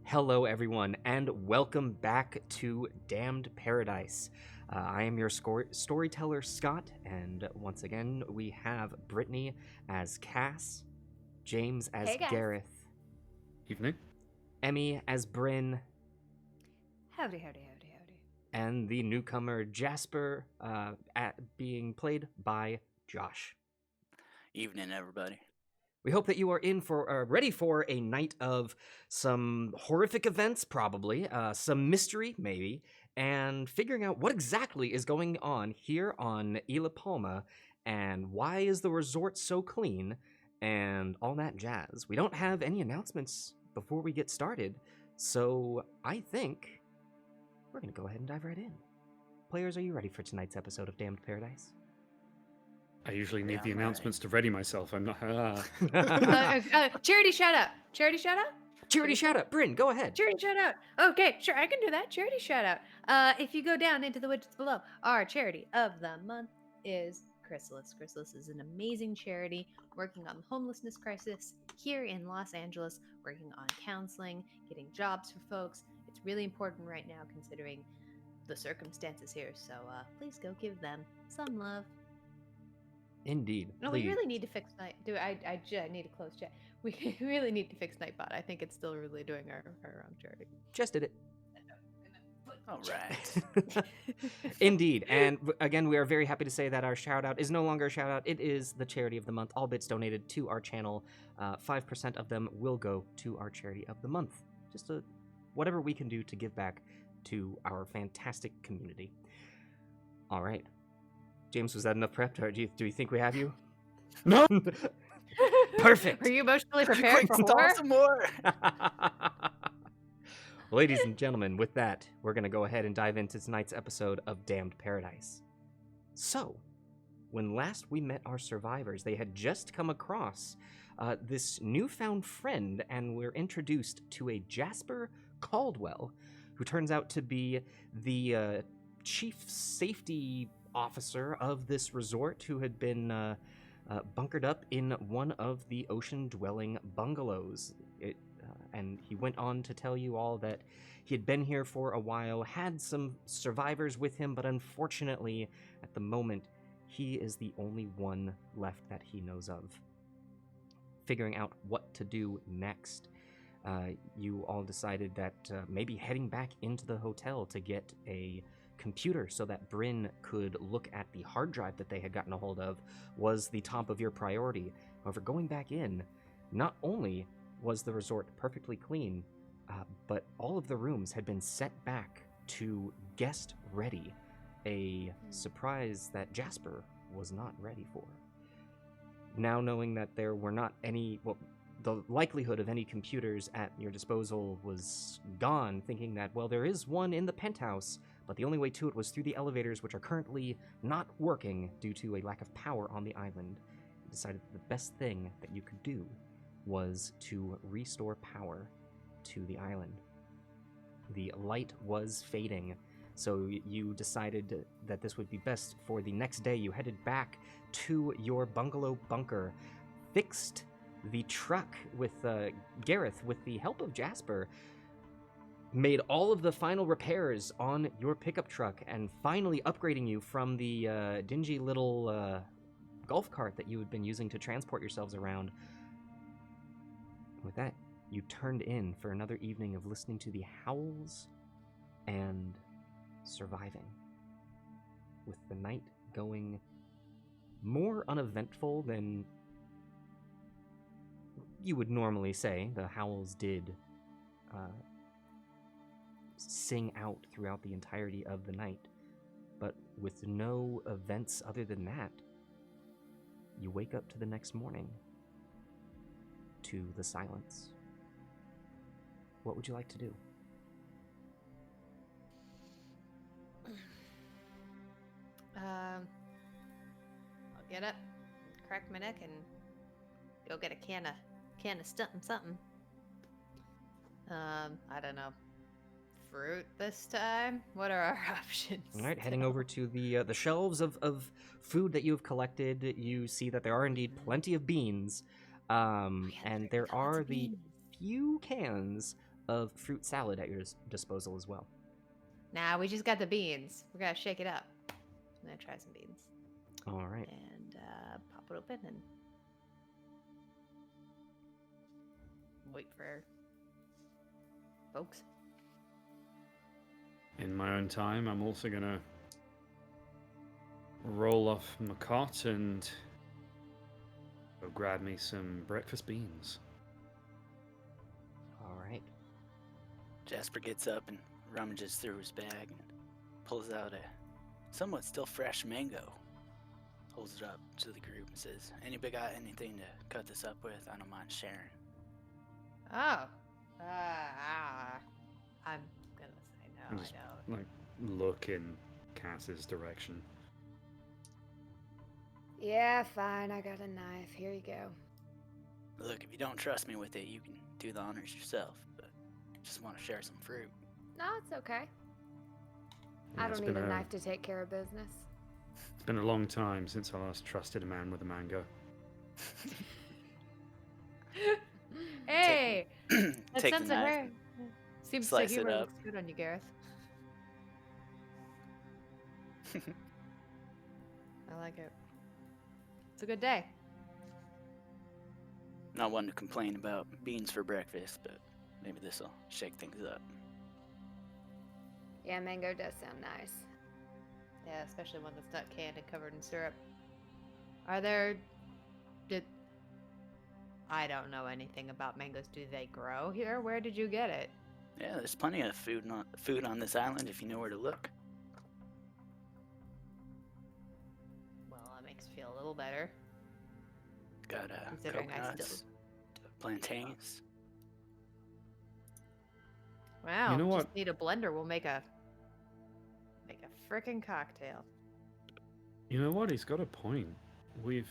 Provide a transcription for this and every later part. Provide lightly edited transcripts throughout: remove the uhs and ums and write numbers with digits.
Hello, everyone, and welcome back to Damned Paradise. I am your storyteller, Scott, and once again, we have Brittany as Cass, James as Hey, guys. Gareth, Evening. Emmy as Bryn, Howdy. and the newcomer Jasper, being played by Josh. Evening, everybody. We hope that you are ready for a night of some horrific events, probably, some mystery, maybe, and figuring out what exactly is going on here on Isla Palma, and why is the resort so clean, and all that jazz. We don't have any announcements before we get started, so I think we're going to go ahead and dive right in. Players, are you ready for tonight's episode of Damned Paradise? I usually need Yeah, the I'm announcements to ready myself. I'm not. Charity shout out. Charity shout out. Charity shout out. Bryn, go ahead. Charity shout out. Okay, sure, I can do that. Charity shout out. If you go down into the widgets below, our charity of the month is Chrysalis. Chrysalis is an amazing charity working on the homelessness crisis here in Los Angeles, working on counseling, getting jobs for folks. It's really important right now considering the circumstances here. So please go give them some love. Indeed. No, please. we really need to fix night. I need to close chat. We really need to fix Nightbot. I think it's still really doing our own charity. Just did it. All right. Indeed. And again, we are very happy to say that our shout out is no longer a shout out. It is the charity of the month. All bits donated to our channel, 5% of them will go to our charity of the month. Just whatever we can do to give back to our fantastic community. All right. James, was that enough prep? Or do you think we have you? No. Perfect. Are you emotionally prepared Quick, for stall horror? some more. Ladies and gentlemen, with that, we're going to go ahead and dive into tonight's episode of Damned Paradise. So, when last we met our survivors, they had just come across this newfound friend, and we're introduced to a Jasper Caldwell, who turns out to be the chief safety officer of this resort, who had been bunkered up in one of the ocean-dwelling bungalows. And he went on to tell you all that he had been here for a while, had some survivors with him, but unfortunately, at the moment, he is the only one left that he knows of. Figuring out what to do next, you all decided that maybe heading back into the hotel to get a computer so that Bryn could look at the hard drive that they had gotten a hold of was the top of your priority. However, going back in, not only was the resort perfectly clean, but all of the rooms had been set back to guest ready, a surprise that Jasper was not ready for. Now knowing that there were not any, the likelihood of any computers at your disposal was gone, thinking that, well, there is one in the penthouse, but the only way to it was through the elevators, which are currently not working due to a lack of power on the island. You decided that the best thing that you could do was to restore power to the island. The light was fading, so you decided that this would be best for the next day. You headed back to your bungalow bunker, fixed the truck with Gareth with the help of Jasper, made all of the final repairs on your pickup truck, and finally upgrading you from the dingy little golf cart that you had been using to transport yourselves around. With that, you turned in for another evening of listening to the howls and surviving, with the night going more uneventful than you would normally say. The howls did sing out throughout the entirety of the night, but with no events other than that, you wake up to the next morning to the silence. What would you like to do? I'll get up, crack my neck, and go get a can of something. I don't know. Fruit this time? What are our options? All right, heading over to the shelves of food that you have collected, you see that there are indeed plenty of beans, and there are the few cans of fruit salad at your disposal as well. Nah, we just got the beans. We're gonna shake it up. I'm gonna try some beans All right. and pop it open and wait for folks. In my own time, I'm also gonna roll off my cot and go grab me some breakfast beans. All right. Jasper gets up and rummages through his bag and pulls out a somewhat still fresh mango. Holds it up to the group and says, "Anybody got anything to cut this up with? I don't mind sharing." Oh. I'm gonna say no, I'm I just- don't. Like, look in Cass's direction. Yeah, fine. I got a knife. Here you go. Look, if you don't trust me with it, you can do the honors yourself, but I just want to share some fruit. No, it's okay. Yeah, I it's don't need been a knife to take care of business. It's been a long time since I last trusted a man with a mango. Hey! That Take sense the of knife. humor seems slice the it humor up. looks good on you, Gareth. I like it. It's a good day. Not one to complain about beans for breakfast, but maybe this will shake things up. Yeah, mango does sound nice. Yeah, especially one that's not canned and covered in syrup. Are there... I don't know anything about mangoes. Do they grow here? Where did you get it? Yeah, there's plenty of food on this island if you know where to look. Well, that makes me feel a little better. Got Considering I coconuts, plantains. Wow, You know just what? need a blender. We'll make a frickin' cocktail. You know what? He's got a point. We've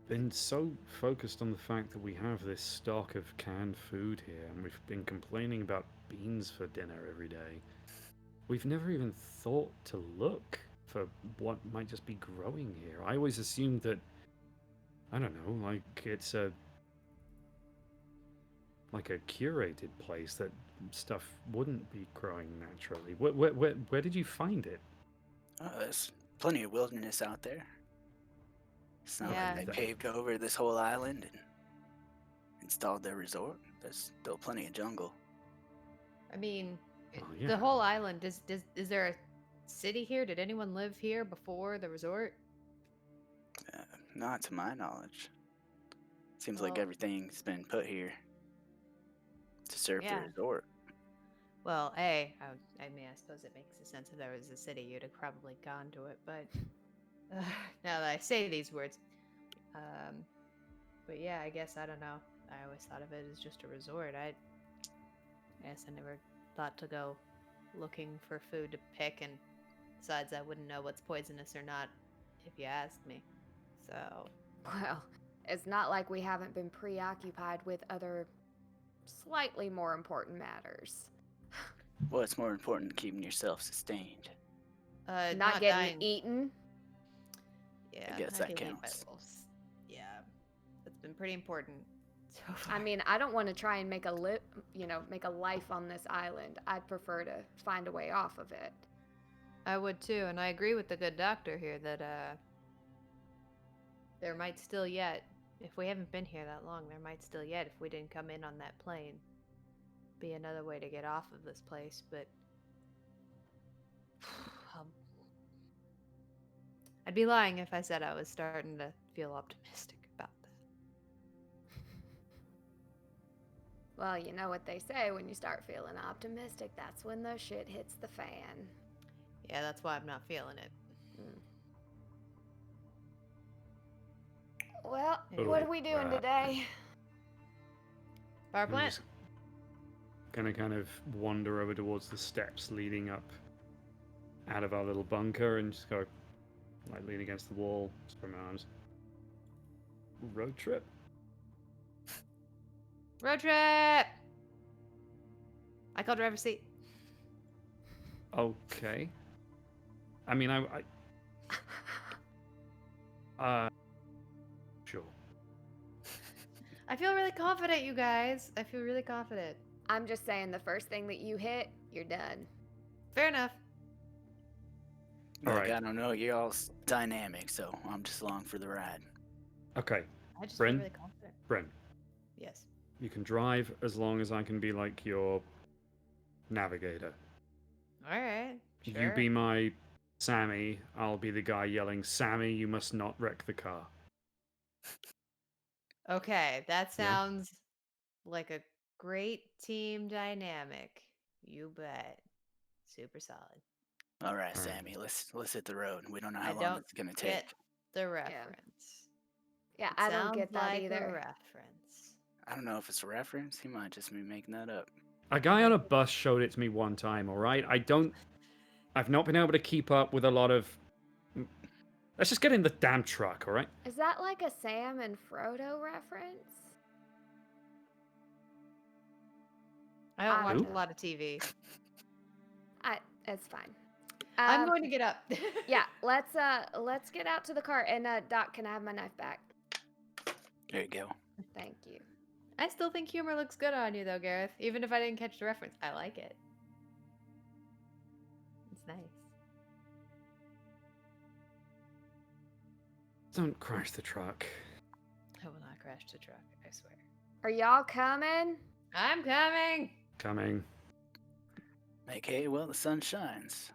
been so focused on the fact that we have this stock of canned food here, and we've been complaining about beans for dinner every day. We've never even thought to look for what might just be growing here. I always assumed that, I don't know, like it's a curated place that stuff wouldn't be growing naturally. Where did you find it? There's plenty of wilderness out there. It's not Yeah. like they paved over this whole island and installed their resort. There's still plenty of jungle. I mean, Oh, yeah. the whole island, is there a city here? Did anyone live here before the resort? Not to my knowledge. Seems like Well- everything's been put here to serve Yeah. the resort. Well, I mean, I suppose it makes sense if there was a city, you'd have probably gone to it, but now that I say these words, but yeah, I guess, I don't know. I always thought of it as just a resort. I guess I never thought to go looking for food to pick, and besides, I wouldn't know what's poisonous or not if you asked me. So, Well, it's not like we haven't been preoccupied with other slightly more important matters. Well, it's more important keeping yourself sustained. Not getting dying. eaten. Yeah, guess not that getting eaten by counts. wolves. Yeah, that's been pretty important so I far. mean, I don't want to try and make a life on this island. I'd prefer to find a way off of it. I would too, and I agree with the good doctor here that there might still yet, if we haven't been here that long, there might still yet, if we didn't come in on that plane, be another way to get off of this place, but I'd be lying if I said I was starting to feel optimistic about that. Well, you know what they say, when you start feeling optimistic, that's when the shit hits the fan. Yeah, that's why I'm not feeling it. Well, Anyway. what are we doing today? Power I'm plant? just gonna kind of wander over towards the steps leading up out of our little bunker and just go, like, lean against the wall, spread my arms. Road trip? Road trip! I call driver's seat. Okay. I mean, sure. I feel really confident, you guys. I feel really confident. I'm just saying, the first thing that you hit, you're done. Fair enough. All Look, right. I don't know. You're all dynamic, so I'm just along for the ride. Okay, I just Bryn? feel really confident. Bryn, Yes. you can drive as long as I can be like your navigator. All right. Sure. You be my Sammy, I'll be the guy yelling, Sammy, you must not wreck the car. Okay, that Yeah. sounds like a great team dynamic. You bet. Super solid. All right, All right. Sammy, let's hit the road. We don't know I how long don't it's gonna get take. the reference. Yeah, It I don't sounds get that like either. a reference. I don't know if it's a reference. He might just be making that up. A guy on a bus showed it to me one time, alright? I've not been able to keep up with a lot of. Let's just get in the damn truck, alright? Is that like a Sam and Frodo reference? I don't watch Who? a lot of TV. It's fine. I'm going to get up. Yeah, let's get out to the car. And Doc, can I have my knife back? There you go. Thank you. I still think humor looks good on you, though, Gareth. Even if I didn't catch the reference, I like it. It's nice. Don't crash the truck. I will not crash the truck, I swear. Are y'all coming? I'm coming! Coming. Make hay while the sun shines.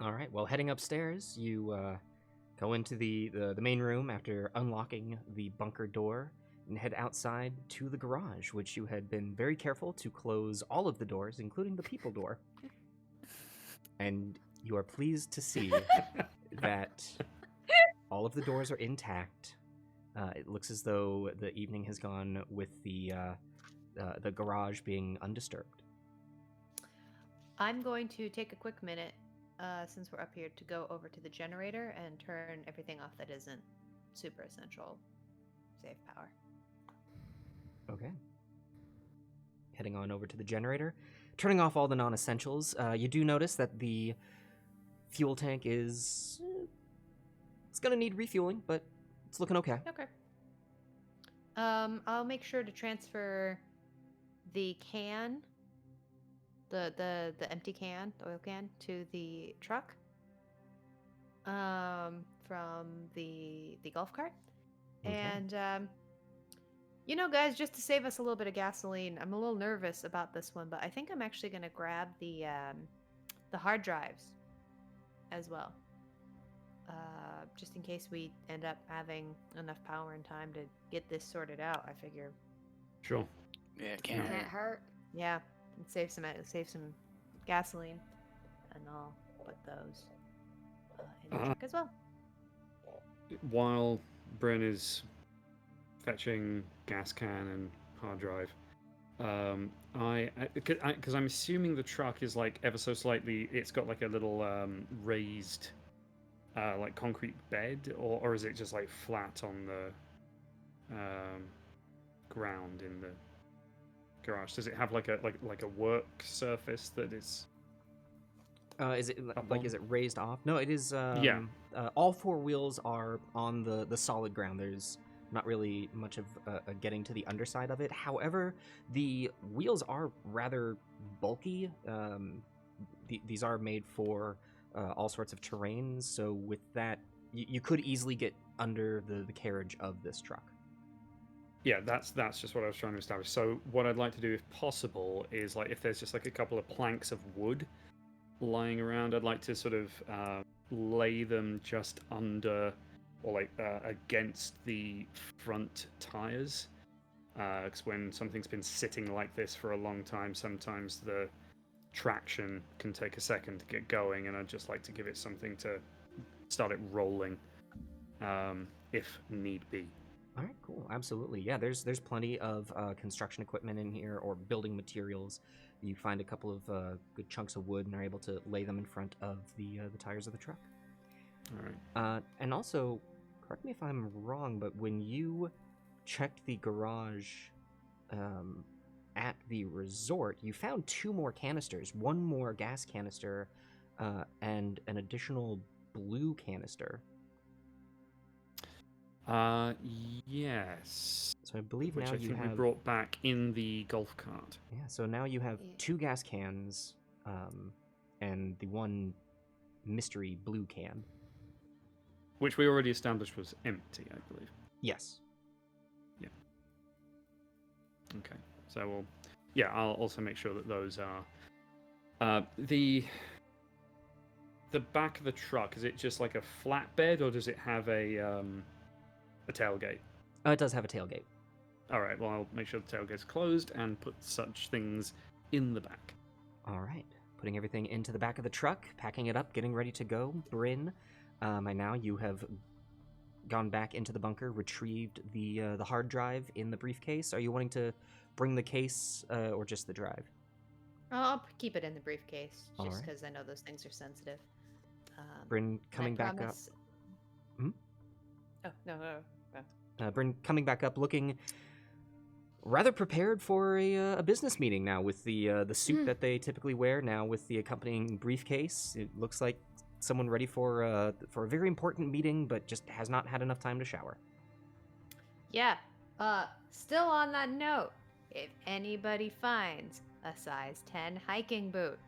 All right. Well, heading upstairs, you go into the main room after unlocking the bunker door and head outside to the garage, which you had been very careful to close all of the doors, including the people door. And you are pleased to see that all of the doors are intact. It looks as though the evening has gone with the garage being undisturbed. I'm going to take a quick minute, since we're up here, to go over to the generator and turn everything off that isn't super essential. Save power. Okay. Heading on over to the generator, turning off all the non-essentials. You do notice that the fuel tank is... it's going to need refueling, but it's looking okay. Okay. I'll make sure to transfer the can, the empty can, the oil can, to the truck. From the golf cart, Okay. and you know, guys, just to save us a little bit of gasoline, I'm a little nervous about this one, but I think I'm actually gonna grab the hard drives as well. Just in case we end up having enough power and time to get this sorted out, I figure, Sure. Yeah, it can't Yeah. Can't hurt. hurt. yeah, and save some gasoline, and I'll put those in the Uh-huh. truck as well. While Bryn is fetching gas can and hard drive, because I'm assuming the truck is like ever so slightly, it's got like a little raised like concrete bed, or is it just like flat on the ground in the garage? Does it have like a work surface that is? Is it Up like, on? is it raised off? No, it is. Yeah. All four wheels are on the solid ground. There's not really much of getting to the underside of it. However, the wheels are rather bulky. These are made for all sorts of terrains. So with that, you could easily get under the carriage of this truck. Yeah, that's just what I was trying to establish. So what I'd like to do, if possible, is like if there's just like a couple of planks of wood lying around, I'd like to sort of lay them just under or like against the front tires. Because when something's been sitting like this for a long time, sometimes the traction can take a second to get going, and I'd just like to give it something to start it rolling, if need be. All right, cool. Absolutely. Yeah, there's plenty of construction equipment in here or building materials. You find a couple of good chunks of wood and are able to lay them in front of the tires of the truck. All right. And also, correct me if I'm wrong, but when you checked the garage at the resort, you found 2 more canisters, 1 more gas canister, and an additional blue canister. Yes. So I believe Which now I you think we have brought back in the golf cart. yeah. So now you have Yeah. 2 gas cans, and the one mystery blue can. Which we already established was empty, I believe. Yes. Okay. So we'll... Yeah, I'll also make sure that those are... the back of the truck, is it just like a flatbed, or does it have a tailgate? It does have a tailgate. All right, well, I'll make sure the tailgate's closed and put such things in the back. All right. Putting everything into the back of the truck, packing it up, getting ready to go. Bryn, and now you have gone back into the bunker, retrieved the hard drive in the briefcase. Are you wanting to bring the case or just the drive? I'll keep it in the briefcase All just right. because I know those things are sensitive. Bryn And I coming back up. promise- Hmm? Oh no. Bryn coming back up, looking rather prepared for a business meeting now with the suit that they typically wear. Now with the accompanying briefcase, it looks like someone ready for a very important meeting, but just has not had enough time to shower. Yeah. Still on that note, if anybody finds a size 10 hiking boot,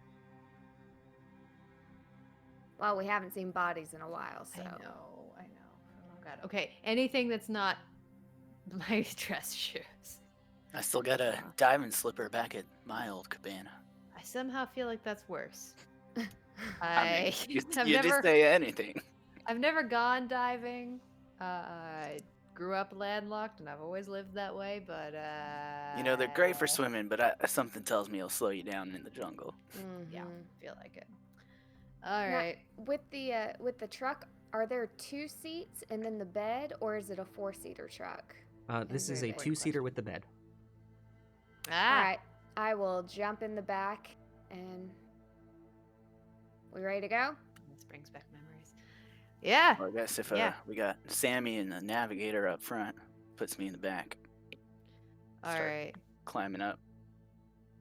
Well, we haven't seen bodies in a while, so. I know. Oh god. Okay, anything that's not my dress shoes. I still got a diving slipper back at my old cabana. I somehow feel like that's worse. I mean, you I've just never say anything. I've never gone diving. I grew up landlocked and I've always lived that way, but You know, they're great for swimming, but something tells me it'll slow you down in the jungle. Yeah, Mhm. feel like it. All Now, right. With the truck, are there 2 seats and then the bed, or is it a 4-seater truck? This is very a good 2-seater with the bed. All Ah, right, I will jump in the back, and we ready to go? this brings back memories. Yeah. Well, I guess if Yeah. we got Sammy and the navigator up front, puts me in the back, All Start. right. climbing up.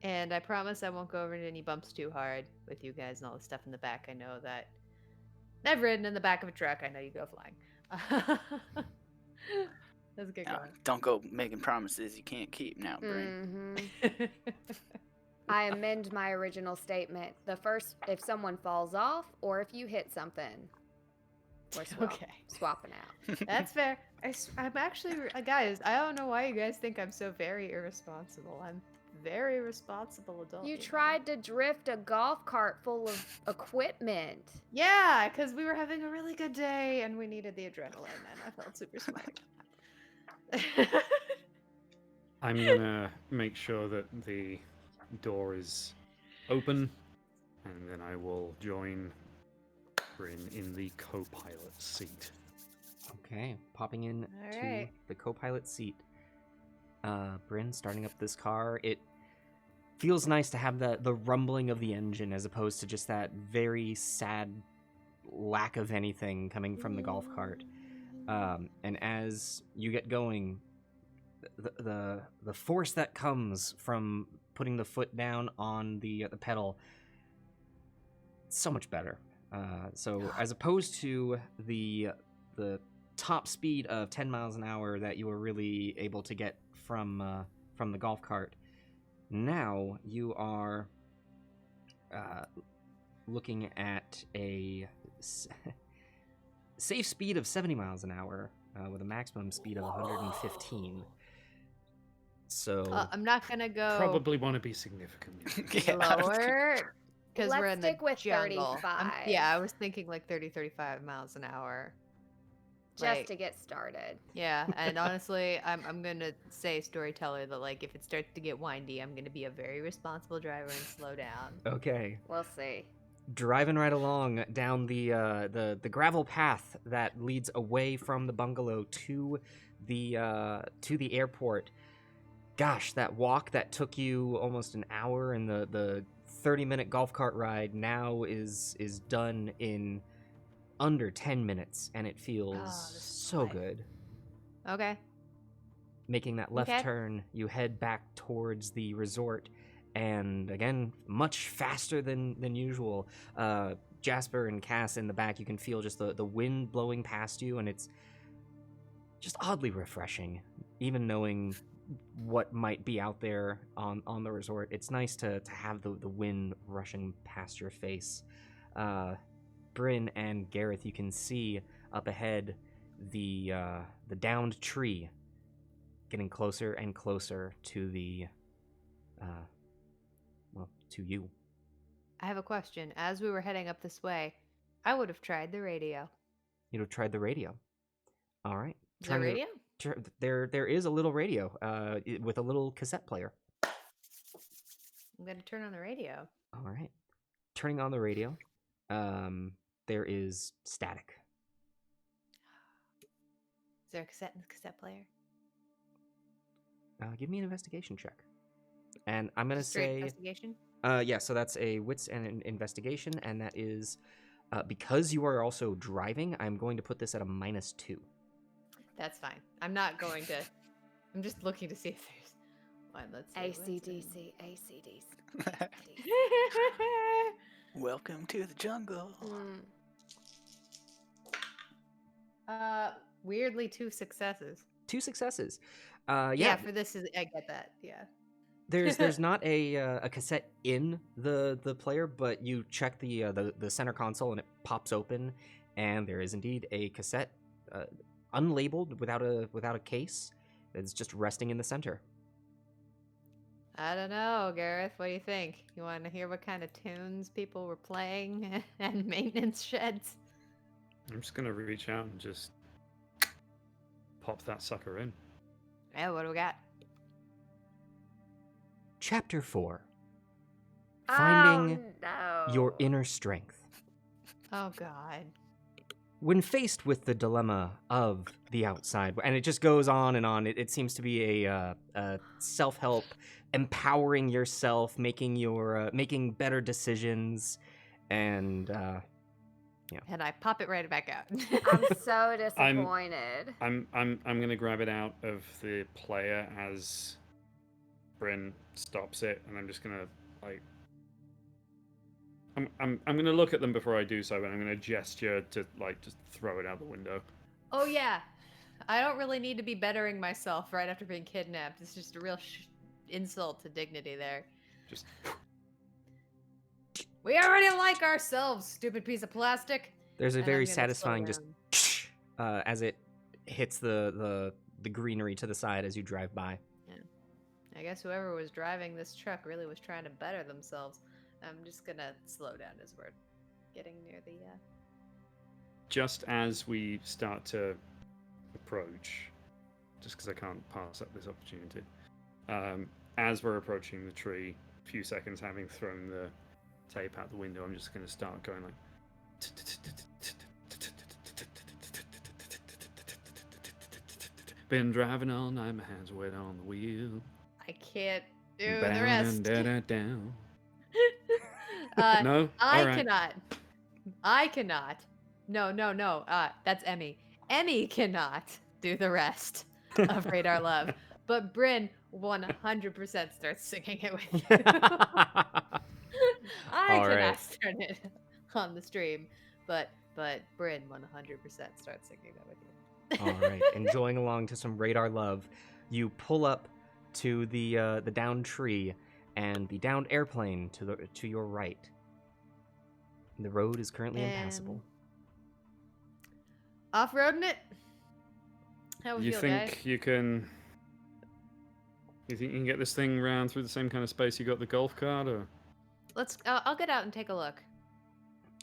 And I promise I won't go over into any bumps too hard with you guys and all the stuff in the back. I know that I've ridden in the back of a truck. I know you go flying. Let's get Now, going. don't go making promises you can't keep now, Bryn. Mm-hmm. I amend my original statement. The first, if someone falls off, or if you hit something, we're Okay. swapping out. That's fair. I'm actually, guys, I don't know why you guys think I'm so very irresponsible. I'm a very responsible adult. You know? tried to drift a golf cart full of equipment. Yeah, because we were having a really good day and we needed the adrenaline, and I felt super smart. I'm gonna make sure that the door is open, and then I will join Bryn in the co-pilot seat. Okay, popping in to Alright. the co-pilot seat. Bryn starting up this car. It feels nice to have the rumbling of the engine as opposed to just that very sad lack of anything coming from the golf cart. And as you get going, the force that comes from putting the foot down on the pedal, so much better. So as opposed to the top speed of 10 miles an hour that you were really able to get from the golf cart, now you are looking at a safe speed of 70 miles an hour with a maximum speed of 115. So I'm not gonna go Probably want to be significantly. Yeah, I was- lower because we're Let's in the stick with jungle. 35. Yeah, I was thinking like 30-35 miles an hour. Just Like, to get started. yeah, and honestly, I'm gonna say storyteller that like if it starts to get windy, I'm gonna be a very responsible driver and slow down. okay, We'll see. driving right along down the gravel path that leads away from the bungalow to the airport. Gosh, that walk that took you almost an hour and the 30-minute golf cart ride now is done in under 10 minutes, and it feels this is so life. good. Okay. Making that left Okay. turn, you head back towards the resort, and again, much faster than usual. Jasper and Cass in the back, you can feel just the wind blowing past you, and it's just oddly refreshing, even knowing what might be out there on the resort. It's nice to have the wind rushing past your face. Bryn and Gareth, you can see up ahead the downed tree getting closer and closer to the to you. I have a question. As we were heading up this way, I would have tried the radio. You'd have tried the radio. All right. Is there Turn your- radio? There is a little radio with a little cassette player. I'm gonna turn on the radio. All right. Turning on the radio, there is static. Is there a cassette in the cassette player? Give me an investigation check. And I'm gonna Straight say, investigation. yeah. So that's a wits and an investigation, and that is because you are also driving. I'm going to put this at a -2. That's fine. I'm not going to. I'm just looking to see if there's one. Let's see. what's in- ACDC, ACDC. Welcome to the jungle. Weirdly, 2 successes. 2 successes. Yeah, Yeah. for this is I get that. Yeah. There's not a cassette in the player, but you check the center console and it pops open, and there is indeed a cassette, unlabeled, without a case. It's just resting in the center. I don't know, Gareth. What do you think? You want to hear what kind of tunes people were playing and maintenance sheds? I'm just gonna reach out and just pop that sucker in. Yeah, what do we got? Chapter 4: Oh, Finding no. your inner strength. Oh God. When faced with the dilemma of the outside, and it just goes on and on, it seems to be a self-help, empowering yourself, making better decisions, and And I pop it right back out. I'm so disappointed. I'm gonna grab it out of the player as Bryn stops it, and I'm just gonna like. I'm gonna look at them before I do so, and I'm gonna gesture to like just throw it out the window. Oh yeah. I don't really need to be bettering myself right after being kidnapped. It's just a real insult to dignity there. Just We already like ourselves, stupid piece of plastic. there's a And I'm very gonna slow satisfying just down. as it hits the greenery to the side as you drive by. I guess whoever was driving this truck really was trying to better themselves. I'm just gonna slow down as we're getting near the. just as we start to approach, just because I can't pass up this opportunity, as we're approaching the tree, a few seconds having thrown the tape out the window, I'm just going to start going like. Been driving all night, my hands wet on the wheel. I can't do Down the rest. and down. I No? All right. cannot. I cannot. No. That's Emmy. Emmy cannot do the rest of Radar Love. But Bryn 100% starts singing it with you. I All cannot right. start it on the stream, but Bryn 100% starts singing that with you. All right, enjoying along to some Radar Love, you pull up to the downed tree and the downed airplane to your right. The road is currently impassable. Off-roading it? How we You feel, think guys? you can? You think you can get this thing round through the same kind of space you got the golf cart, or? Let's. I'll get out and take a look.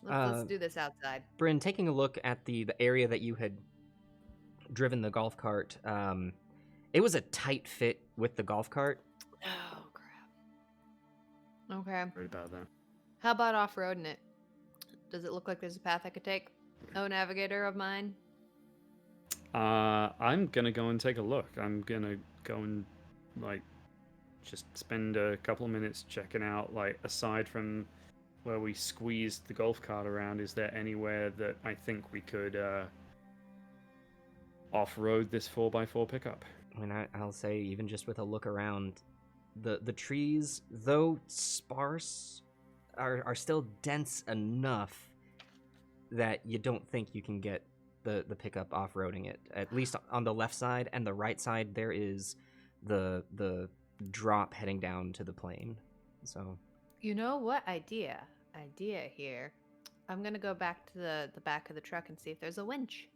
Let's Uh, do this outside. Bryn, taking a look at the area that you had driven the golf cart, it was a tight fit with the golf cart. Oh crap. Okay. Worried about that. How about off-roading it? Does it look like there's a path I could take? Oh, navigator of mine. I'm gonna go and take a look. I'm gonna go and like just spend a couple of minutes checking out. Like aside from where we squeezed the golf cart around, is there anywhere that I think we could off-road this 4x4 pickup? I mean, I'll say even just with a look around, the trees, though sparse, are still dense enough that you don't think you can get the pickup off-roading it. At least on the left side and the right side, there is the drop heading down to the plane. So You know what? Idea here. I'm gonna go back to the back of the truck and see if there's a winch.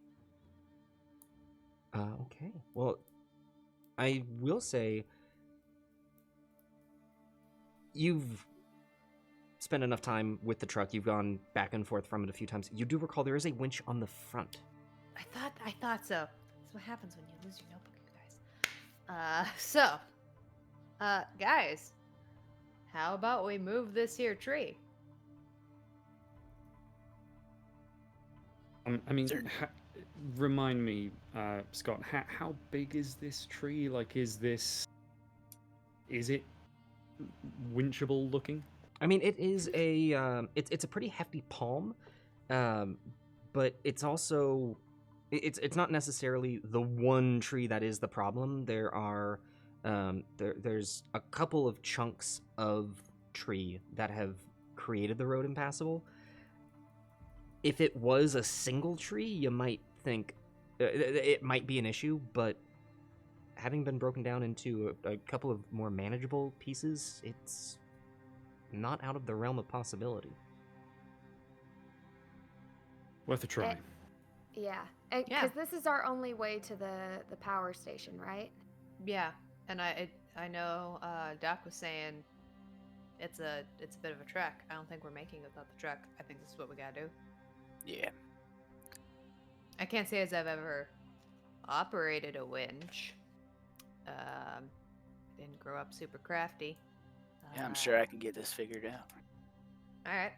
okay. Well, I will say you've spent enough time with the truck. You've gone back and forth from it a few times. You do recall there is a winch on the front. I thought so. That's what happens when you lose your notebook, you guys. Guys, how about we move this here tree? I mean, Certain- remind me, Scott, how big is this tree? Like, is it winchable looking? I mean, it is a it's a pretty hefty palm, but it's also it's not necessarily the one tree that is the problem. There are there's a couple of chunks of tree that have created the road impassable. If it was a single tree, you might think it might be an issue, but having been broken down into a couple of more manageable pieces, it's not out of the realm of possibility. Worth a try. Yeah, Yeah. because this is our only way to the power station, right? Yeah, and I know Doc was saying it's a bit of a trek. I don't think we're making it without the truck. I think this is what we gotta do. Yeah. I can't say as I've ever operated a winch. Didn't grow up super crafty. Yeah, I'm sure I can get this figured out. All right.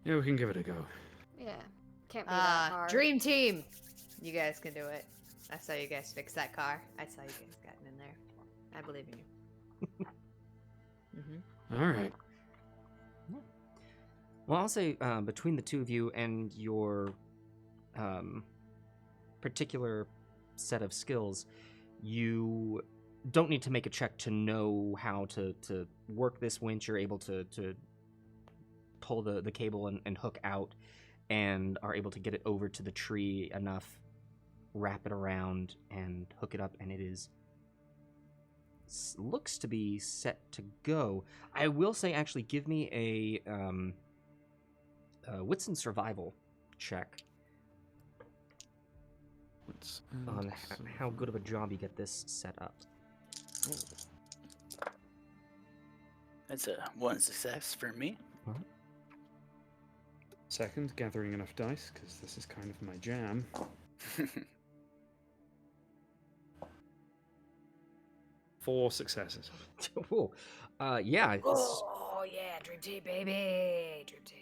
Yeah, we can give it a go. Yeah, can't be that hard. Dream team, you guys can do it. I saw you guys fix that car. I saw you guys gotten in there. I believe in you. All right. Well, I'll say between the two of you and your particular set of skills, you don't need to make a check to know how to work this winch. You're able to pull the cable and hook out, and are able to get it over to the tree enough, wrap it around, and hook it up, and it is looks to be set to go. I will say, actually, give me a wits and survival check Let's on add some- how good of a job you get this set up. That's a one success for me. Second, gathering enough dice, because this is kind of my jam. 4 successes. Cool. Yeah. Oh yeah, dream team, baby, dream team.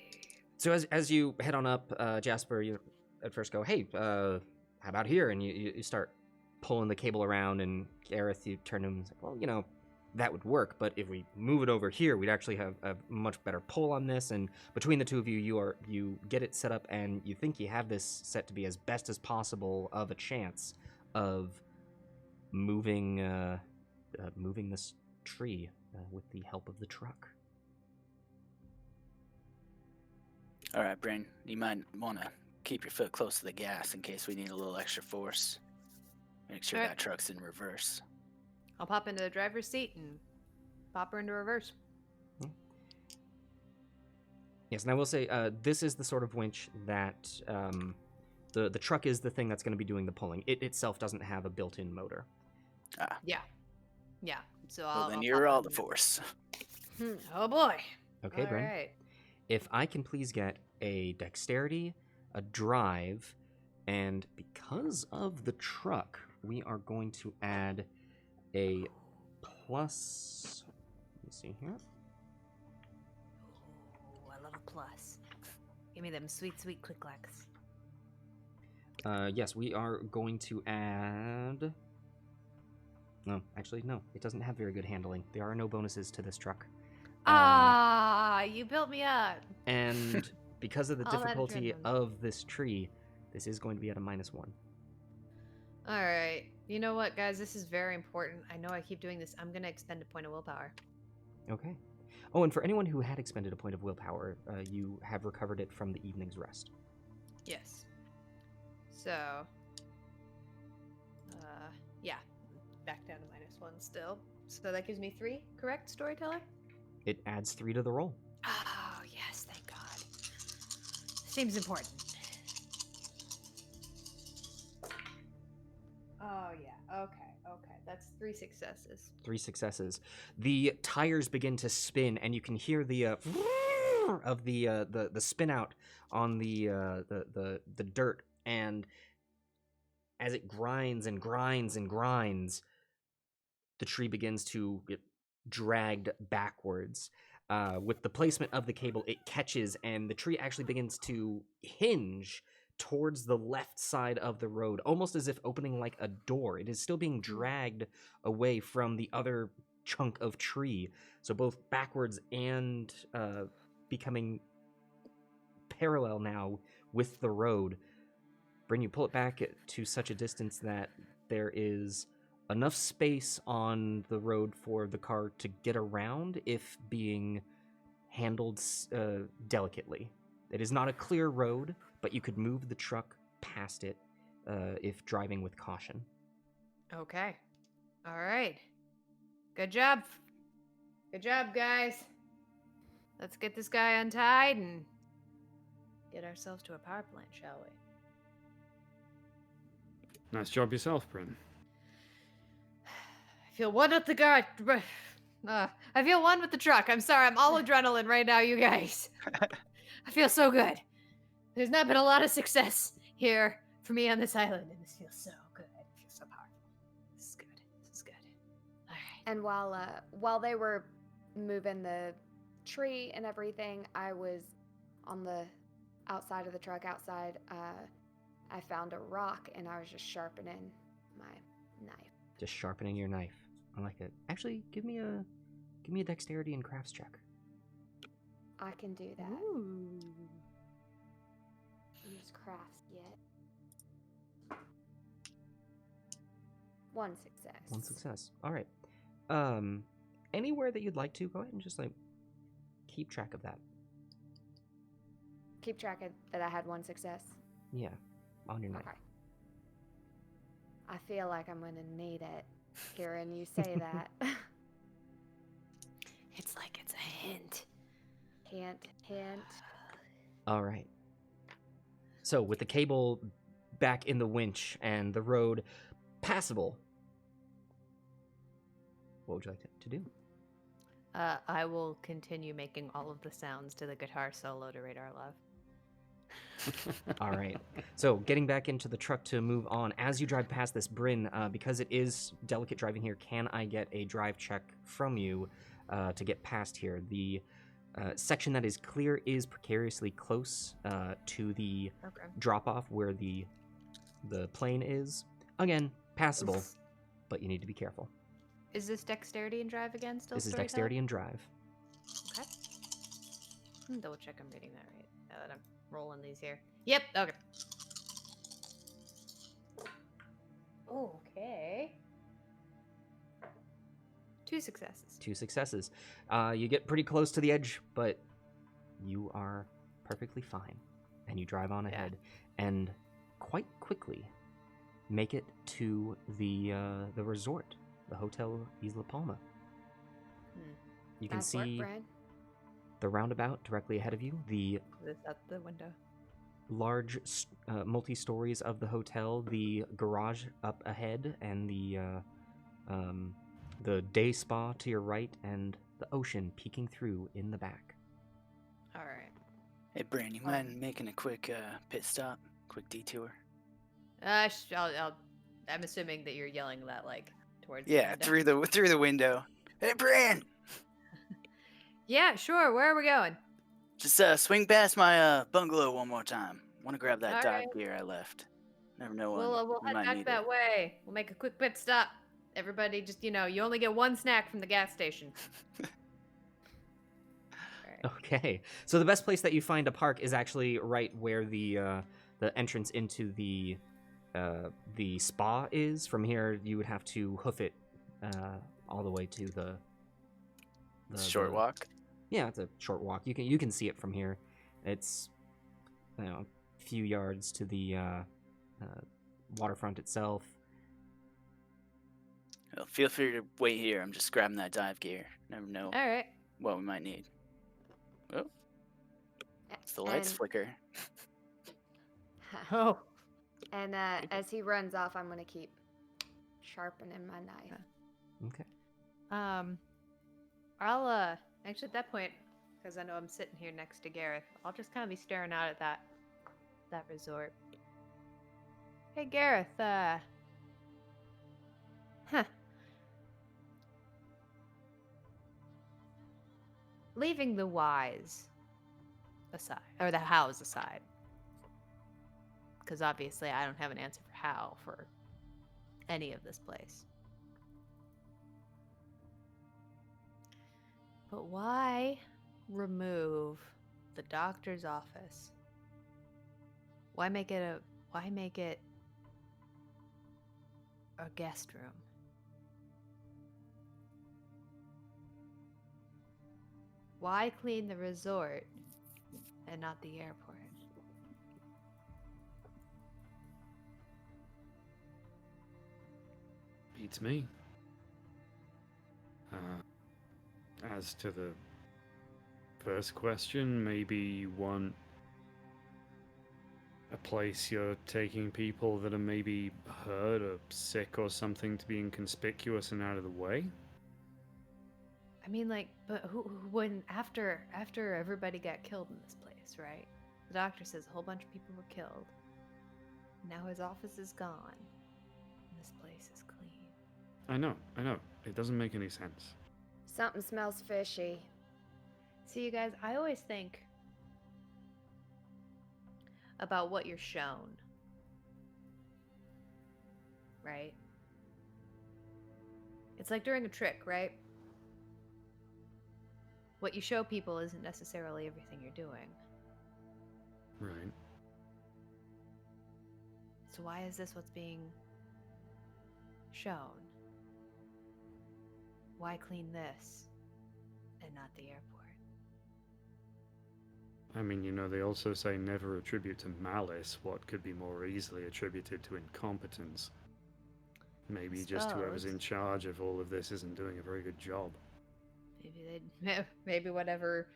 So as you head on up, Jasper, you at first go, "Hey, how about here?" And you start pulling the cable around, and Gareth, you turn to him and say, "Well, that would work, but if we move it over here, we'd actually have a much better pull on this." And between the two of you, you get it set up, and you think you have this set to be as best as possible of a chance of moving this tree with the help of the truck. All right, Brain, you might want to keep your foot close to the gas in case we need a little extra force. Make sure Alright. that truck's in reverse. I'll pop into the driver's seat and pop her into reverse. Yes, and I will say this is the sort of winch that the truck is the thing that's going to be doing the pulling. It itself doesn't have a built-in motor. Yeah. So Well, I'll then pop you're all in the there. force. Oh boy. Okay, All Bren. right. If I can please get a dexterity, a drive, and because of the truck, we are going to add a plus. Let me see here. Ooh, I love a plus. Give me them sweet, sweet click clacks. Yes, we are going to add. No, actually, no. It doesn't have very good handling. There are no bonuses to this truck. You built me up. And because of the All that difficulty adrenaline. of this tree, this is going to be at a -1. All right. You know what, guys? This is very important. I know I keep doing this. I'm gonna expend a point of willpower. Okay. Oh, and for anyone who had expended a point of willpower, you have recovered it from the evening's rest. Yes. So back down to -1 still. So that gives me 3, correct, storyteller? It adds 3 to the roll. Oh, yes, thank God. Seems important. Oh, yeah. Okay. That's 3 successes. 3 successes. The tires begin to spin, and you can hear the of the spin out on the dirt, and as it grinds and grinds and grinds, the tree begins to get dragged backwards. With the placement of the cable, it catches, and the tree actually begins to hinge towards the left side of the road, almost as if opening like a door. It is still being dragged away from the other chunk of tree, so both backwards and becoming parallel now with the road. Bryn, you pull it back to such a distance that there is enough space on the road for the car to get around if being handled delicately. It is not a clear road, but you could move the truck past it if driving with caution. Okay. All right. Good job. Good job, guys. Let's get this guy untied and get ourselves to a power plant, shall we? Nice job yourself, Bryn. I feel one with the guy. I feel one with the truck. I'm sorry. I'm all adrenaline right now, you guys. I feel so good. There's not been a lot of success here for me on this island, and this feels so good. It feels so powerful. This is good. This is good. All right. And while they were moving the tree and everything, I was on the outside of the truck. Outside, I found a rock, and I was just sharpening my knife. Just sharpening your knife. I like it. Actually, give me a dexterity and crafts check. I can do that. Ooh. Use crafts yet. 1 success. 1 success. All right. Anywhere that you'd like to, go ahead and just like keep track of that. Keep track of that I had 1 success. Yeah, on your knife. Okay. I feel like I'm gonna need it. Hearing you say that. It's like it's a hint. Hint, hint. All right. So with the cable back in the winch and the road passable, what would you like to do? I will continue making all of the sounds to the guitar solo to Radar Love. All right. So getting back into the truck to move on. As you drive past this, Bryn, because it is delicate driving here, can I get a drive check from you to get past here? The section that is clear is precariously close to the Okay. drop-off where the plane is. Again, passable, but you need to be careful. Is this dexterity and drive again still? This is storyteller? dexterity and drive. Okay. Double check I'm reading that right. Now that I'm rolling these here. Yep, okay. Okay. 2 successes. 2 successes. You get pretty close to the edge, but you are perfectly fine. And you drive on ahead and quite quickly make it to the resort, the Hotel Isla Palma. You can Nice work, see Brad. the roundabout directly ahead of you, the This out the window. large multi-stories of the hotel, the garage up ahead, and the day spa to your right, and the ocean peeking through in the back. All right. Hey, Bryn, you mind making a quick pit stop, quick detour? I'm assuming that you're yelling that like towards. Yeah, the window. through the window. Hey, Bryn, Yeah, sure. Where are we going? just swing past my bungalow one more time. Want to grab that All dive right. gear I left. Never know when We'll you head might back need that it. way. We'll make a quick pit stop. Everybody, just you only get 1 snack from the gas station. All right. Okay, so the best place that you find to park is actually right where the entrance into the spa is. From here, you would have to hoof it all the way to the Short walk. Yeah, it's a short walk. You can see it from here. It's a few yards to the waterfront itself. Well, feel free to wait here. I'm just grabbing that dive gear. Never know All right. what we might need. Oh, it's the lights And- flicker. Oh. And as he runs off, I'm gonna keep sharpening my knife. Okay. I'll actually at that point, because I know I'm sitting here next to Gareth, I'll just kind of be staring out at that resort. Hey Gareth, leaving the whys aside, or the hows aside, because obviously I don't have an answer for how for any of this place. But why remove the doctor's office? Why make it a guest room? Why clean the resort and not the airport? Beats me. As to the first question, maybe you want a place you're taking people that are maybe hurt or sick or something to be inconspicuous and out of the way? I mean, like, but when after everybody got killed in this place, right? The doctor says a whole bunch of people were killed. Now his office is gone. And this place is clean. I know. It doesn't make any sense. Something smells fishy. See, you guys, I always think about what you're shown. Right? It's like during a trick, right? What you show people isn't necessarily everything you're doing. Right. So why is this what's being shown? Why clean this and not the airport? I mean, they also say never attribute to malice what could be more easily attributed to incompetence. Maybe just whoever's in Suppose. charge of all of this isn't doing a very good job. Maybe whatever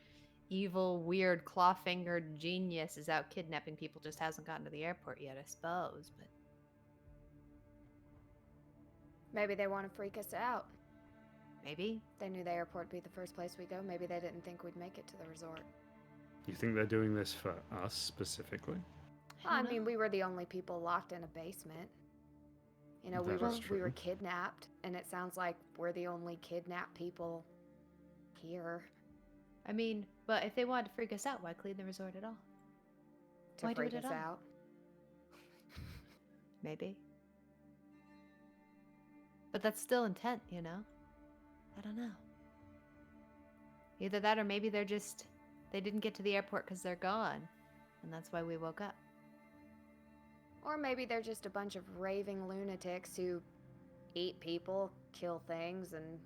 evil, weird, claw-fingered genius is out kidnapping people just hasn't gotten to the airport yet, I suppose. But Maybe they want to freak us out. maybe. They knew the airport would be the first place we go. Maybe they didn't think we'd make it to the resort. You think they're doing this for us specifically? Well, I don't mean, know. we were the only people locked in a basement. We That were is we were true. kidnapped, and it sounds like we're the only kidnapped people here I mean, but if they wanted to freak us out, why clean the resort at all? to Why do freak it us at all? out. Maybe. But that's still intent, you know? I don't know. Either that or maybe they didn't get to the airport because they're gone. And that's why we woke up. Or maybe they're just a bunch of raving lunatics who eat people, kill things, and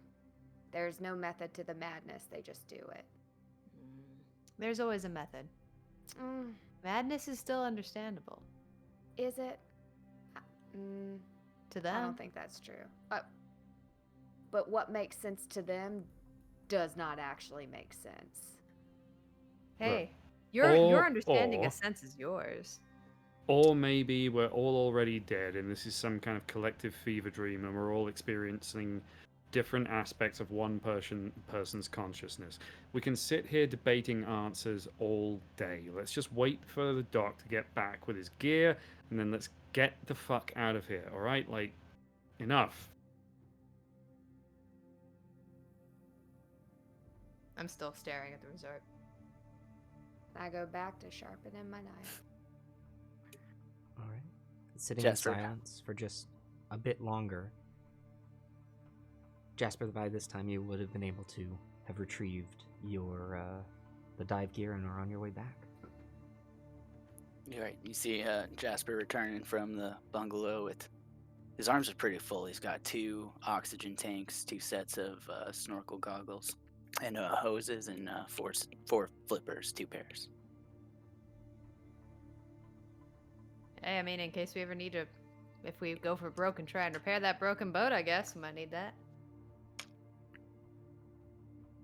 there's no method to the madness. They just do it. There's always a method. Mm, Madness is still understandable. is it? Mm, To I them. don't think that's true. But what makes sense to them does not actually make sense. Hey, Or- your understanding or- of sense is yours. Or maybe we're all already dead and this is some kind of collective fever dream and we're all experiencing different aspects of one person's consciousness. We can sit here debating answers all day. Let's just wait for the doc to get back with his gear and then let's get the fuck out of here, alright? Like, enough. I'm still staring at the resort. I go back to sharpening my knife. All right. Sitting Jasper. in silence for just a bit longer. Jasper, by this time you would have been able to have retrieved your the dive gear and are on your way back. You're right. You see Jasper returning from the bungalow with his arms are pretty full. He's got 2 oxygen tanks, 2 sets of snorkel goggles, and hoses, and 4 flippers, 2 pairs. Hey, I mean, in case we ever need to if we go for broke and try and repair that broken boat, I guess we might need that.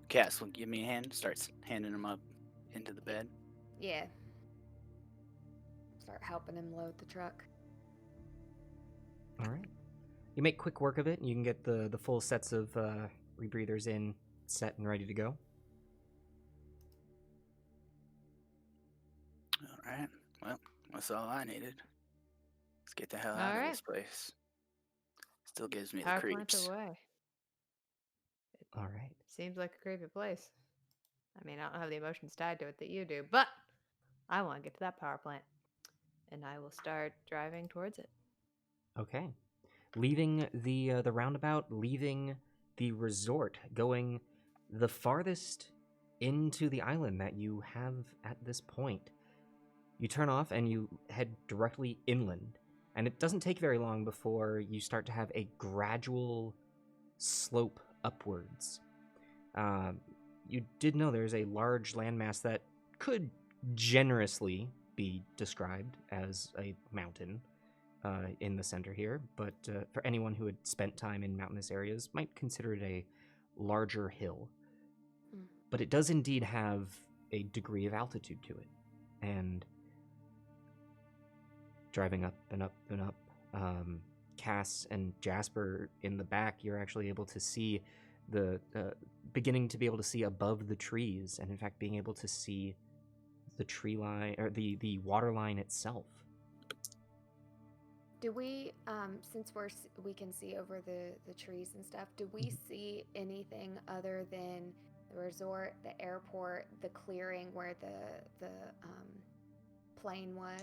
Cass will give me a hand. Starts handing him up into the bed. Yeah. Start helping him load the truck. All right. You make quick work of it. You can get the full sets of rebreathers in, set and ready to go. All right. Well, that's all I needed. Let's get the hell All out right. of this place. Still gives me the Power plant creeps. away. All right. Seems like a creepy place. I mean, I don't have the emotions tied to it that you do, but I want to get to that power plant. And I will start driving towards it. Okay. Leaving the roundabout, leaving the resort, going the farthest into the island that you have at this point. You turn off and you head directly inland. And it doesn't take very long before you start to have a gradual slope upwards. You did know there's a large landmass that could generously be described as a mountain in the center here, but for anyone who had spent time in mountainous areas might consider it a larger hill. Mm. But it does indeed have a degree of altitude to it. And driving up and up and up, Cass and Jasper in the back, you're actually able to see the beginning to be able to see above the trees, and in fact being able to see the tree line or the water line itself. Do we, since we can see over the trees and stuff, do we see anything other than the resort, the airport, the clearing where the plane was?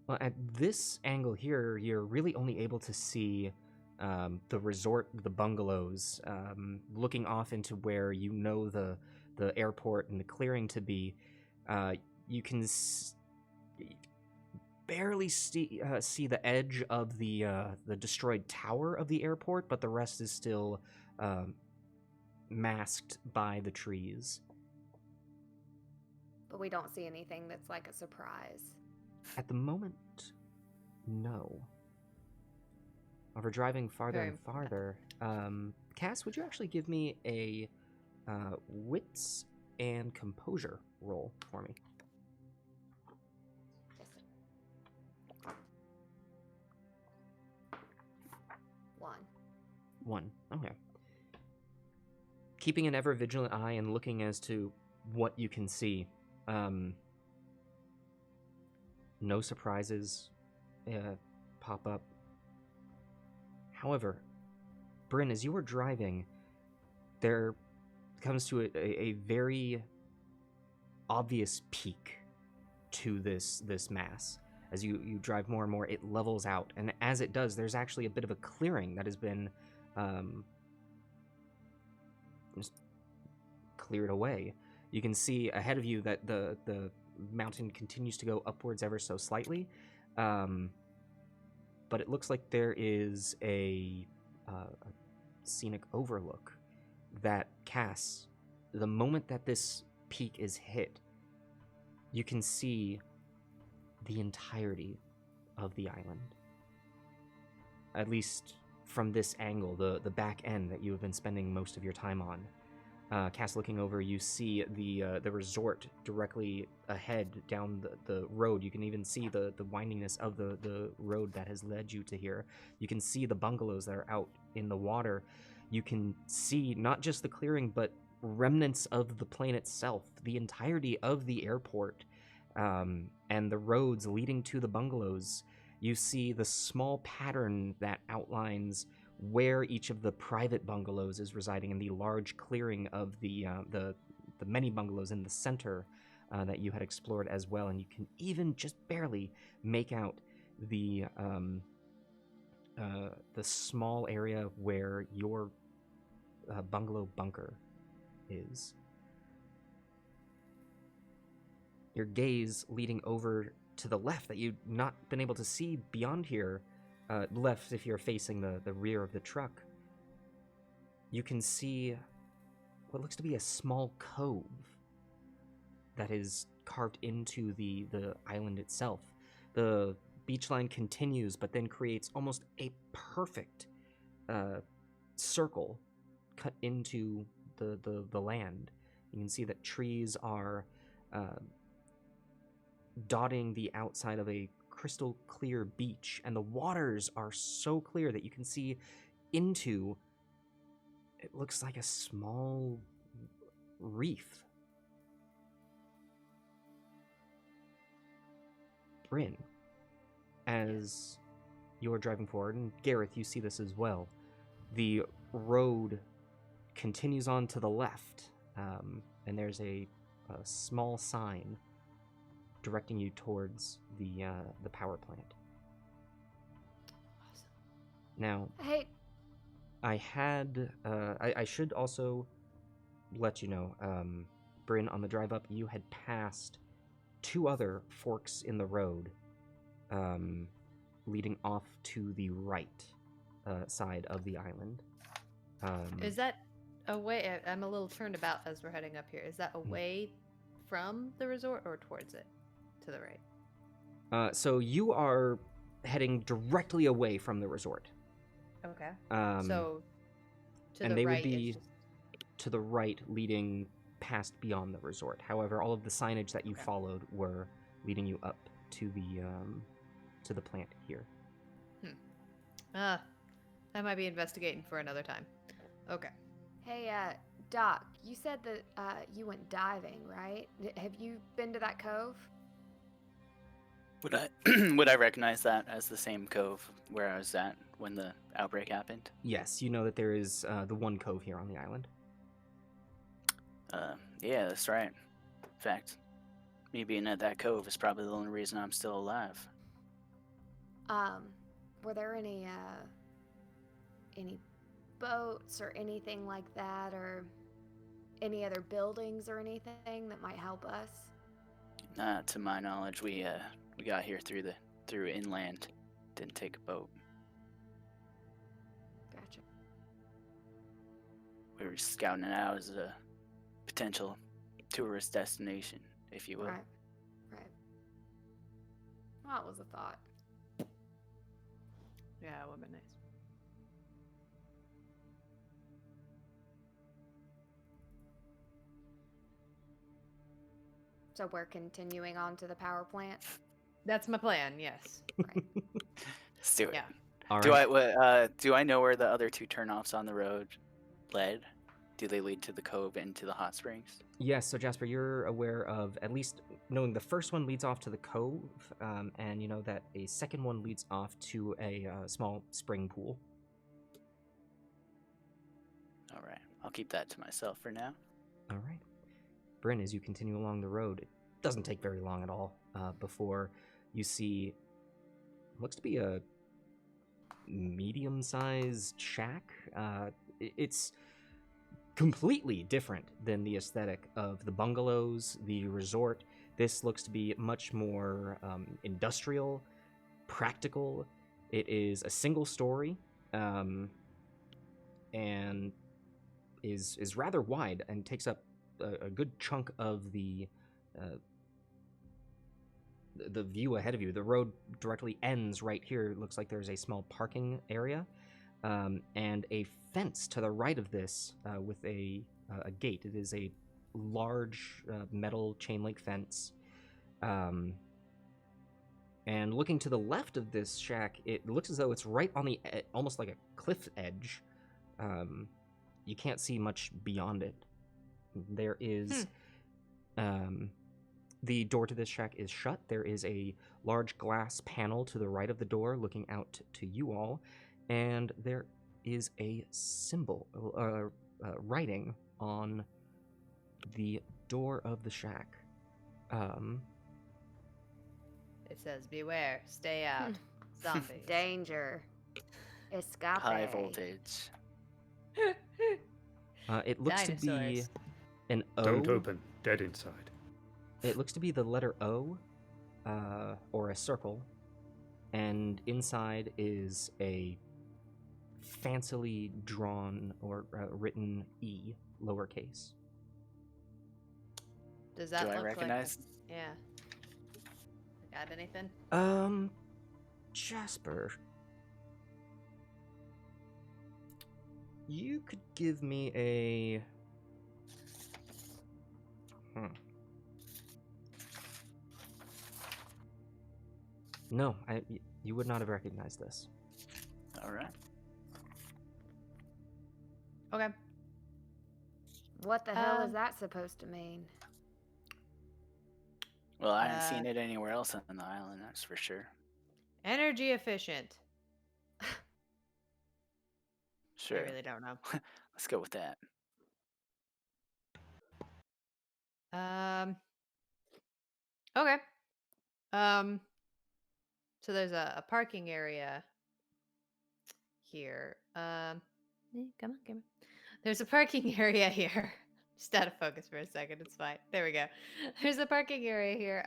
Well, at this angle here, you're really only able to see the resort, the bungalows, looking off into where you know the airport and the clearing to be. You can barely see the edge of the destroyed tower of the airport, but the rest is still masked by the trees. But we don't see anything that's like a surprise. At the moment, no. However, driving farther Very and farther, Cass, would you actually give me a wits and composure roll for me? One. Okay. Keeping an ever vigilant eye and looking as to what you can see. No surprises pop up. However, Bryn, as you were driving, there comes to a very obvious peak to this mass. As you drive more and more, it levels out, and as it does, there's actually a bit of a clearing that has been just cleared away. You can see ahead of you that the mountain continues to go upwards ever so slightly, but it looks like there is a scenic overlook that casts. The moment that this peak is hit, you can see the entirety of the island. At least from this angle, the back end that you have been spending most of your time on. Cass, looking over, you see the resort directly ahead down the road. You can even see the windiness of the road that has led you to here. You can see the bungalows that are out in the water. You can see not just the clearing, but remnants of the plane itself, the entirety of the airport, and the roads leading to the bungalows. You see the small pattern that outlines where each of the private bungalows is residing, in the large clearing of the many bungalows in the center that you had explored as well. And you can even just barely make out the small area where your bungalow bunker is. Your gaze leading over to the left that you've not been able to see beyond here, left if you're facing the rear of the truck, you can see what looks to be a small cove that is carved into the island itself. The beach line continues, but then creates almost a perfect circle cut into the land. You can see that trees are dotting the outside of a crystal clear beach, and the waters are so clear that you can see into, it looks like a small reef. Bryn, as you're driving forward, and Gareth, you see this as well, the road continues on to the left, and there's a small sign directing you towards the power plant. Awesome. Now, Hey, I should also let you know, Bryn, on the drive up, you had passed 2 other forks in the road, leading off to the right side of the island. Is that away? I'm a little turned about as we're heading up here. Is that away from the resort or towards it? To the right. So you are heading directly away from the resort. Okay. So, to and the they right, would be it's just... to the right, leading past beyond the resort. However, all of the signage that you Okay. followed were leading you up to the plant here. I might be investigating for another time. Okay. hey, Doc, you said that you went diving, right? Have you been to that cove? Would I would I recognize that as the same cove where I was at when the outbreak happened? Yes, you know that there is the one cove here on the island. Yeah, that's right. In fact, me being at that cove is probably the only reason I'm still alive. Were there any boats or anything like that, or any other buildings or anything that might help us? To my knowledge, we got here through inland. Didn't take a boat. Gotcha. We were scouting it out as a potential tourist destination, if you will. Right. Well, it was a thought. Yeah, it would be nice. So we're continuing on to the power plant. That's my plan. Yes. Right. Let's do it. Yeah. All Do right. do I know where the other 2 turnoffs on the road led? Do they lead to the cove and to the hot springs? Yes, so Jasper, you're aware of at least knowing the first one leads off to the cove, and you know that a second one leads off to a small spring pool. All right, I'll keep that to myself for now. All right. Bryn, as you continue along the road, it doesn't take very long at all before you see looks to be a medium-sized shack. It's completely different than the aesthetic of the bungalows, the resort. This looks to be much more industrial, practical. It is a single story, and is rather wide and takes up a good chunk of the view ahead of you. The road directly ends right here. It looks like there's a small parking area, and a fence to the right of this with a gate. It is a large metal chain link fence. And looking to the left of this shack, it looks as though it's right on the almost like a cliff edge. You can't see much beyond it. There is the door to this shack is shut. There is a large glass panel to the right of the door looking out to you all, and there is a symbol writing on the door of the shack. It says, "Beware, stay out, zombies." Danger. Escape. High voltage. It looks to be Dinosaurs. an O. Don't open. Dead inside. It looks to be the letter O, or a circle, and inside is a fancily drawn or written E, lowercase. Does that Do I look recognize? like? Yeah. Got anything? Jasper, you could give me a. No, you would not have recognized this. All right. Okay. What the hell is Um, that supposed to mean? Well, I haven't Uh, seen it anywhere else on the island, that's for sure. Energy efficient. Sure. I really don't know. Let's go with that. Okay. So there's a parking area here. Come on. There's a parking area here. Just out of focus for a second. It's fine. There we go. There's a parking area here.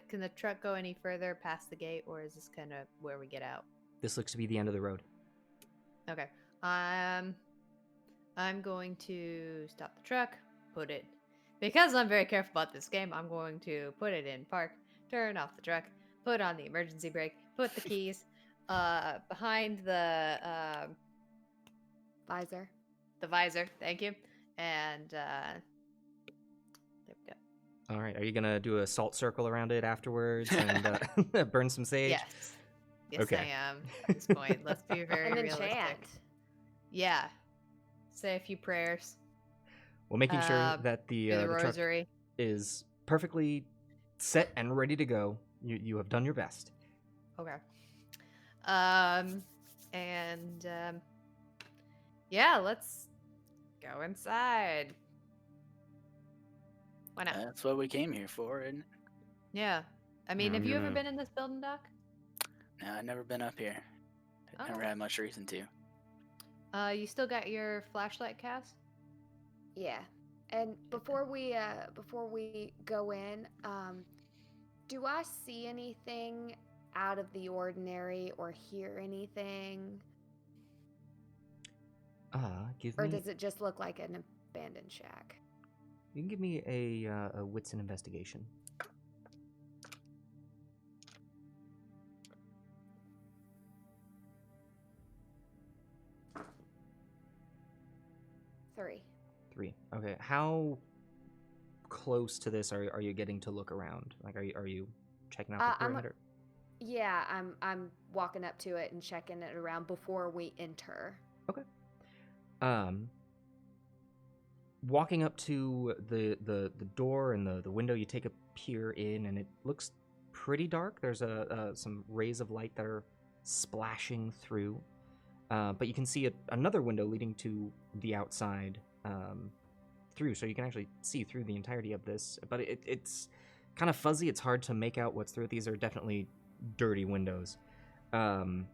Can the truck go any further past the gate, or is this kind of where we get out? This looks to be the end of the road. Okay. I'm going to stop the truck, put it, because I'm very careful about this game, I'm going to put it in park, turn off the truck, put on the emergency brake, put the keys behind the Visor. visor, thank you, and there we go. All right, are you gonna do a salt circle around it afterwards and burn some sage? Yes. Yes, Okay. I am at this point. Let's be very And then realistic. chant. Yeah. Say a few prayers. Well, making sure that Do the the truck rosary. is perfectly set and ready to go. You have done your best. Okay. Yeah, let's go inside. Why not? That's what we came here for, isn't it? Yeah. I mean, Yeah, I'm have you ever gonna- been in this building, Doc? No, I've never been up here. Oh. Never had much reason to. You still got your flashlight, Cass? Yeah. And before we go in, do I see anything out of the ordinary or hear anything? Give Or me. does it just look like an abandoned shack? You can give me a wits and investigation. Three. 3. Okay. How close to this are you getting to look around? Like, are you checking out the I'm- perimeter? Yeah, I'm walking up to it and checking it around before we enter. Walking up to the door and the window, you take a peer in, and it looks pretty dark. There's some rays of light that are splashing through, but you can see another window leading to the outside through, so you can actually see through the entirety of this. But it's kind of fuzzy. It's hard to make out what's through it. These are definitely dirty windows. Heading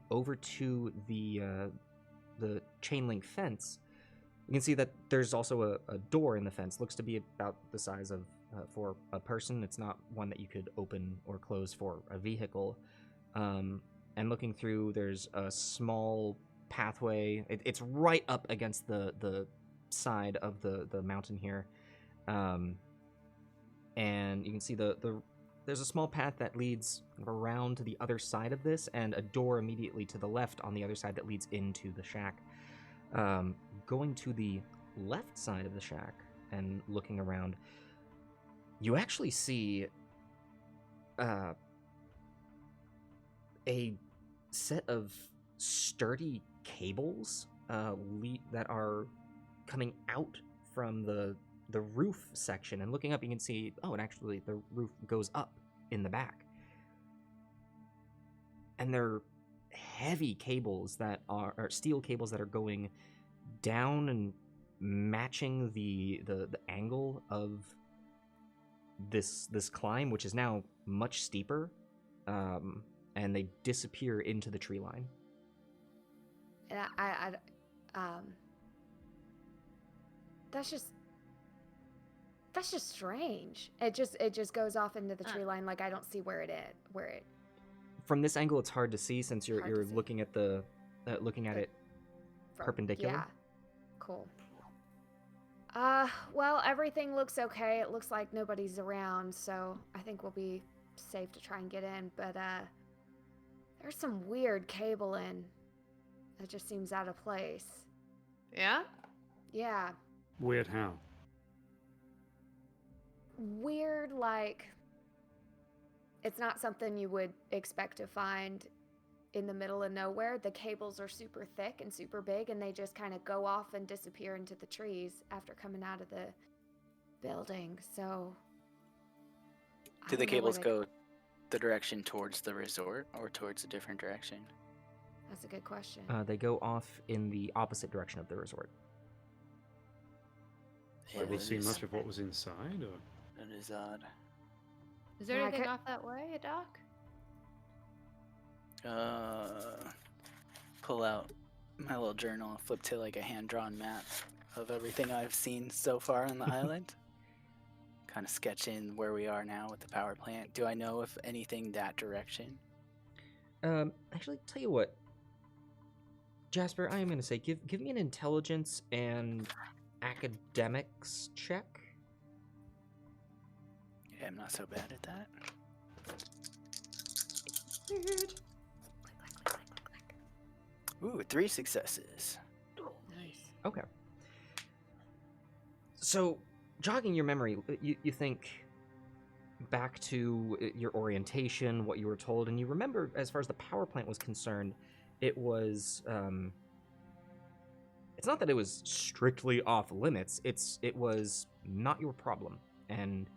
over to the chain link fence, you can see that there's also a door in the fence. Looks to be about the size of for a person. It's not one that you could open or close for a vehicle. And looking through, there's a small pathway. It's right up against the side of the mountain here. And you can see there's a small path that leads around to the other side of this, and a door immediately to the left on the other side that leads into the shack. Going to the left side of the shack and looking around, you actually see a set of sturdy cables that are coming out from the roof section, and looking up you can see, oh, and actually the roof goes up in the back, and they're heavy cables that are steel cables that are going down and matching the angle of this climb, which is now much steeper, and they disappear into the tree line. And that's just strange. It just goes off into the tree line. Like, I don't see where it. From this angle, it's hard to see since Hard to you're see. looking at it From. perpendicular. Yeah. Cool. Well, everything looks okay. It looks like nobody's around, so I think we'll be safe to try and get in. But There's some weird cabling that just seems out of place. Yeah? Yeah, Weird how? weird, like it's not something you would expect to find in the middle of nowhere. The cables are super thick and super big, and they just kind of go off and disappear into the trees after coming out of the building. So, I Do the don't know where cables they- go the direction towards the resort or towards a different direction? That's a good question. They go off in the opposite direction of the resort. Did we that see is- much of what was inside? Or? That is odd. Is there Yeah, I anything could- off that way, Doc? Pull out my little journal, flip to like a hand-drawn map of everything I've seen so far on the island. Kind of sketch in where we are now with the power plant. Do I know if anything that direction? Actually, tell you what, Jasper, I am going to say, give me an intelligence and academics check. Yeah, I'm not so bad at that. Ooh, 3 successes. Nice. Okay. So, jogging your memory, you think back to your orientation, what you were told, and you remember, as far as the power plant was concerned, it was, it's not that it was strictly off limits, it was not your problem. And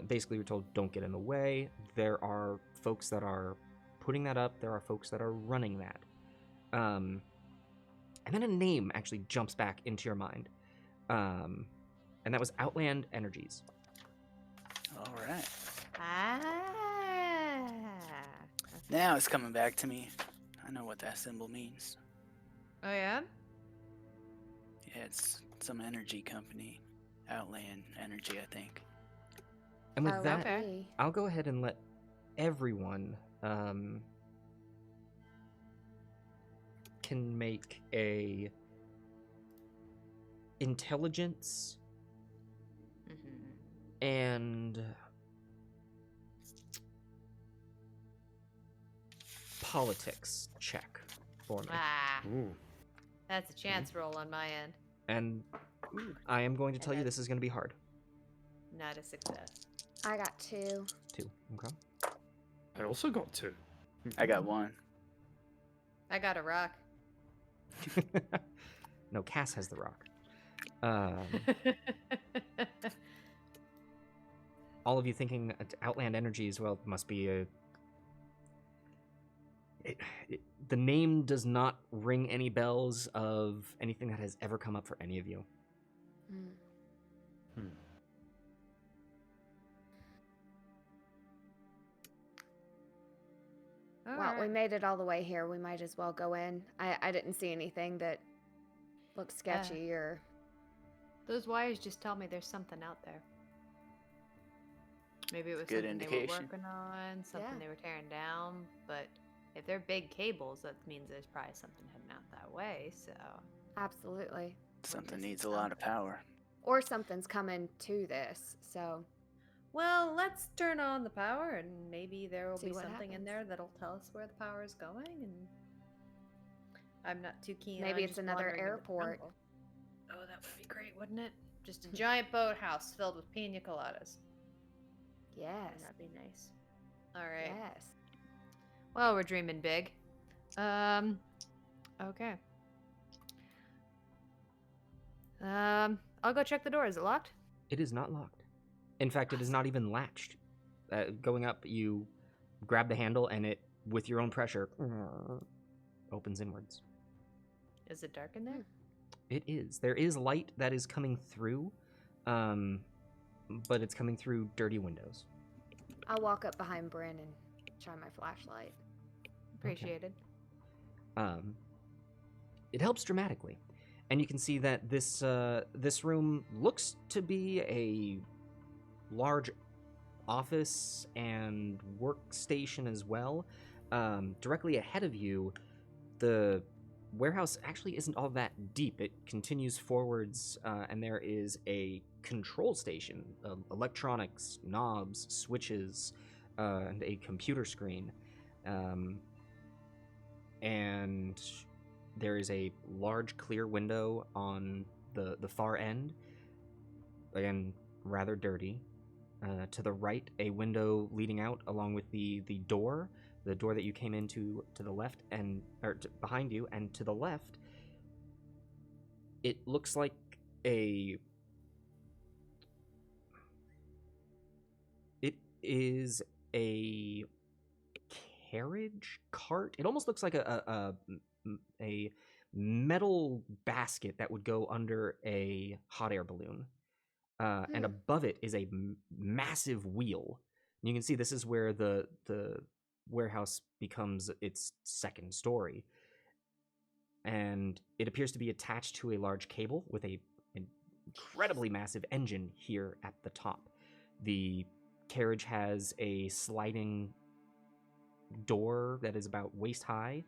basically, you're told, don't get in the way. There are folks that are putting that up, there are folks that are running that. And then a name actually jumps back into your mind. And that was Outland Energies. All right. Ah. Now it's coming back to me. I know what that symbol means. Oh, yeah? Yeah, it's some energy company. Outland Energy, I think. And with Oh, that, okay. I'll go ahead and let everyone can make a intelligence Mm-hmm. and politics check for me. Ah, Ooh. that's a chance roll on my end. And I am going to tell you And this is going to be hard. Not a success. I got 2. 2. Okay. I also got 2. I got 1. I got a rock. No, Cass has the rock. All of you thinking Outland Energies, well, must be a... the name does not ring any bells of anything that has ever come up for any of you. Hmm. Well, we made it all the way here. We might as well go in. I didn't see anything that looked sketchy or... Those wires just tell me there's something out there. Maybe it was Good something they were indication. working on, something Yeah. they were tearing down. But if they're big cables, that means there's probably something heading out that way. So Absolutely. Something missing needs a lot of something. power. Or something's coming to this, so... well, let's turn on the power, and maybe there will See be what something in happens. there that'll tell us where the power is going. And I'm not too keen. Maybe on it's just another wandering in the airport. jungle. Oh, that would be great, wouldn't it? Just a giant boathouse filled with pina coladas. Yes. That'd be nice. All right. Yes. Well, we're dreaming big. Okay. I'll go check the door. Is it locked? It is not locked. In fact, it is not even latched. Going up, you grab the handle, and it, with your own pressure, opens inwards. Is it dark in there? It is. There is light that is coming through, but it's coming through dirty windows. I'll walk up behind Bryn and shine my flashlight. Appreciated. It helps dramatically, and you can see that this room looks to be a large office and workstation as well. Directly ahead of you, the warehouse actually isn't all that deep. It continues forwards, and there is a control station, electronics, knobs, switches, and a computer screen. and there is a large clear window on the far end. Again, rather dirty. To the right, a window leading out along with the door that you came into to the left behind you, and to the left, it looks like it is a carriage cart. It almost looks like a metal basket that would go under a hot air balloon. And above it is a massive wheel. And you can see this is where the warehouse becomes its second story. And it appears to be attached to a large cable with an incredibly massive engine here at the top. The carriage has a sliding door that is about waist high,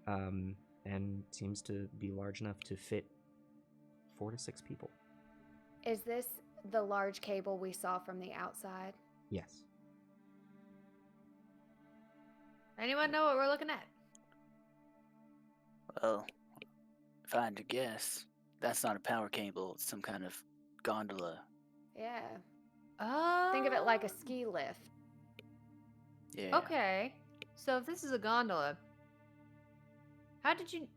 and seems to be large enough to fit 4 to 6 people. Is this the large cable we saw from the outside? Yes. Anyone know what we're looking at? Well, if I had to guess, that's not a power cable. It's some kind of gondola. Yeah. Oh. Think of it like a ski lift. Yeah. Okay. So if this is a gondola, how did you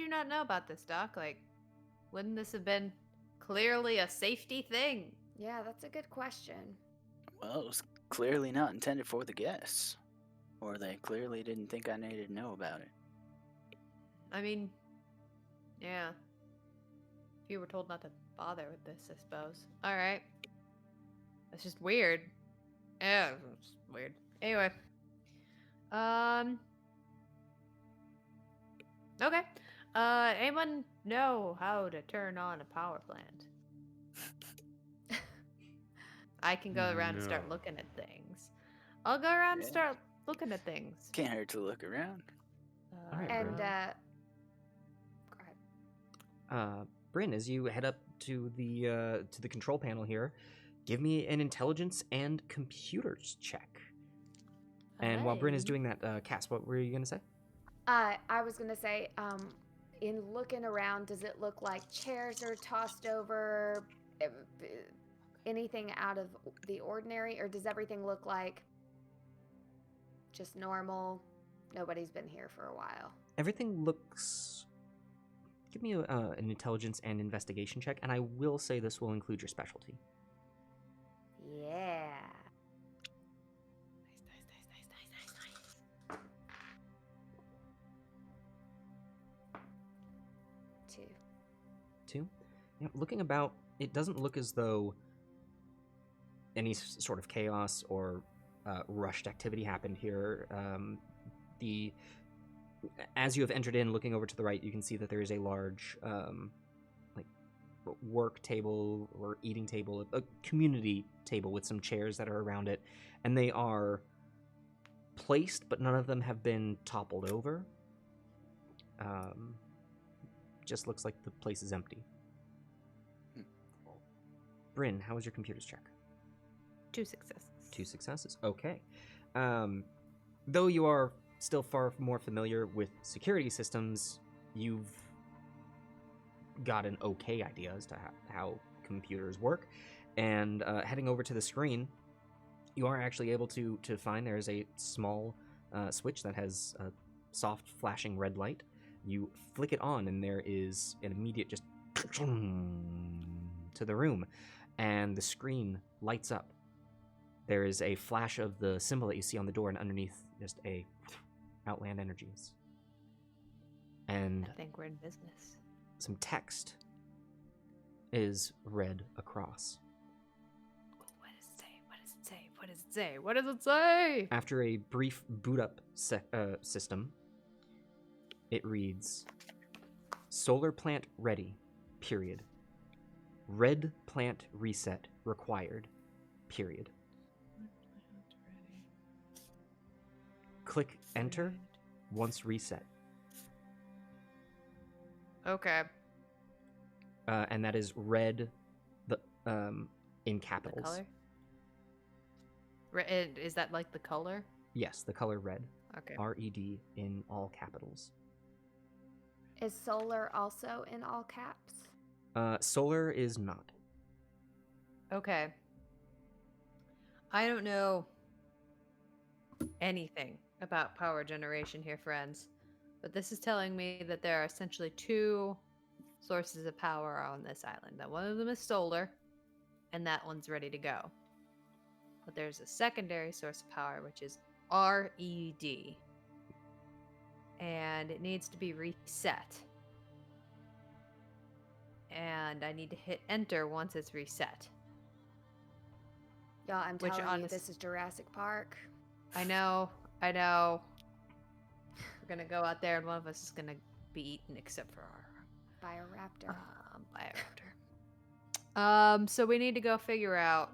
not know about this, Doc? Like, wouldn't this have been clearly a safety thing? Yeah, that's a good question. Well, it was clearly not intended for the guests. Or they clearly didn't think I needed to know about it. I mean, yeah. If you were told not to bother with this, I suppose. Alright. That's just weird. Yeah, it's weird. Anyway. Okay. Anyone know how to turn on a power plant? I can go around and start No. looking at things. I'll go around and Yeah. start looking at things. Can't hurt to look around. Alright, And Bryn. go ahead. Bryn, as you head up to the control panel here, give me an intelligence and computers check. And while Bryn is Aye. doing that, Cass, what were you gonna say? I was gonna say, in looking around, does it look like chairs are tossed over? Anything out of the ordinary, or does everything look like just normal? Nobody's been here for a while. Everything looks. Give me an intelligence and investigation check, and I will say this will include your specialty. Yeah. Nice. 2. 2. Yeah, looking about, it doesn't look as though any sort of chaos or rushed activity happened here. As you have entered in, looking over to the right, you can see that there is a large work table or eating table, a community table with some chairs that are around it, and they are placed, but none of them have been toppled over. Just looks like the place is empty. Bryn, how was your computers check? 2 successes. 2 successes. Okay. Though you are still far more familiar with security systems, you've got an okay idea as to how computers work. And heading over to the screen, you are actually able to find there is a small switch that has a soft flashing red light. You flick it on, and there is an immediate just to the room, and the screen lights up. There is a flash of the symbol that you see on the door, and underneath just a Outland Energies. And I think we're in business. some text is read across. What does it say? What does it say? What does it say? What does it say? After a brief boot up system, it reads, solar plant ready, period. Red plant reset required, period. Click enter once reset. Okay. And that is red in The capitals. color? Is that like the color? Yes, the color red. Okay. RED in all capitals. Is solar also in all caps? Solar is not. Okay. I don't know anything about power generation here, friends, but this is telling me that there are essentially two sources of power on this island. That one of them is solar, and that one's ready to go. But there's a secondary source of power, which is RED, and it needs to be reset. And I need to hit enter once it's reset. Y'all, I'm Which telling you, honest- this is Jurassic Park. I know. We're gonna go out there, and one of us is gonna be eaten, except for our Bioraptor. Bioraptor. So we need to go figure out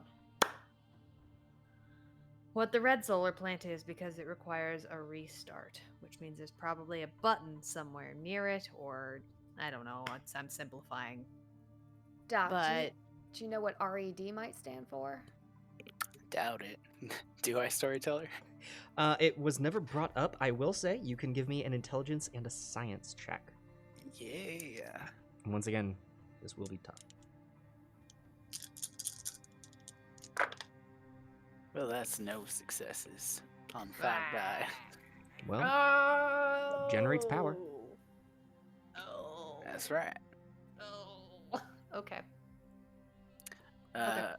what the red solar plant is because it requires a restart, which means there's probably a button somewhere near it, or I don't know. I'm simplifying, Doc, but do you know what RED might stand for? Doubt it. Do I, storyteller? It was never brought up. I will say you can give me an intelligence and a science check. Yeah. And once again, this will be tough. Well, that's no successes on Fat Guy. Well, generates power. Oh. That's right. Oh. Okay. I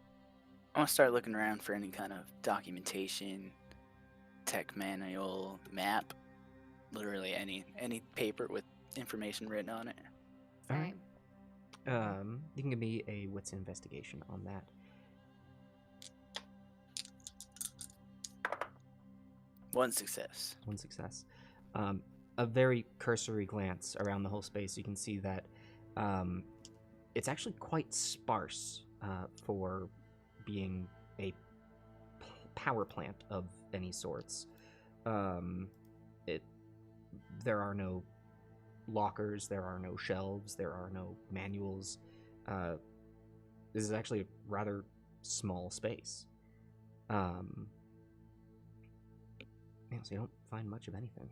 want to start looking around for any kind of documentation, tech manual, map, literally any paper with information written on it. All Same. right. You can give me a wits investigation on that. One success. One success. A very cursory glance around the whole space, you can see that it's actually quite sparse for being a power plant of any sorts. There are no lockers, there are no shelves, there are no manuals. This is actually a rather small space. Yeah, so you don't find much of anything.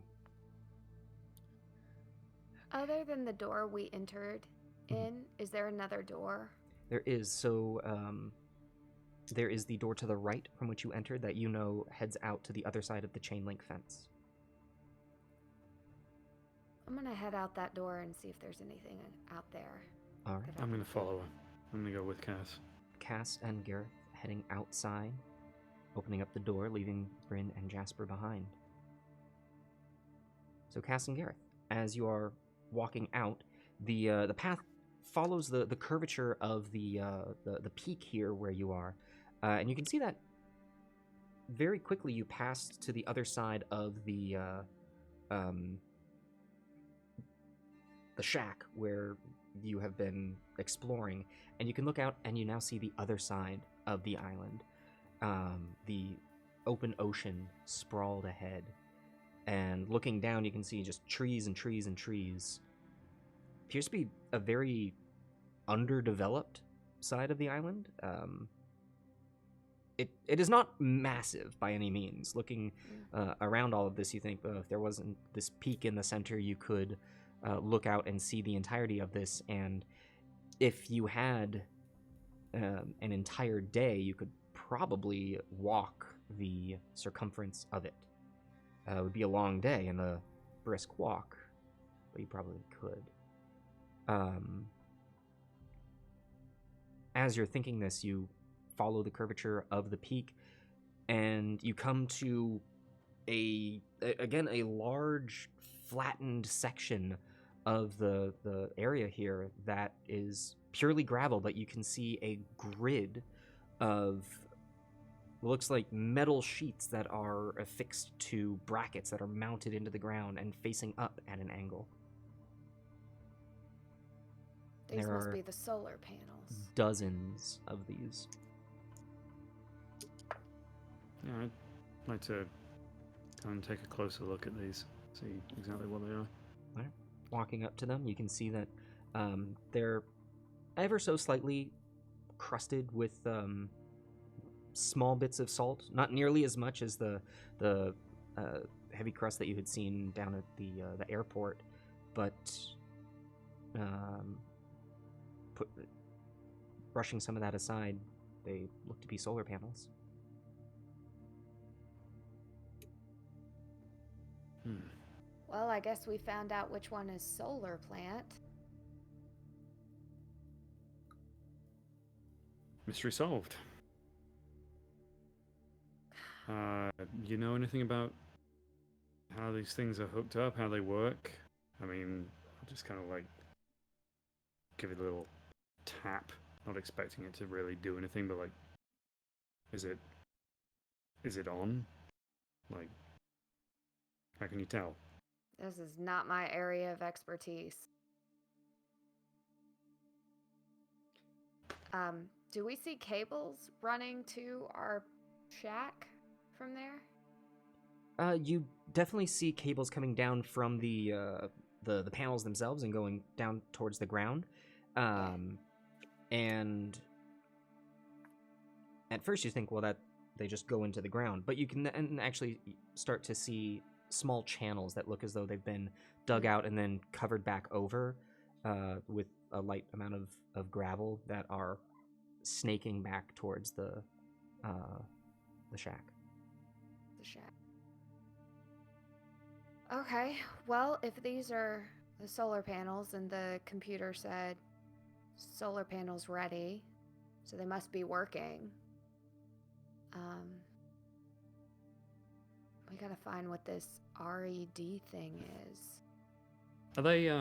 Other than the door we entered Mhm. in, is there another door? There is. So, there is the door to the right from which you entered that you know heads out to the other side of the chain link fence. I'm gonna head out that door and see if there's anything out there. All right. that I I'm can gonna see. follow her. I'm gonna go with Cass. Cass and Gareth heading outside, opening up the door, leaving Bryn and Jasper behind. So, Cass and Gareth, as you are walking out, the path follows the curvature of the peak here where you are, and you can see that very quickly you pass to the other side of the shack where you have been exploring, and you can look out and you now see the other side of the island. The open ocean sprawled ahead, and looking down you can see just trees and trees and trees. Appears to be a very underdeveloped side of the island. It is not massive by any means. Looking around all of this, you think, if there wasn't this peak in the center, you could look out and see the entirety of this. And if you had an entire day, you could probably walk the circumference of it. It would be a long day and a brisk walk, but you probably could. As you're thinking this, you follow the curvature of the peak, and you come to a large flattened section of the area here that is purely gravel, but you can see a grid of looks like metal sheets that are affixed to brackets that are mounted into the ground and facing up at an angle. These There must are be the solar panels. dozens of these. Yeah, I'd like to go and take a closer look at these, see exactly what they are. Walking up to them, you can see that they're ever so slightly crusted with small bits of salt, not nearly as much as the heavy crust that you had seen down at the airport, but brushing some of that aside, they look to be solar panels. Well, I guess we found out which one is solar plant. Mystery solved. You know anything about how these things are hooked up, how they work? I mean, I'll just kind of like give it a little tap, not expecting it to really do anything, but like, is it on? Like, how can you tell? This is not my area of expertise. Do we see cables running to our shack from there? You definitely see cables coming down from the panels themselves and going down towards the ground. And at first you think, well, that they just go into the ground, but you can then actually start to see small channels that look as though they've been dug out and then covered back over with a light amount of gravel that are snaking back towards the shack. The shack. Okay, well, if these are the solar panels and the computer said solar panels ready, so they must be working. We gotta find what this RED thing is. Are they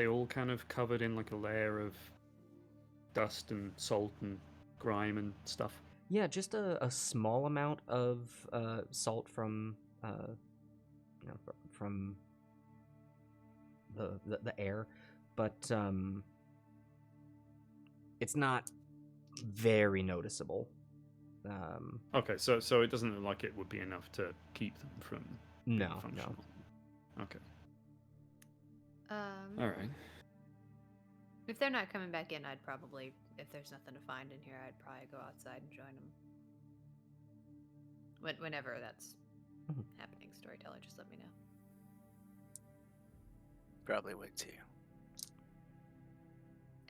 all kind of covered in like a layer of dust and salt and grime and stuff? Yeah, just a small amount of salt from from the air, but it's not very noticeable. Okay, so it doesn't look like it would be enough to keep them from being No. functional. Okay. All All right. If they're not coming back in, I'd probably, if there's nothing to find in here, I'd probably go outside and join them. Whenever that's happening, storyteller, just let me know. Probably would too.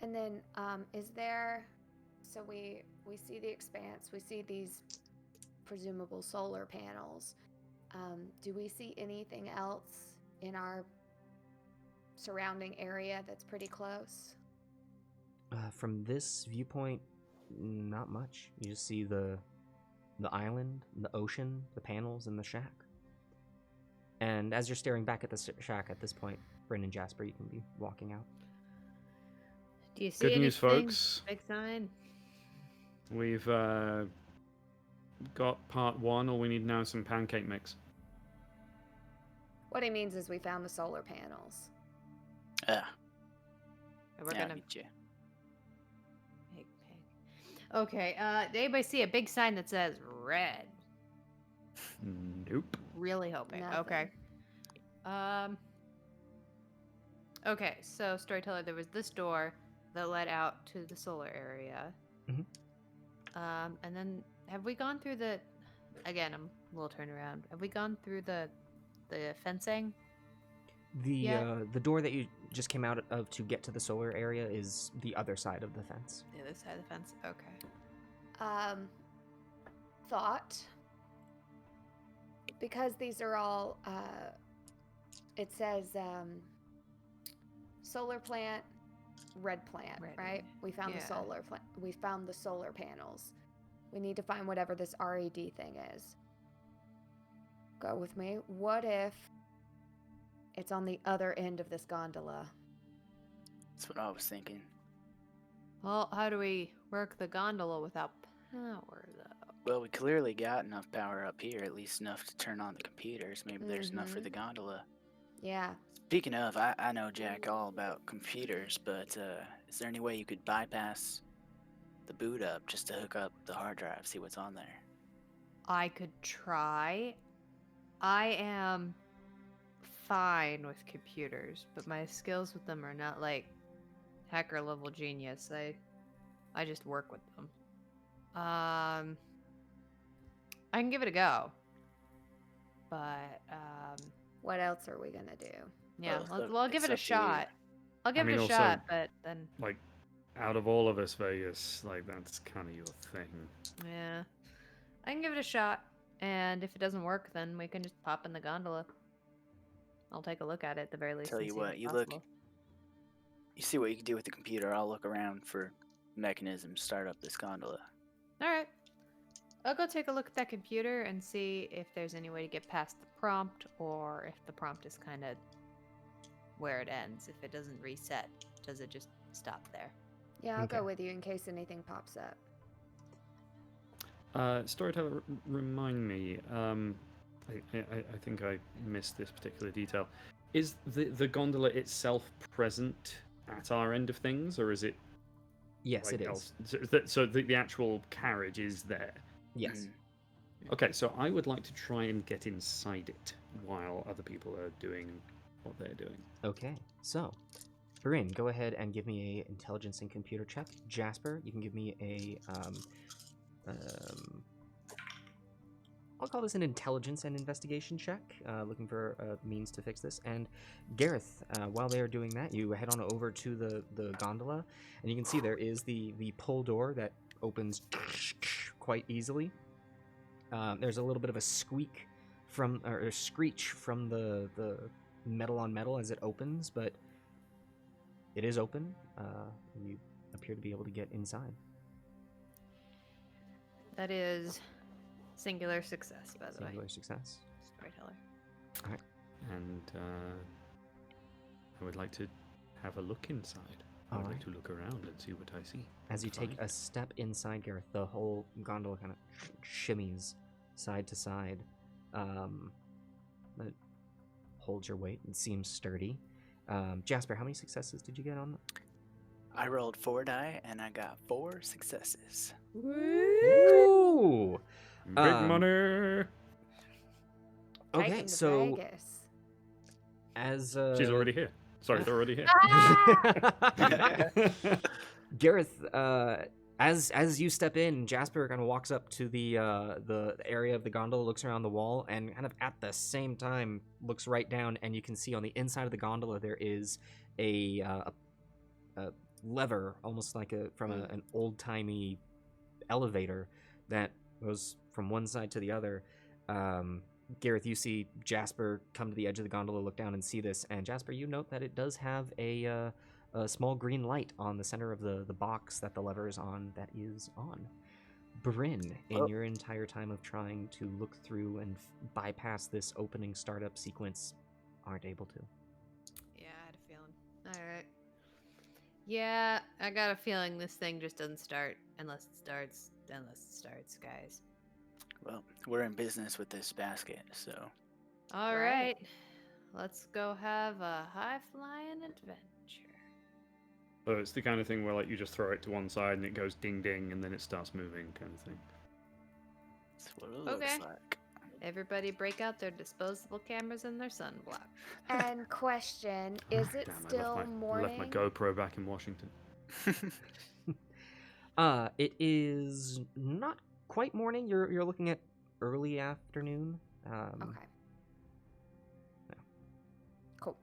And then, is there? So we see the expanse. We see these presumable solar panels. Do we see anything else in our surrounding area that's pretty close? From this viewpoint, not much. You just see the island, the ocean, the panels, and the shack. And as you're staring back at the shack at this point, Bryn and Jasper, you can be walking out. Do you see Good news, anything? folks. Big sign. We've got part one. All we need now is some pancake mix. What he means is we found the solar panels. Ah, And we're yeah, gonna meet you. pig. Okay. Did anybody see a big sign that says red? Nope. Really hoping. Nothing. Okay. Okay, so storyteller, there was this door that led out to the solar area. Mhm. And then have we gone through the? Again, I'm a little turned around. Have we gone through the fencing? The door that you just came out of to get to the solar area is the other side of the fence. The other side of the fence. Okay. Thought. Because these are all, it says solar plant, red plant, Red, right? We found the yeah. solar plant. We found the solar panels. We need to find whatever this RED thing is. Go with me. What if it's on the other end of this gondola? That's what I was thinking. Well, how do we work the gondola without power, though? Well, we clearly got enough power up here, at least enough to turn on the computers. Maybe there's enough for the gondola. Yeah. Speaking of, I know Jack all about computers, but is there any way you could bypass the boot up just to hook up the hard drive, see what's on there? I could try. I am fine with computers, but my skills with them are not like hacker level genius. I just work with them. I can give it a go. but What else are we gonna do? yeah, Well, well, I'll give it a it's up to you. shot. I'll give mean, it a also- shot, but then Like, out of all of us, Vegas, like that's kind of your thing. yeah, I can give it a shot, and if it doesn't work, then we can just pop in the gondola. I'll take a look at it at the very least. Tell and you see what, what's you look, possible. you see what you can do with the computer. I'll look around for mechanisms to start up this gondola. All right. I'll go take a look at that computer and see if there's any way to get past the prompt, or if the prompt is kind of where it ends. If it doesn't reset, does it just stop there? Yeah, I'll Okay. go with you in case anything pops up. Storyteller, remind me. I think I missed this particular detail. Is the gondola itself present at our end of things, or is it? Yes, like, it is. else? So the actual carriage is there. Yes. Mm. Okay, so I would like to try and get inside it while other people are doing what they're doing. Okay. So, Bryn, go ahead and give me a intelligence and computer check. Jasper, you can give me a I'll call this an intelligence and investigation check, looking for a means to fix this. And Gareth, while they are doing that, you head on over to the gondola, and you can see there is the pull door that opens quite easily. There's a little bit of a squeak or a screech from the metal on metal as it opens, but it is open. You appear to be able to get inside. That is singular success, by the way. Singular success. Storyteller. And I would like to have a look inside. I would like Alright. to look around and see what I see. As you take a step inside, Gareth, the whole gondola kind of shimmies side to side. It holds your weight and seems sturdy. Jasper, how many successes did you get on that? I rolled 4 die and I got 4 successes. Ooh! Big Um, money! Okay, Taking to so Vegas. as She's already here. Sorry, they're already here. Gareth, as you step in, Jasper kind of walks up to the area of the gondola, looks around the wall, and kind of at the same time looks right down, and you can see on the inside of the gondola there is a lever, almost like an old timey elevator that goes from one side to the other. Gareth, you see Jasper come to the edge of the gondola, look down and see this, and Jasper, you note that it does have a small green light on the center of the box that the lever is on that is on. Bryn, in Oh. your entire time of trying to look through and bypass this opening startup sequence, aren't able to. Yeah, I had a feeling. All right. Yeah, I got a feeling this thing just doesn't start unless it starts. Guys. Well, we're in business with this basket, so All Right. right. Let's go have a high-flying adventure. So it's the kind of thing where like you just throw it to one side and it goes ding ding and then it starts moving kind of thing. that's what it Okay. looks like. Everybody break out their disposable cameras and their sunblock. And question, is it Damn, still I morning? left my GoPro back in Washington. It is not quite morning. You're looking at early afternoon. Okay. Yeah. Cool.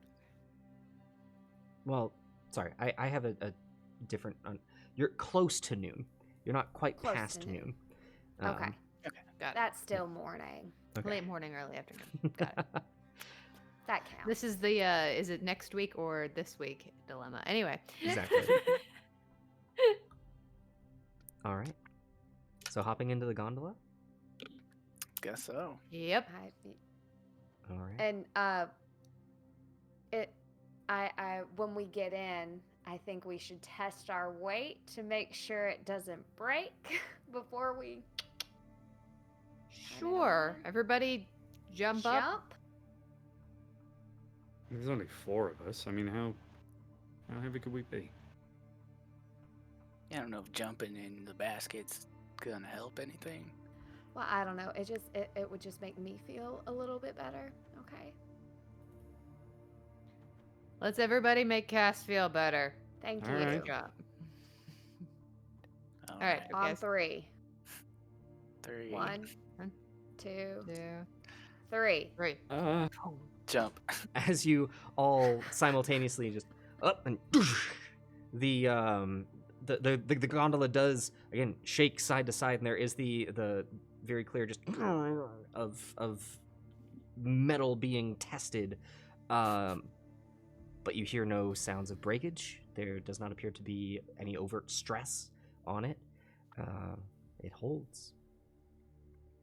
Well, sorry, I have a different. You're close to noon. You're not quite Close to past noon. noon. Okay. Got it. That's still morning. Okay. Late morning, early afternoon. Got it. That counts. This is the is it next week or this week dilemma. Anyway. Exactly. All right. So hopping into the gondola. Guess so. Yep. All right. And when we get in, I think we should test our weight to make sure it doesn't break before we Sure. Everybody jump up. There's only 4 of us. I mean, how heavy could we be? I don't know if jumping in the basket's gonna help anything. Well, I don't know. It would just make me feel a little bit better. Okay. Let's everybody make Cass feel better. Thank All you. right. Good job. All right. On Yes. 3. 3. 1, 2, Two, 3. Jump. As you all simultaneously just up and the gondola does again shake side to side, and there is the very clear just of metal being tested, but you hear no sounds of breakage. There does not appear to be any overt stress on it. It holds.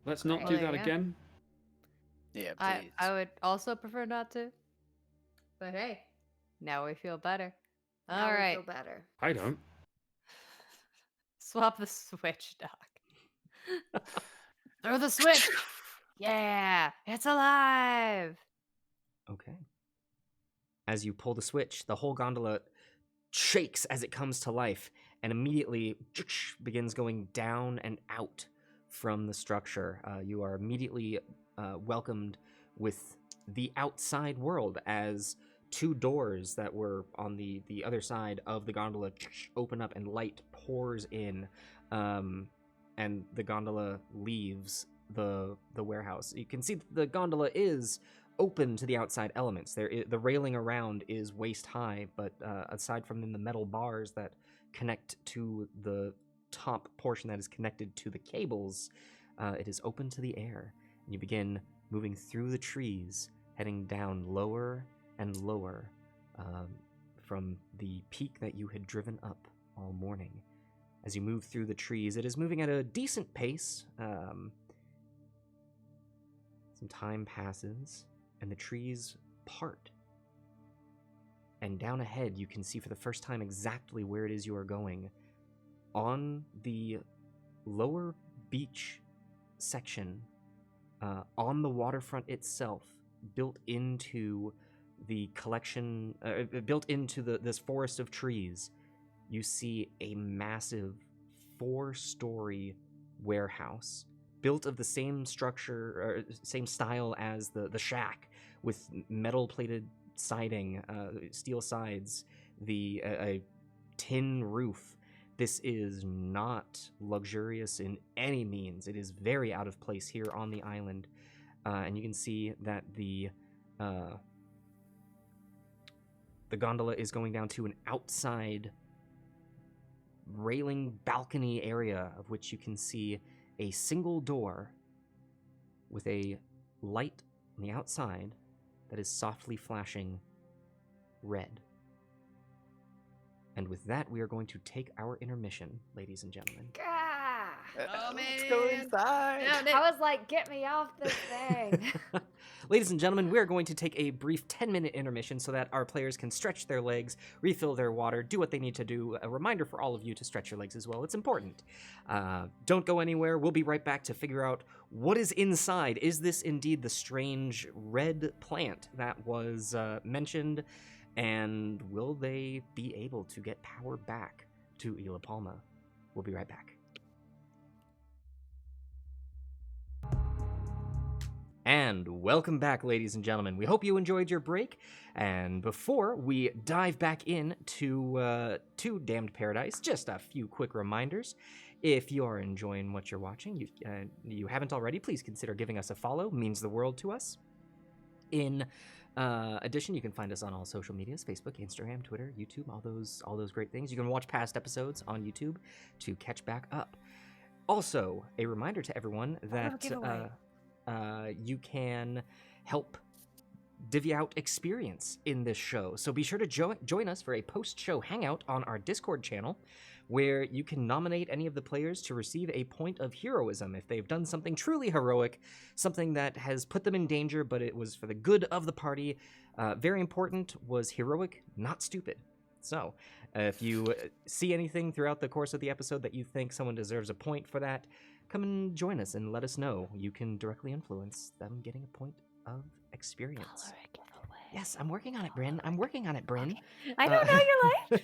Let's not Right. do Well, that there you go. again. Yeah, I please. would also prefer not to. But hey, now we feel better. Now All we right. feel better. I don't. Swap the switch, Doc. Throw the switch. Yeah, it's alive. Okay. As you pull the switch, the whole gondola shakes as it comes to life and immediately begins going down and out from the structure. You are immediately welcomed with the outside world as two doors that were on the other side of the gondola open up and light pours in, and the gondola leaves the warehouse. You can see the gondola is open to the outside elements. The railing around is waist high, but aside from the metal bars that connect to the top portion that is connected to the cables, it is open to the air. And you begin moving through the trees, heading down lower and lower from the peak that you had driven up all morning. As you move through the trees, it is moving at a decent pace. Some time passes, and the trees part. And down ahead, you can see for the first time exactly where it is you are going. On the lower beach section, on the waterfront itself, built into the collection, built into this forest of trees, you see a massive 4-story warehouse built of the same structure, or same style as the shack, with metal-plated siding, steel sides, a tin roof. This is not luxurious in any means. It is very out of place here on the island, and you can see that the gondola is going down to an outside railing balcony area, of which you can see a single door with a light on the outside that is softly flashing red. And with that, we are going to take our intermission, ladies and gentlemen. Gah! Oh, Let's go man. inside. Found it. I was like, get me off this thing. Ladies and gentlemen, we are going to take a brief 10-minute intermission so that our players can stretch their legs, refill their water, do what they need to do. A reminder for all of you to stretch your legs as well. It's important. Don't go anywhere. We'll be right back to figure out what is inside. Is this indeed the strange red plant that was mentioned? And will they be able to get power back to Isla Palma? We'll be right back. And welcome back, ladies and gentlemen. We hope you enjoyed your break. And before we dive back in to Damned Paradise, just a few quick reminders. If you are enjoying what you're watching, you haven't already, please consider giving us a follow. It means the world to us. In addition, you can find us on all social medias: Facebook, Instagram, Twitter, YouTube, all those great things. You can watch past episodes on YouTube to catch back up. Also, a reminder to everyone that you can help divvy out experience in this show. So be sure to join us for a post-show hangout on our Discord channel, where you can nominate any of the players to receive a point of heroism if they've done something truly heroic, something that has put them in danger, but it was for the good of the party. Very important was heroic, not stupid. So if you see anything throughout the course of the episode that you think someone deserves a point for that, come and join us and let us know. You can directly influence them getting a point of experience. Yes, I'm working on it, Bryn. I'm working on it, Bryn. I don't know your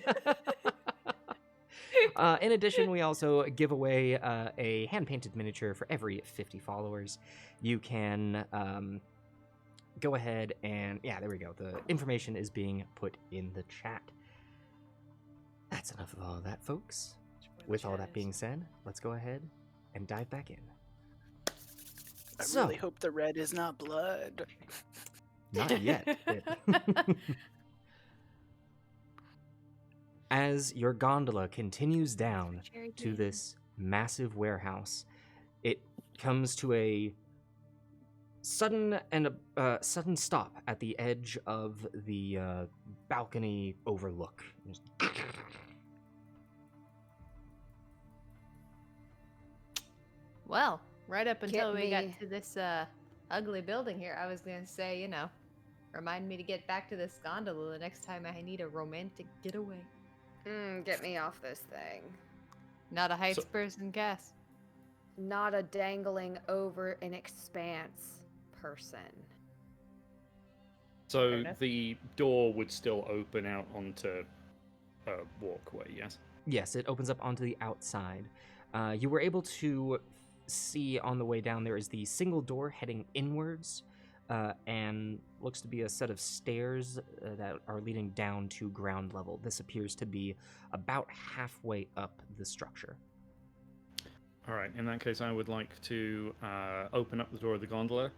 life. In addition, we also give away a hand-painted miniature for every 50 followers. You can go ahead and... Yeah, there we go. The information is being put in the chat. That's enough of all that, folks. With all that being said, let's go ahead and dive back in. I So- really hope the red is not blood. Not yet. As your gondola continues down Cherry to Jam. this massive warehouse, it comes to a sudden sudden stop at the edge of the balcony overlook. Well, right up until we me. got to this ugly building here, I was gonna say, remind me to get back to this gondola the next time I need a romantic getaway. Get me off this thing. Not a heights So- person, Cass. Not a dangling over an expanse person. Fair So enough. the door would still open out onto a walkway, yes? Yes, it opens up onto the outside. You were able to see on the way down there is the single door heading inwards, and looks to be a set of stairs that are leading down to ground level. This appears to be about halfway up the structure. All right, in that case, I would like to open up the door of the gondola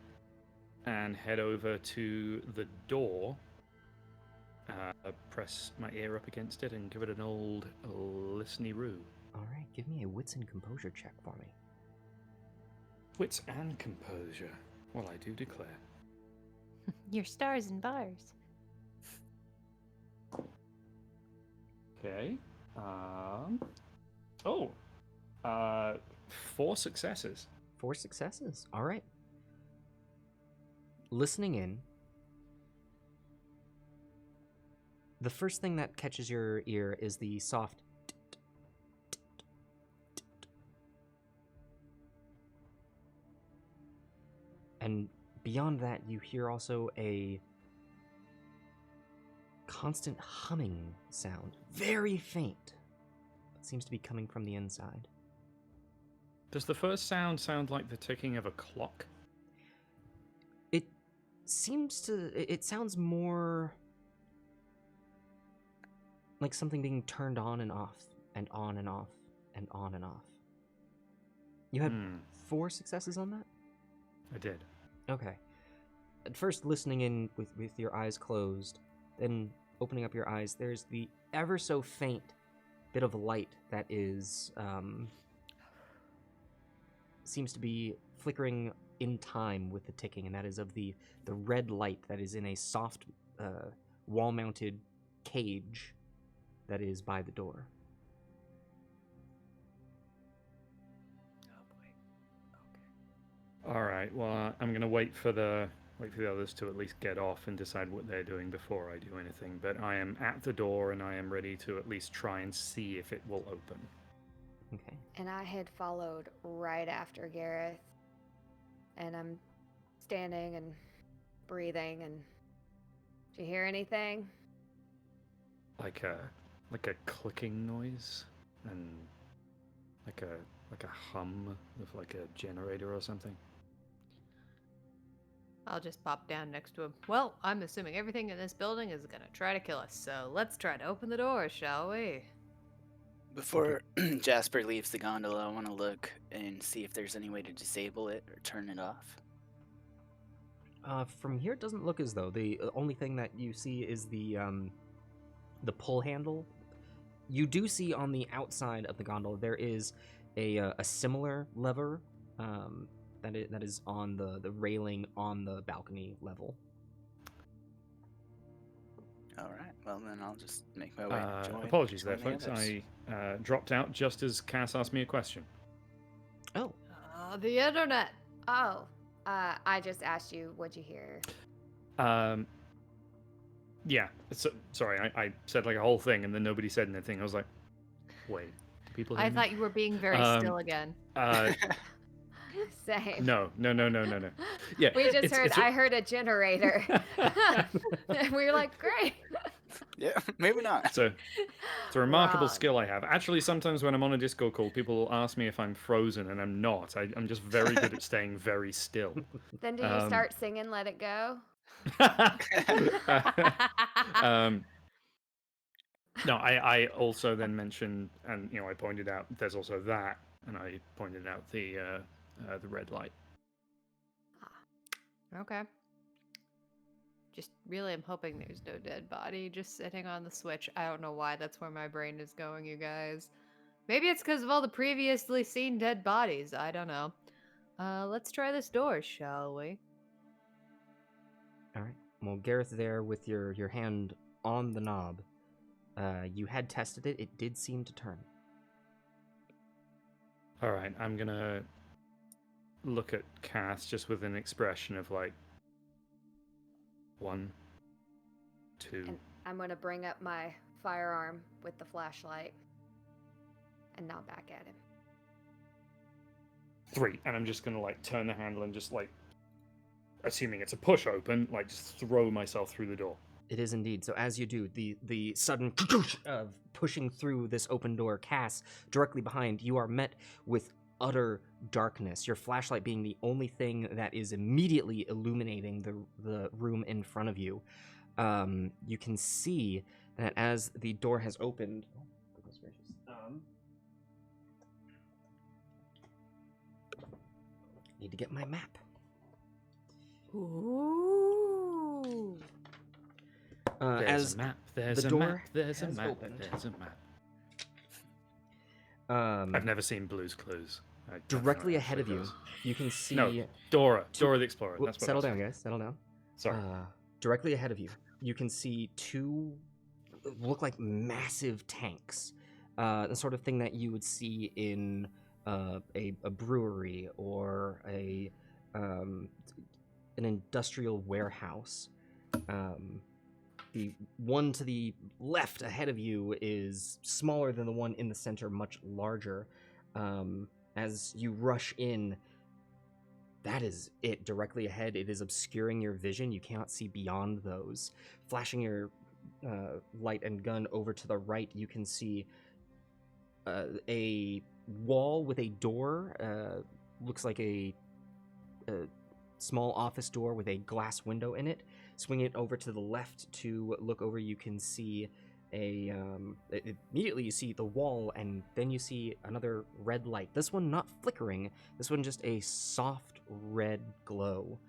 and head over to the door, press my ear up against it, and give it an old listen-y-roo. All right, give me a wits and composure check for me. Wits and composure. Well, I do declare. Your stars and bars. Okay. Oh. 4 successes. 4 successes. All right. Listening in, the first thing that catches your ear is the soft and beyond that you hear also a constant humming sound, very faint, but seems to be coming from the inside. Does the first sound like the ticking of a clock? It sounds more like something being turned on and off and on and off and on and off. You had 4 successes on that? I did. Okay. At first listening in with your eyes closed, then opening up your eyes, there's the ever so faint bit of light that is seems to be flickering in time with the ticking, and that is of the red light that is in a soft wall-mounted cage that is by the door. Oh boy. Okay. All right. Well, I'm gonna wait for the others to at least get off and decide what they're doing before I do anything. But I am at the door and I am ready to at least try and see if it will open. Okay. And I had followed right after Gareth. And I'm standing and breathing. And do you hear anything? Like a clicking noise and like a hum of like a generator or something. I'll just pop down next to him. Well, I'm assuming everything in this building is gonna try to kill us, so let's try to open the door, shall we? Before Jasper leaves the gondola, I want to look and see if there's any way to disable it or turn it off. From here, it doesn't look as though. The only thing that you see is the pull handle. You do see on the outside of the gondola there is a similar lever that is on the railing on the balcony level. All right. Well, then I'll just make my way. Apologies there, join the folks. others. I dropped out just as Cass asked me a question. Oh, The internet. Oh, I just asked you, what'd you hear? Yeah. Sorry, I said like a whole thing and then nobody said anything. I was like, wait, do people hear I me? thought you were being very still again. Same. No. Yeah, We just it's- heard, it's a- I heard a generator. And we were like, great. Yeah, maybe not. It's a remarkable Wrong. skill I have. Actually, sometimes when I'm on a Discord call, people will ask me if I'm frozen, and I'm not. I'm just very good at staying very still. Then do you start singing Let It Go? No, I also then mentioned, and I pointed out there's also that, and I pointed out the red light. Okay. Just really, I'm hoping there's no dead body just sitting on the switch. I don't know why that's where my brain is going, you guys. Maybe it's because of all the previously seen dead bodies. I don't know. Let's try this door, shall we? All right. Well, Gareth, there with your hand on the knob, you had tested it. It did seem to turn. All right, I'm gonna look at Cass just with an expression of like 1, 2. And I'm gonna bring up my firearm with the flashlight and nod back at him. 3, and I'm just gonna like turn the handle and just like, assuming it's a push open, like just throw myself through the door. It is indeed. So as you do, the sudden of pushing through this open door, Cass, directly behind, you are met with utter darkness. Your flashlight being the only thing that is immediately illuminating the room in front of you. You can see that as the door has opened. Oh, goodness gracious. Need to get my map. Ooh. There's As a map. There's the a door map. There's a has map. opened. There's a map. Um, I've never seen Blue's Clues. I directly definitely ahead of you, those. you can see. No, Dora. two- Dora the Explorer. Whoop, That's what settle I was down, saying. guys. Settle down. Sorry. Directly ahead of you, you can see two look like massive tanks. The sort of thing that you would see in a brewery or an industrial warehouse. The one to the left ahead of you is smaller than the one in the center, much larger. As you rush in, that is it directly ahead. It is obscuring your vision. You cannot see beyond those. Flashing your light and gun over to the right, you can see a wall with a door. Looks like a small office door with a glass window in it. Swing it over to the left to look over. You can see immediately you see the wall, and then you see another red light. This one not flickering. This one just a soft red glow.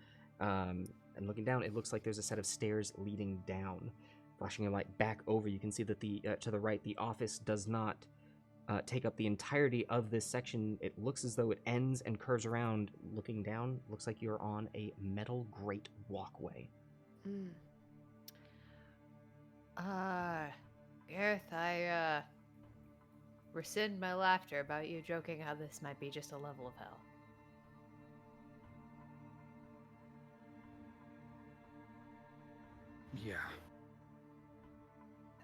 And looking down, it looks like there's a set of stairs leading down. Flashing your light back over, you can see that the to the right, the office does not take up the entirety of this section. It looks as though it ends and curves around. Looking down, looks like you're on a metal grate walkway. Gareth, I rescind my laughter about you joking how this might be just a level of hell. Yeah.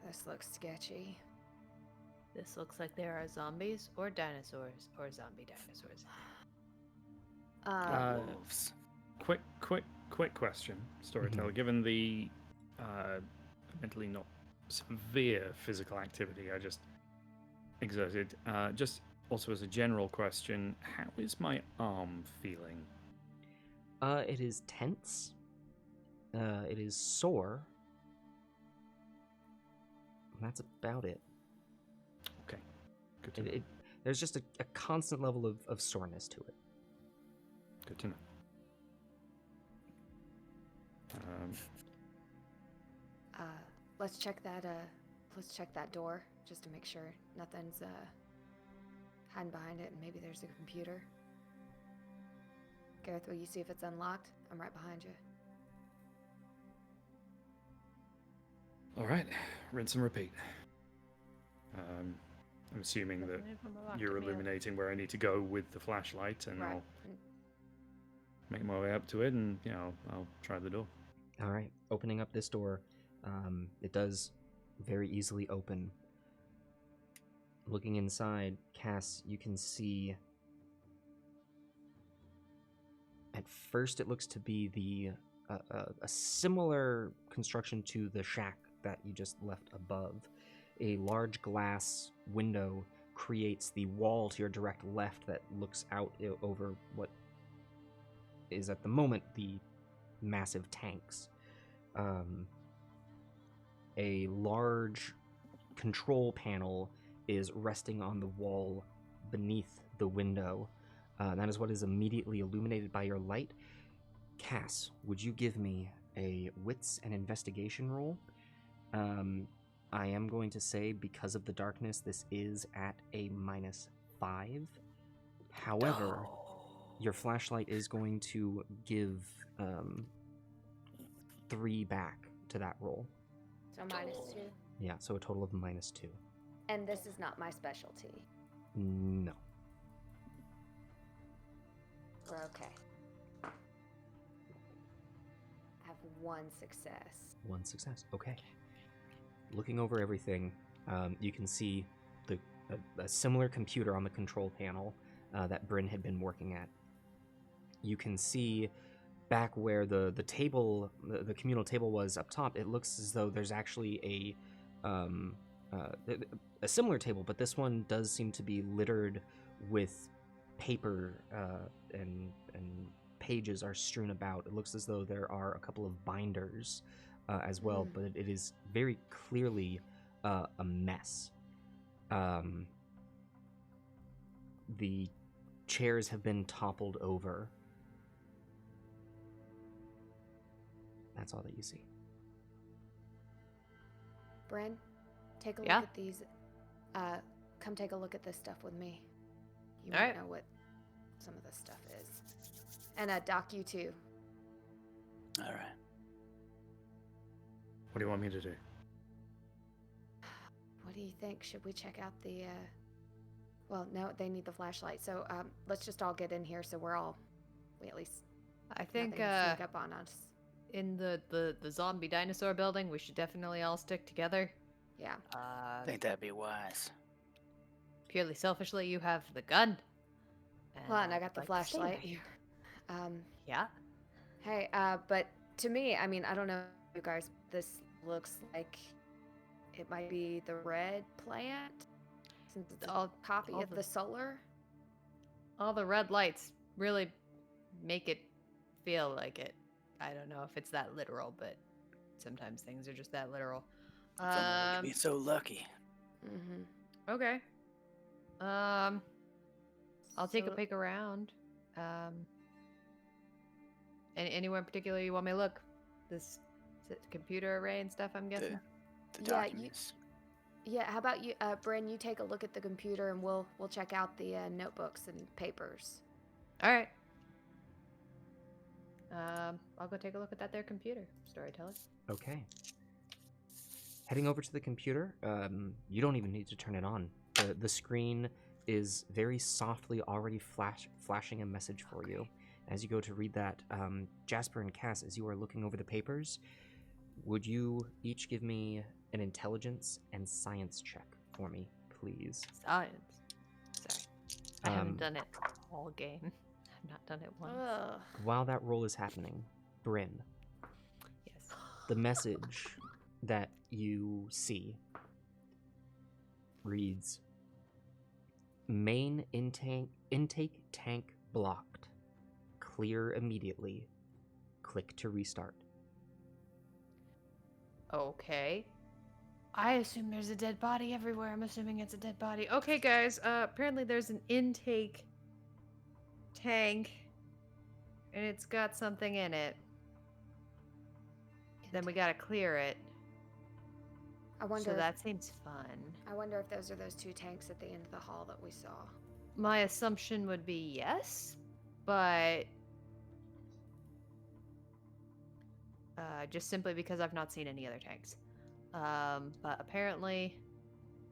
This looks sketchy. This looks like there are zombies or dinosaurs or zombie dinosaurs. Wolves. Quick question, Storyteller. Given the mentally not severe physical activity I just exerted, just also as a general question, how is my arm feeling? It is tense. It is sore. And that's about it. Okay, good to know. There's just a constant level of soreness to it. Good to know. Let's check that door just to make sure nothing's hiding behind it, and maybe there's a computer. Gareth, will you see if it's unlocked? I'm right behind you. All right, rinse and repeat. I'm assuming that you're illuminating where I need to go with the flashlight, and Right. I'll make my way up to it, and I'll try the door. All right, opening up this door, it does very easily open. Looking inside, Cass, you can see. At first, it looks to be a similar construction to the shack that you just left above. A large glass window creates the wall to your direct left that looks out over what is at the moment the massive tanks. A large control panel is resting on the wall beneath the window. That is what is immediately illuminated by your light. Cass, would you give me a wits and investigation roll? I am going to say, because of the darkness, this is at a -5. However, your flashlight is going to give 3 back to that roll. So -2. Yeah, so a total of -2. And this is not my specialty. No. We're okay. I have 1 success. 1 success. Okay. Looking over everything, you can see a similar computer on the control panel that Bryn had been working at. You can see back where the table, the communal table was up top. It looks as though there's actually a similar table, but this one does seem to be littered with paper and pages are strewn about. It looks as though there are a couple of binders as well, but it is very clearly a mess. The chairs have been toppled over. That's all that you see. Bryn, take a look Yeah? at these. Come take a look at this stuff with me. You All might right. know what some of this stuff is. And Doc, you too. All right. What do you want me to do? What do you think? Should we check out the? Well, no, they need the flashlight. So let's just all get in here so we at least I think nothing can sneak up on us. in the zombie dinosaur building, we should definitely all stick together. Yeah. I think that'd be wise. Purely selfishly, you have the gun. Well, and I I'd got the like to stay flashlight. right here. Yeah. Yeah. Hey, but to me, I mean, I don't know, you guys. This looks like it might be the red plant, since it's All- a copy all of the- the solar. All the red lights really make it feel like it. I don't know if it's that literal, but sometimes things are just that literal. If only we could be so lucky. Mm-hmm. Okay. I'll take a So- peek around. Anywhere in particular you want me to look? This is it computer array and stuff, I'm guessing. The Yeah, documents. Yeah. How about you, Bryn? You take a look at the computer, and we'll check out the notebooks and papers. All right. I'll go take a look at that there computer, storyteller. Okay. Heading over to the computer, you don't even need to turn it on. The screen is very softly already flashing a message for you. As you go to read that, Jasper and Cass, as you are looking over the papers, would you each give me an intelligence and science check for me, please? Science. Sorry. I Um, haven't done it all game. I've not done it once. Ugh. While that roll is happening, Bryn, Yes. the message that you see reads, main intake tank blocked. Clear immediately. Click to restart. Okay. I assume there's a dead body everywhere. I'm assuming it's a dead body. Okay, guys. Apparently there's an intake tank, and it's got something in it. Then we gotta clear it. I wonder. So if- that seems fun. I wonder if those are those 2 tanks at the end of the hall that we saw. My assumption would be yes, but just simply because I've not seen any other tanks. But apparently,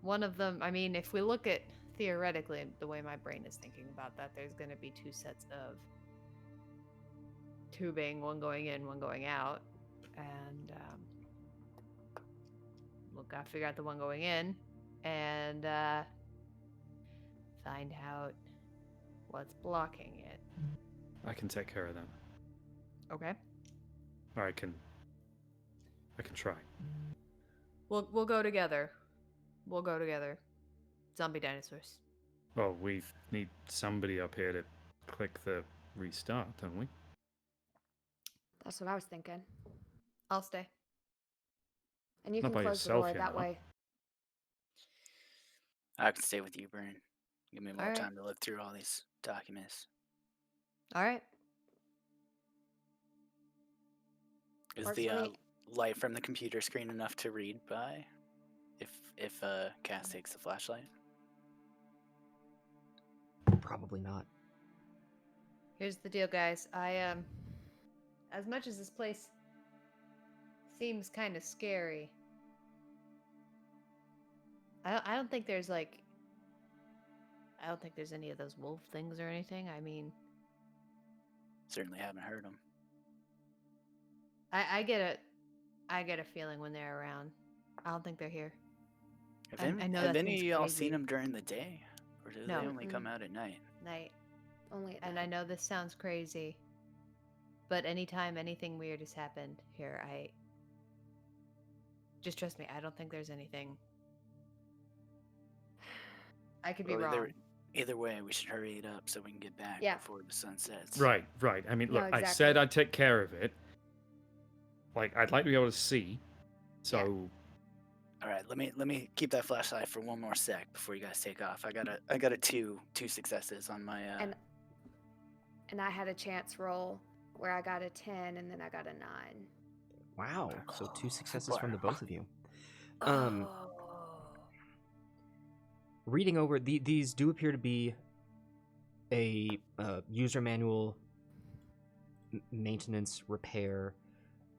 one of them. I mean, if we look at theoretically the way my brain is thinking about that, there's going to be 2 sets of tubing, one going in, one going out, and we'll gotta figure out the one going in and find out what's blocking it. I can take care of that. Okay. Or I can try. We'll go together. We'll go together. Zombie dinosaurs. Well, we need somebody up here to click the restart, don't we? That's what I was thinking. I'll stay. And you Not can by close the yourself, door you that know. way. I can stay with you, Bryn. Give me more Alright. time to look through all these documents. All right. Is Works the for me. light from the computer screen enough to read by? If Cass takes the flashlight. Probably not. Here's the deal, guys. As much as this place seems kind of scary, I don't think there's like, I don't think there's any of those wolf things or anything. I mean, Certainly haven't heard them. I get a feeling when they're around. I don't think they're here. I know Have that any seems of y'all crazy. seen them during the day, or do No. they only come Mm-mm. out at night? Night. Only at And night. I know this sounds crazy, but anytime anything weird has happened here, just trust me. I don't think there's anything. I could be Well, wrong. either way, we should hurry it up so we can get back Yeah. before the sun sets. Right, right. I mean, No, look, I exactly. said I'd take care of it. Like, I'd like to be able to see. So, All right, let me keep that flashlight for one more sec before you guys take off. I got a two successes on my. And I had a chance roll where I got a 10 and then I got a 9. Wow. So 2 successes Boy. from the both of you. Oh. Reading over these do appear to be a user manual, maintenance, repair,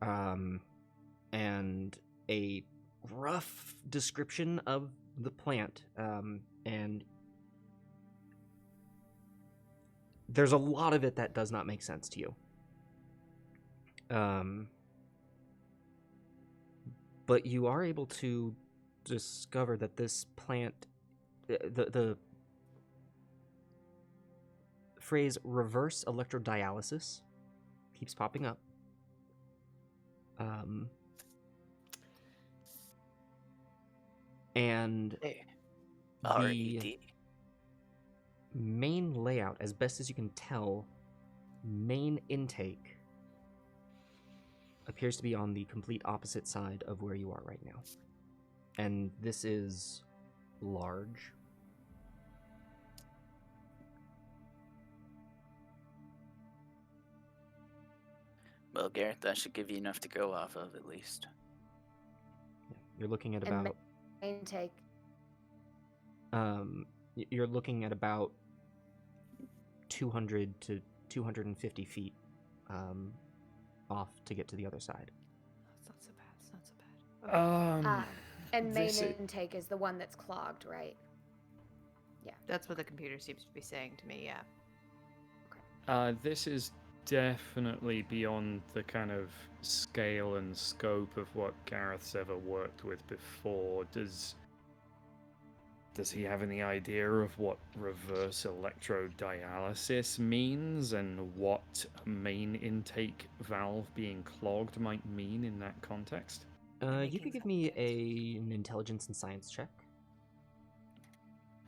and a rough description of the plant. And there's a lot of it that does not make sense to you. But you are able to discover that this plant, the phrase reverse electrodialysis keeps popping up. And Hey. the R-E-D. main layout, as best as you can tell, main intake appears to be on the complete opposite side of where you are right now. And this is large. Well, Garrett, that should give you enough to go off of at least. You're looking at And about Intake. you're looking at about 200 to 250 feet off to get to the other side. It's not so bad. It's not so bad. And main this i- intake is the one that's clogged, right? That's what the computer seems to be saying to me. Yeah. This is definitely beyond the kind of scale and scope of what Gareth's ever worked with before. Does he have any idea of what reverse electrodialysis means and what a main intake valve being clogged might mean in that context? You Making could give some me sense. an intelligence and science check.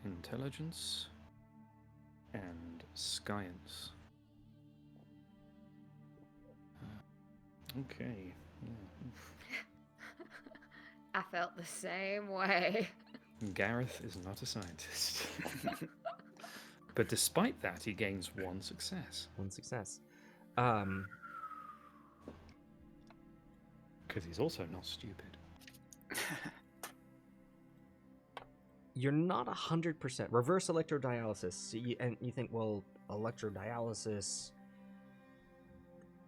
Intelligence and science. Okay. I felt the same way. Gareth is not a scientist. But despite that, he gains 1 success. 1 success. Because he's also not stupid. You're not 100%. Reverse electrodialysis. And you think, well, electrodialysis.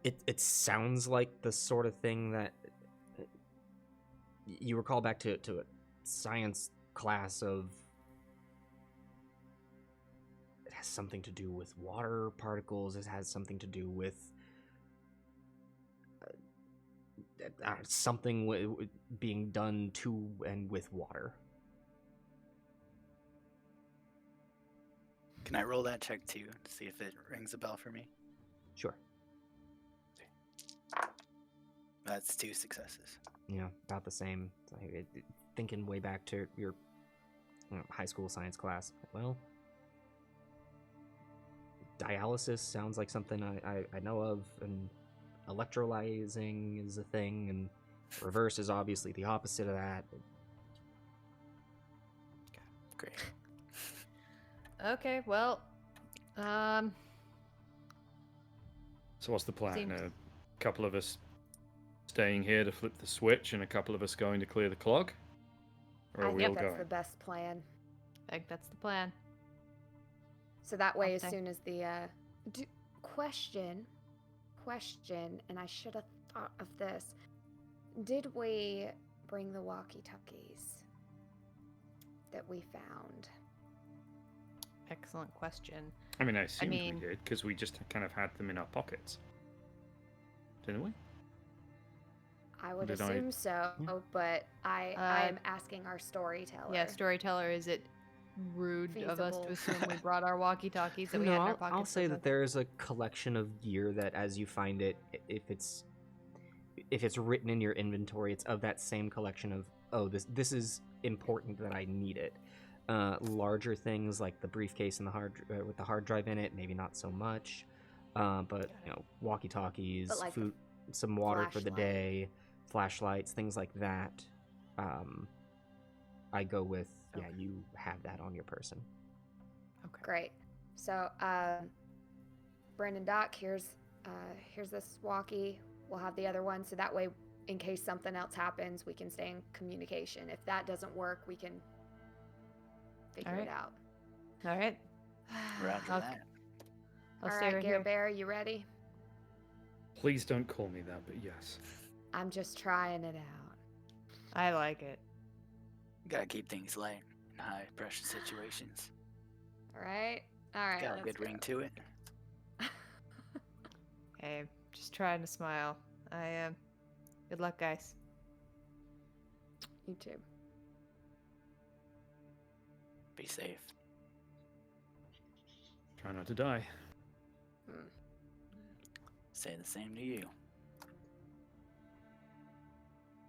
It sounds like the sort of thing that you recall back to a science class of. It has something to do with water particles. It has something to do with something being done to and with water. Can I roll that check too to see if it rings a bell for me? Sure. That's 2 successes. Yeah, about the same. Thinking way back to your high school science class. Well, dialysis sounds like something I know of, and electrolyzing is a thing, and reverse is obviously the opposite of that. Great. Okay. Well. So what's the plan? Seems- A couple of us staying here to flip the switch and a couple of us going to clear the clog? Or are I we all think that's going? the best plan. I think that's the plan. So that way, as Okay. soon as the question, and I should have thought of this. Did we bring the walkie-talkies that we found? Excellent question. I mean, I assumed mean- we did, because we just kind of had them in our pockets. Didn't we? I would Did I- assume so, but I am asking our storyteller. Yeah, storyteller, is it rude of us to Feasible. assume we brought our walkie-talkies that we No, had in our I'll pockets? say with that us? there is a collection of gear that, as you find it, if it's written in your inventory, it's of that same collection of, oh, this is important that I need it. Larger things like the briefcase and the with the hard drive in it, maybe not so much. But walkie-talkies, But, like, food, some water for the flashlight. day, flashlights, things like that. I go with Okay. you have that on your person. Okay. Great. So, Brandon, Doc, here's this walkie. We'll have the other one, so that way, in case something else happens, we can stay in communication. If that doesn't work, we can figure Alright. it out. All right. Roger I'll, that. I'll All stay right, right Gare here. Bear, you ready? Please don't call me that, but yes. I'm just trying it out. I like it. Gotta keep things light in high pressure situations. All right. All right. Got a let's good ring go. to it. Hey, just trying to smile. Good luck, guys. You too. Be safe. Try not to die. Say the same to you.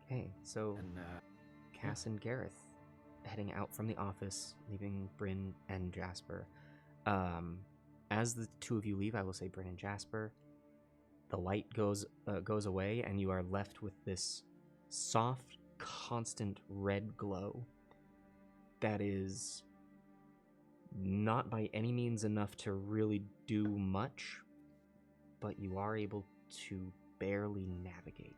Okay, so And Cass and Gareth heading out from the office, leaving Bryn and Jasper. As the two of you leave, I will say, Bryn and Jasper, the light goes away, and you are left with this soft, constant red glow that is not by any means enough to really do much, but you are able to barely navigate.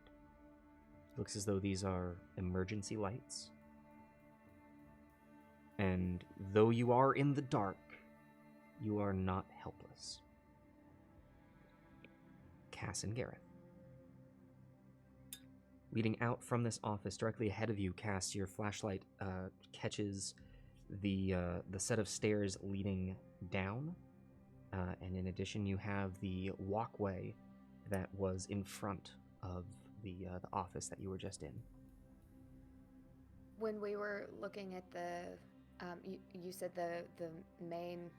Looks as though these are emergency lights. And though you are in the dark, you are not helpless. Cass and Gareth. Leading out from this office, directly ahead of you, Cass, your flashlight catches the set of stairs leading down. And in addition, you have the walkway that was in front of the office that you were just in. When we were looking at the, you said the main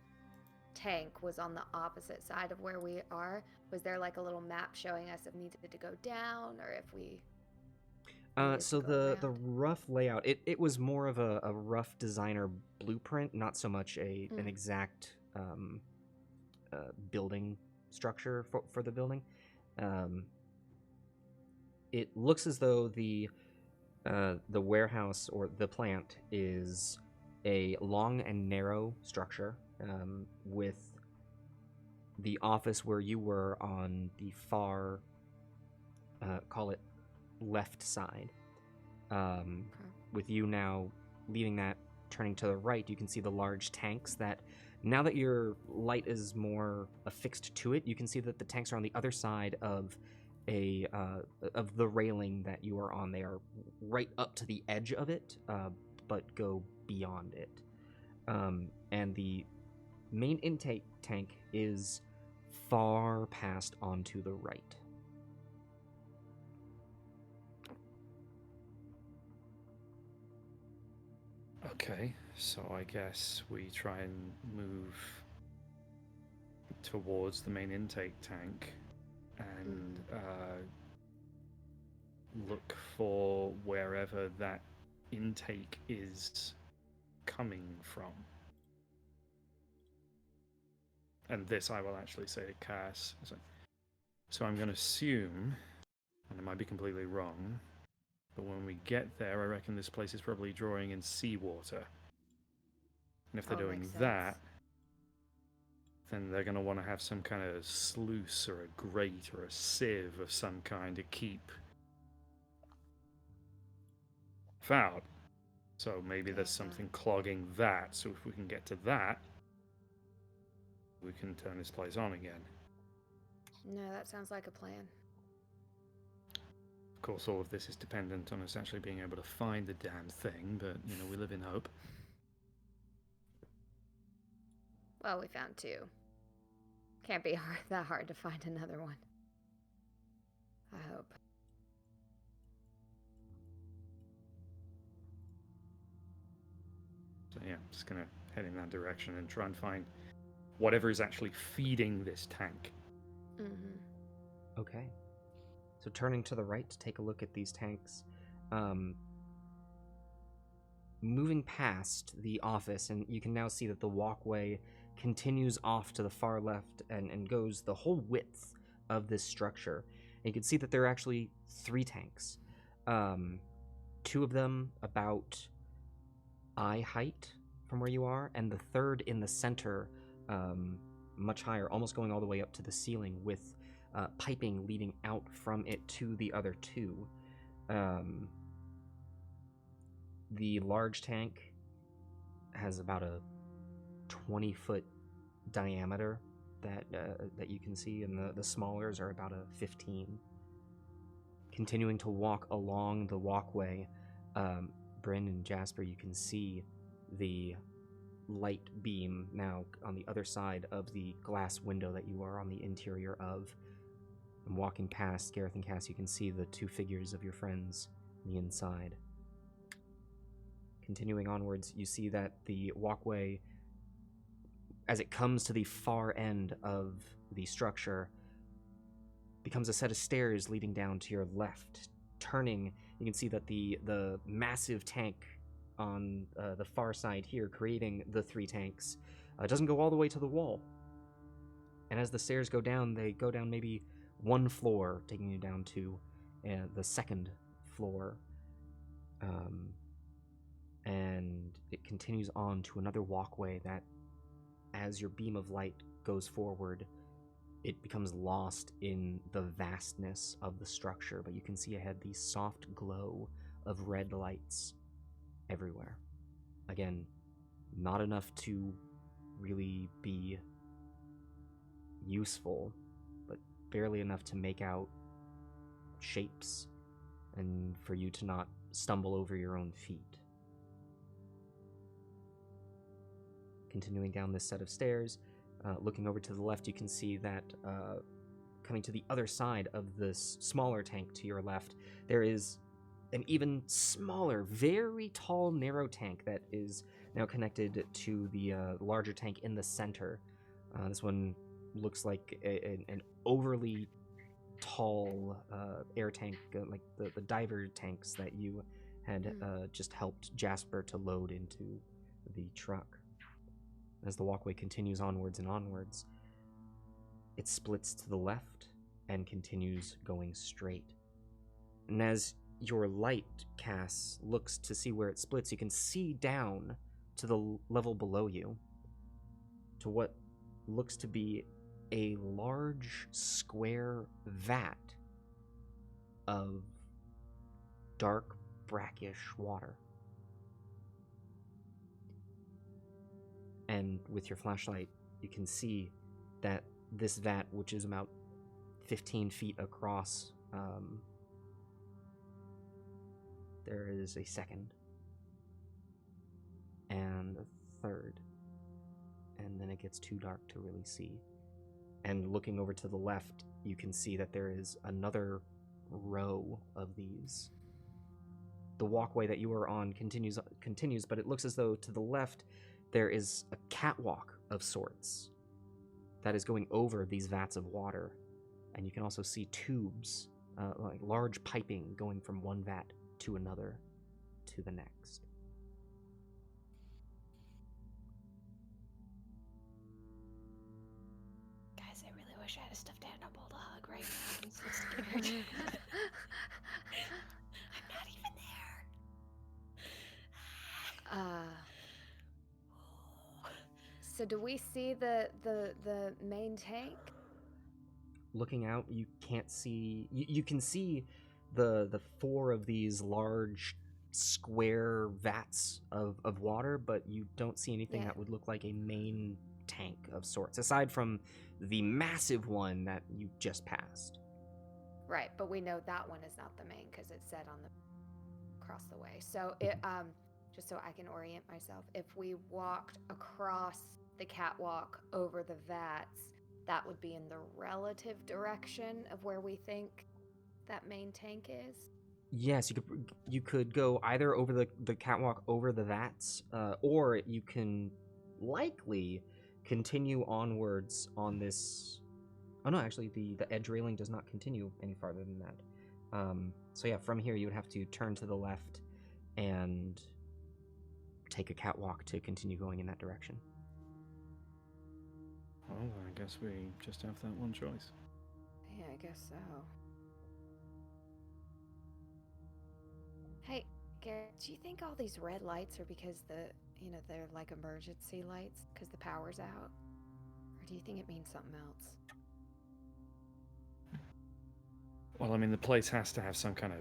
tank was on the opposite side of where we are. Was there like a little map showing us if we needed to go down or if we? needed to So go the around? rough layout, it was more of a rough designer blueprint, not so much an exact building structure for the building. It looks as though the warehouse or the plant is a long and narrow structure with the office where you were on the far, call it left side. With you now leaving that, turning to the right, you can see the large tanks that, now that your light is more affixed to it, you can see that the tanks are on the other side of of the railing that you are on. They are right up to the edge of it, but go beyond it. And the main intake tank is far past onto the right. Okay, so I guess we try and move towards the main intake tank and look for wherever that intake is coming from. And this I will actually say to Cass. So I'm going to assume, and I might be completely wrong, but when we get there, I reckon this place is probably drawing in seawater. And if they're doing makes that, sense. then they're going to want to have some kind of sluice or a grate or a sieve of some kind to keep out. So maybe there's something clogging that. So if we can get to that, we can turn this place on again. No, that sounds like a plan. Of course, all of this is dependent on us actually being able to find the damn thing, but, we live in hope. Well, we found 2. Can't be that hard to find another one. I hope. So yeah, just gonna head in that direction and try and find whatever is actually feeding this tank. Mm-hmm. Okay. So turning to the right to take a look at these tanks, moving past the office, and you can now see that the walkway continues off to the far left and goes the whole width of this structure. And you can see that there are actually 3 tanks. 2 of them about eye height from where you are, and the third in the center, much higher, almost going all the way up to the ceiling with piping leading out from it to the other 2. The large tank has about a 20-foot diameter that you can see, and the smallers are about a 15. Continuing to walk along the walkway, Bryn and Jasper, you can see the light beam now on the other side of the glass window that you are on the interior of. And walking past Gareth and Cass, you can see the 2 figures of your friends on the inside. Continuing onwards, you see that the walkway, as it comes to the far end of the structure, becomes a set of stairs leading down to your left. Turning, you can see that the massive tank on the far side here, creating the 3 tanks, doesn't go all the way to the wall. And as the stairs go down, they go down maybe 1 floor, taking you down to the 2nd floor. And it continues on to another walkway that, as your beam of light goes forward, it becomes lost in the vastness of the structure, but you can see ahead the soft glow of red lights everywhere. Again, not enough to really be useful, but barely enough to make out shapes and for you to not stumble over your own feet. Continuing down this set of stairs, looking over to the left, you can see that coming to the other side of this smaller tank to your left, there is an even smaller, very tall, narrow tank that is now connected to the larger tank in the center. This one looks like an overly tall air tank, like the diver tanks that you had just helped Jasper to load into the truck. As the walkway continues onwards and onwards, it splits to the left and continues going straight. And as your light, Cass, looks to see where it splits, you can see down to the level below you to what looks to be a large square vat of dark, brackish water. And with your flashlight, you can see that this vat, which is about 15 feet across, there is a second, and a third, and then it gets too dark to really see. And looking over to the left, you can see that there is another row of these. The walkway that you are on continues, but it looks as though to the left there is a catwalk of sorts that is going over these vats of water. And you can also see tubes, like large piping going from one vat to another to the next. Guys, I really wish I had a stuffed animal to hug right now. I'm so scared. I'm not even there. So do we see the main tank? Looking out, you can't see. You can see the 4 of these large square vats of water, but you don't see anything Yeah. that would look like a main tank of sorts, aside from the massive one that you just passed. Right, but we know that one is not the main because it said on the across the way. So it just so I can orient myself, if we walked across the catwalk over the vats, that would be in the relative direction of where we think that main tank is. Yes, you could go either over the catwalk over the vats, or you can likely continue onwards on this. Oh no, actually, the edge railing does not continue any farther than that. So yeah, from here you would have to turn to the left and take a catwalk to continue going in that direction. Well, I guess we just have that one choice. Yeah, I guess so. Hey, Garrett, do you think all these red lights are because they're like emergency lights because the power's out? Or do you think it means something else? Well, I mean, the place has to have some kind of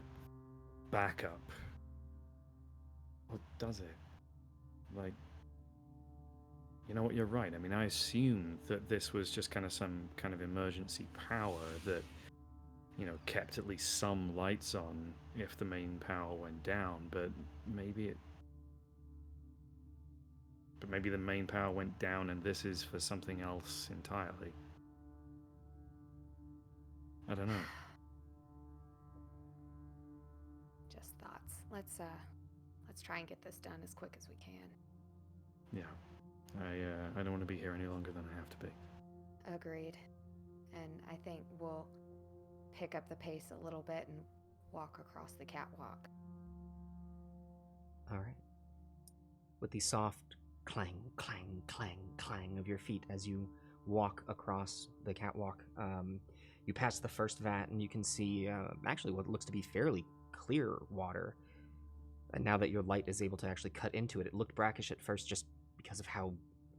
backup. Or does it? Like, you know what, you're right. I mean, I assumed that this was just kind of some kind of emergency power that, kept at least some lights on if the main power went down, but maybe the main power went down and this is for something else entirely. I don't know. Just thoughts. Let's try and get this done as quick as we can. Yeah. I don't want to be here any longer than I have to be. Agreed. And I think we'll pick up the pace a little bit and walk across the catwalk. All right. With the soft clang, clang, clang, clang of your feet as you walk across the catwalk, you pass the first vat and you can see actually what looks to be fairly clear water. And now that your light is able to actually cut into it, it looked brackish at first just because of how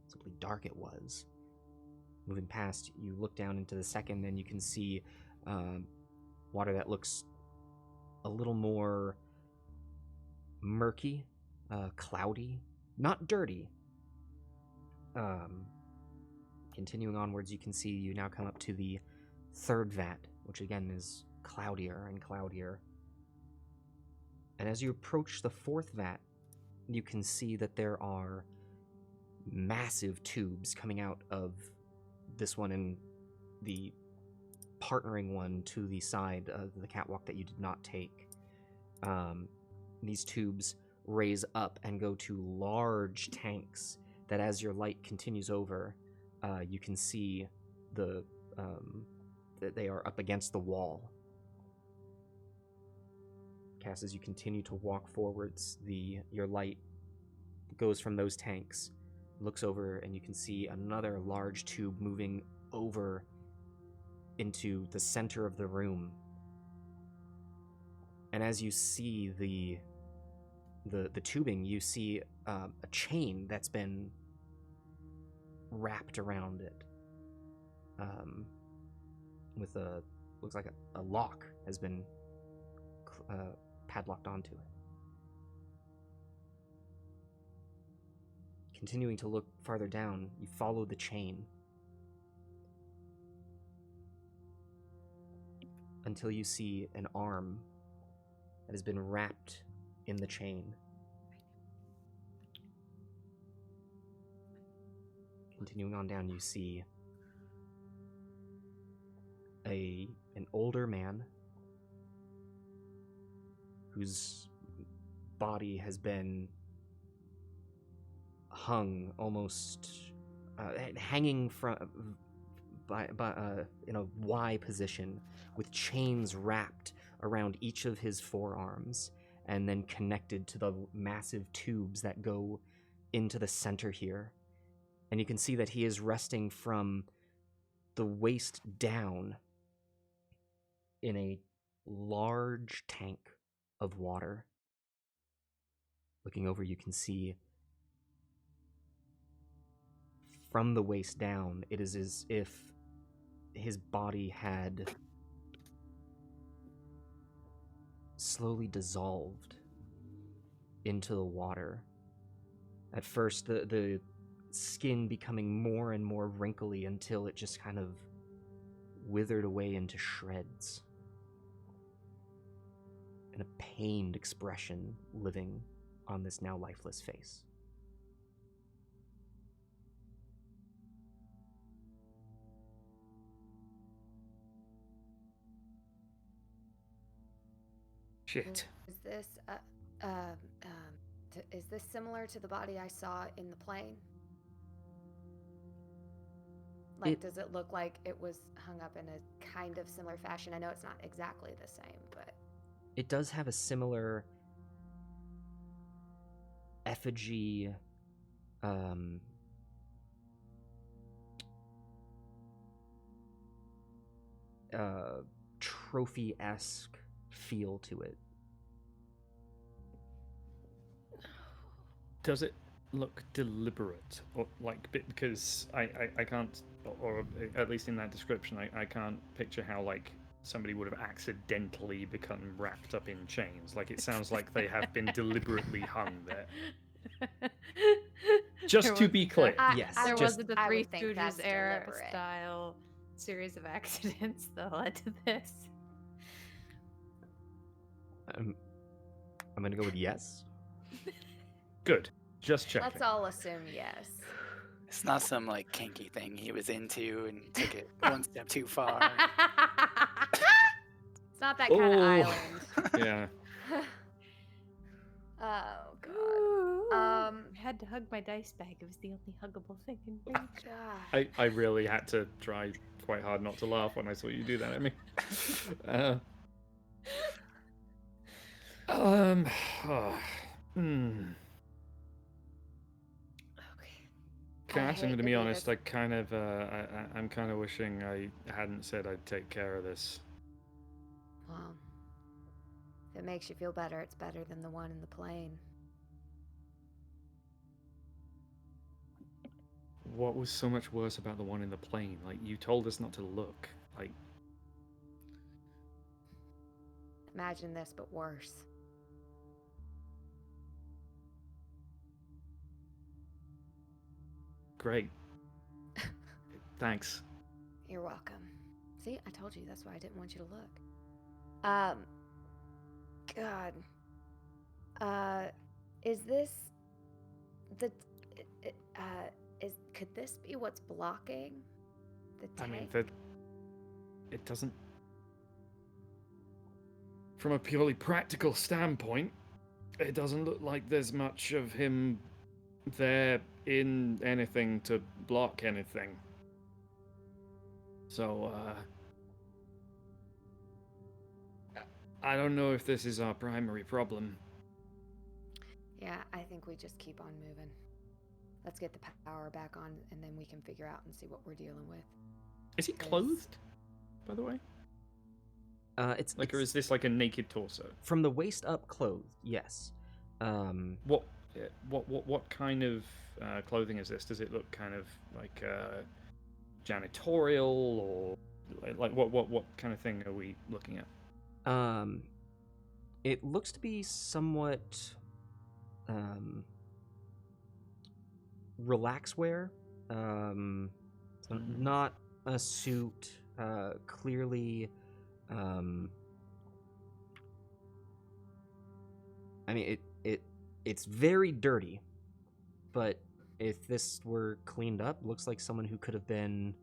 simply dark it was. Moving past, you look down into the second and you can see water that looks a little more murky, cloudy, not dirty. Continuing onwards, you can see you now come up to the third vat, which again is cloudier and cloudier. And as you approach the fourth vat, you can see that there are massive tubes coming out of this one and the partnering one to the side of the catwalk that you did not take. These tubes raise up and go to large tanks that as your light continues over, you can see that they are up against the wall. Cass, as you continue to walk forwards, your light goes from those tanks, looks over, and you can see another large tube moving over into the center of the room. And as you see the tubing, you see a chain that's been wrapped around it, with looks like a lock has been padlocked onto it. Continuing to look farther down, you follow the chain until you see an arm that has been wrapped in the chain. Continuing on down, you see an older man whose body has been hung almost hanging from in a Y position with chains wrapped around each of his forearms and then connected to the massive tubes that go into the center here. And you can see that he is resting from the waist down in a large tank of water. Looking over, you can see from the waist down, it is as if his body had slowly dissolved into the water. At first, the skin becoming more and more wrinkly until it just kind of withered away into shreds. And a pained expression living on this now lifeless face. Shit. Is this is this similar to the body I saw in the plane? Like, does it look like it was hung up in a kind of similar fashion? I know it's not exactly the same, but It does have a similar effigy, trophy-esque feel to it. Does it look deliberate, or like because I can't, or at least in that description, I can't picture how like somebody would have accidentally become wrapped up in chains. Like it sounds like they have been deliberately hung there. Just to be clear, Yes, There just- wasn't a I Three would think that's Stooges era deliberate. style series of accidents that led to this. I'm gonna go with yes. good. Just checking. let's all assume yes. It's not some like kinky thing he was into and took it one step too far. It's not that kind of Oh. island. Yeah. Oh god. I had to hug my dice bag. It was the only huggable thing in reach. God. I really had to try quite hard not to laugh when I saw you do that at me. Oh, Okay. Kat, I'm hate going to to be do honest. this. I kind of, I'm kind of wishing I hadn't said I'd take care of this. Well, if it makes you feel better, it's better than the one in the plane. What was so much worse about the one in the plane? Like, you told us not to look. Like, Imagine this, but worse. great. Thanks. You're welcome. See, I told you that's why I didn't want you to look. God. Is this the could this be what's blocking the I tank? mean, it doesn't. From a purely practical standpoint, it doesn't look like there's much of him there in anything to block anything. So, I don't know if this is our primary problem. Yeah, I think we just keep on moving. Let's get the power back on, and then we can figure out and see what we're dealing with. Is he Yes. clothed, by the way? It's Like, or it's is this like a naked torso? from the waist up clothed? Yes. What kind of clothing is this? Does it look kind of like janitorial, or like what kind of thing are we looking at? It looks to be somewhat relax wear. So not a suit. Clearly, I mean, it's very dirty, but if this were cleaned up, looks like someone who could have been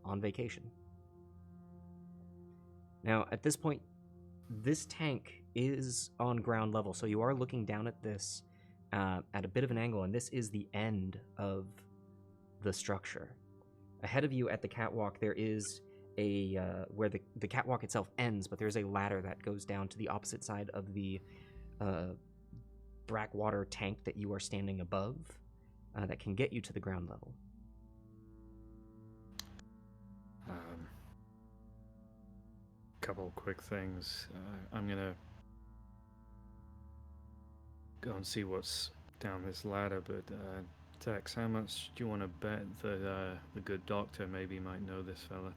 on vacation. Now, at this point, this tank is on ground level, so you are looking down at this at a bit of an angle, and this is the end of the structure. Ahead of you at the catwalk, there is a where the catwalk itself ends, but there's a ladder that goes down to the opposite side of the Brackwater tank that you are standing above that can get you to the ground level. Couple quick things. I'm gonna go and see what's down this ladder, but Tex, how much do you want to bet that the good doctor maybe might know this fella?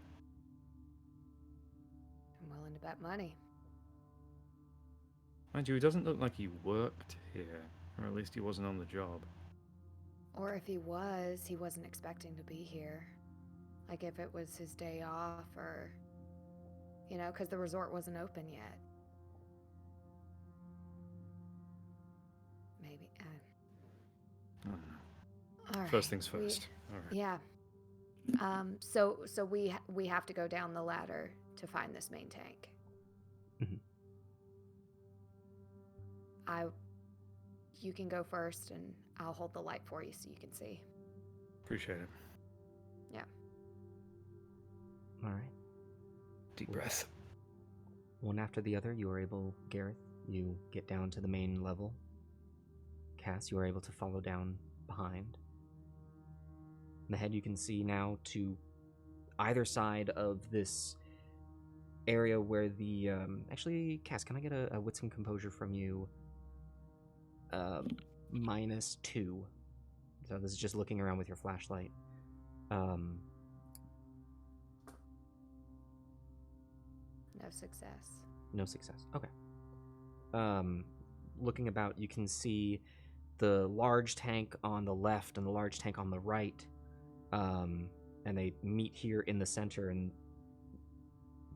I'm willing to bet money. Mind you, he doesn't look like he worked here, or at least he wasn't on the job. Or if he wasn't expecting to be here. Like if it was his day off or, because the resort wasn't open yet. Maybe. I don't know. All right. First things first. All right. Yeah. So we have to go down the ladder to find this main tank. Mhm. You can go first, and I'll hold the light for you so you can see. Appreciate it. Yeah. All right. Deep breath. One after the other, you are able, Gareth, you get down to the main level. Cass, you are able to follow down behind. The head you can see now to either side of this area where the actually, Cass, can I get a wits and composure from you? -2. So this is just looking around with your flashlight. No success. No success. Okay. Looking about, you can see the large tank on the left and the large tank on the right. And they meet here in the center, and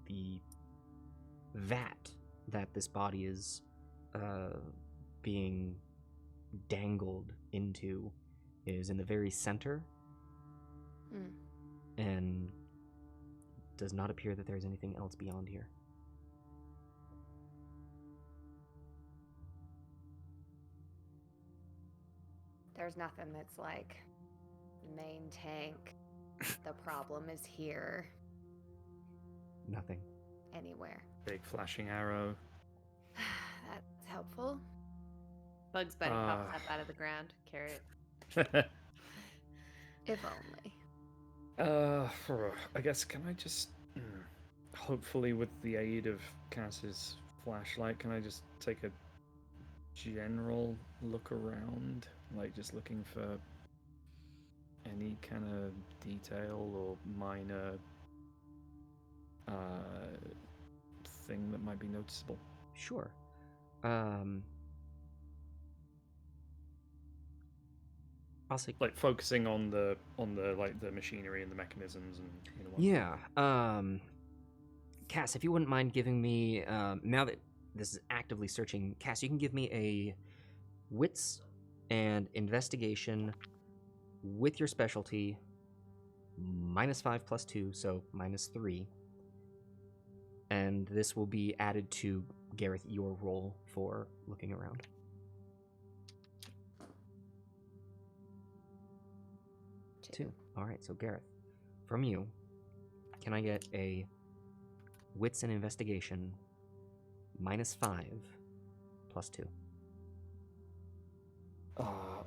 the vat that this body is being dangled into is in the very center, and does not appear that there's anything else beyond here. There's nothing that's like the main tank. The problem is here. Nothing. Anywhere. Big flashing arrow. That's helpful. Bugs Bunny pops up out of the ground. Carrot. If only. I guess, can I just... hopefully with the aid of Cass's flashlight, can I just take a general look around? Like, just looking for any kind of detail or minor thing that might be noticeable? Sure. I'll say, Like focusing on the like the machinery and the mechanisms and whatnot. yeah. Cass, if you wouldn't mind giving me, now that this is actively searching, Cass, you can give me a wits and investigation with your specialty, -5 + 2, so -3. And this will be added to, Gareth, your roll for looking around. 2. All right, so Gareth, from you, can I get a wits and investigation -5 + 2?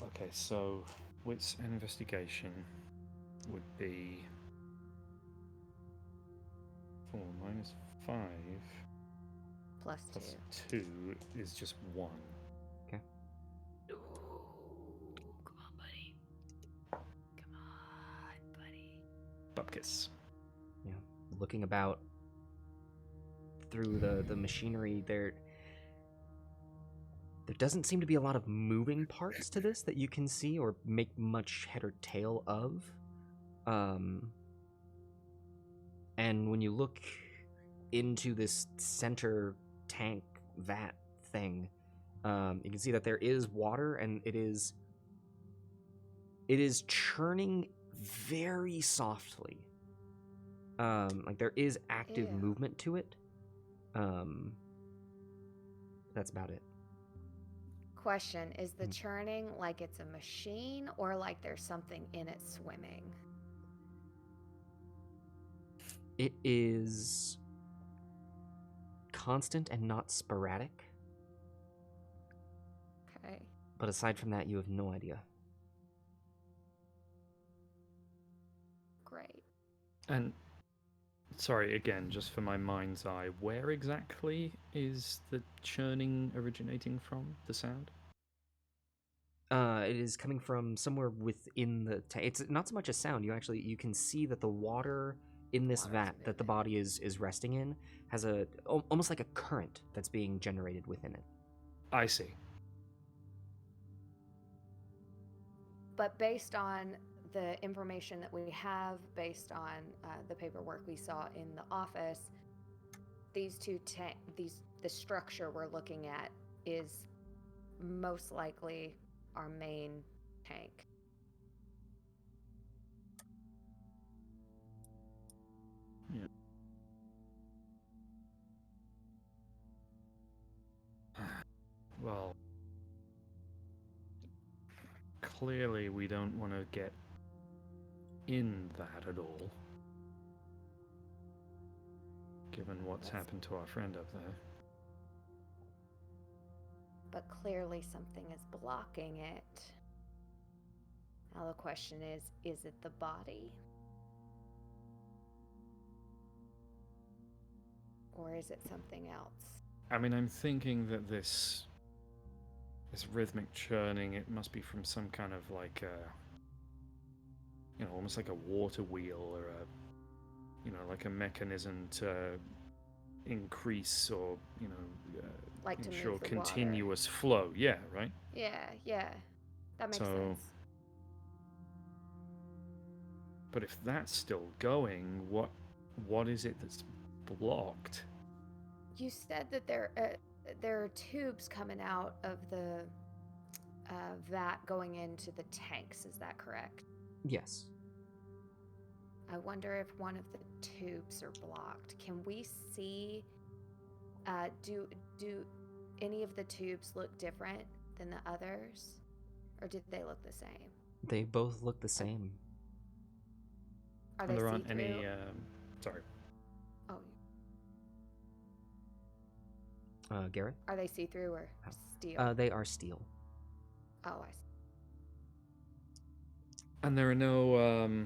Okay, so wits and investigation would be 4 -5 Plus plus 2. 2 is just 1. Come on, buddy. Come on, buddy. Bupkis. Yeah, looking about through the machinery, there doesn't seem to be a lot of moving parts to this that you can see or make much head or tail of. And when you look into this center tank vat thing, you can see that there is water, and it is churning very softly. Like there is active Ew. movement to it. That's about it. Question, is the churning like it's a machine or like there's something in it swimming? It is constant and not sporadic, Okay. but aside from that, you have no idea. Great. And sorry, again, just for my mind's eye, where exactly is the churning originating from, the sound? It is coming from somewhere within the tank. It's not so much a sound. You can see that the water in this Water's vat that the body is resting in has almost like a current that's being generated within it. I see. But based on the information that we have, based on the paperwork we saw in the office, these two the structure we're looking at is most likely our main tank. Yeah. Well, clearly we don't want to get in that at all, given what's happened to our friend up there. But clearly something is blocking it. Now the question is it the body? Or is it something else? I mean, I'm thinking that this rhythmic churning, it must be from some kind of like almost like a water wheel or like a mechanism to increase or, Like to ensure move the continuous flow. Yeah, right? water. Yeah. That makes So- sense. But if that's still going, what is it that's blocked? You said that there are tubes coming out of the vat going into the tanks. Is that correct? Yes. I wonder if one of the tubes are blocked. Can we see? Do any of the tubes look different than the others, or did they look the same? They both look the same. Are And they there aren't see-through? any. Sorry. Oh, Garrett? are they see-through or steel? They are steel. Oh, I see. And there are no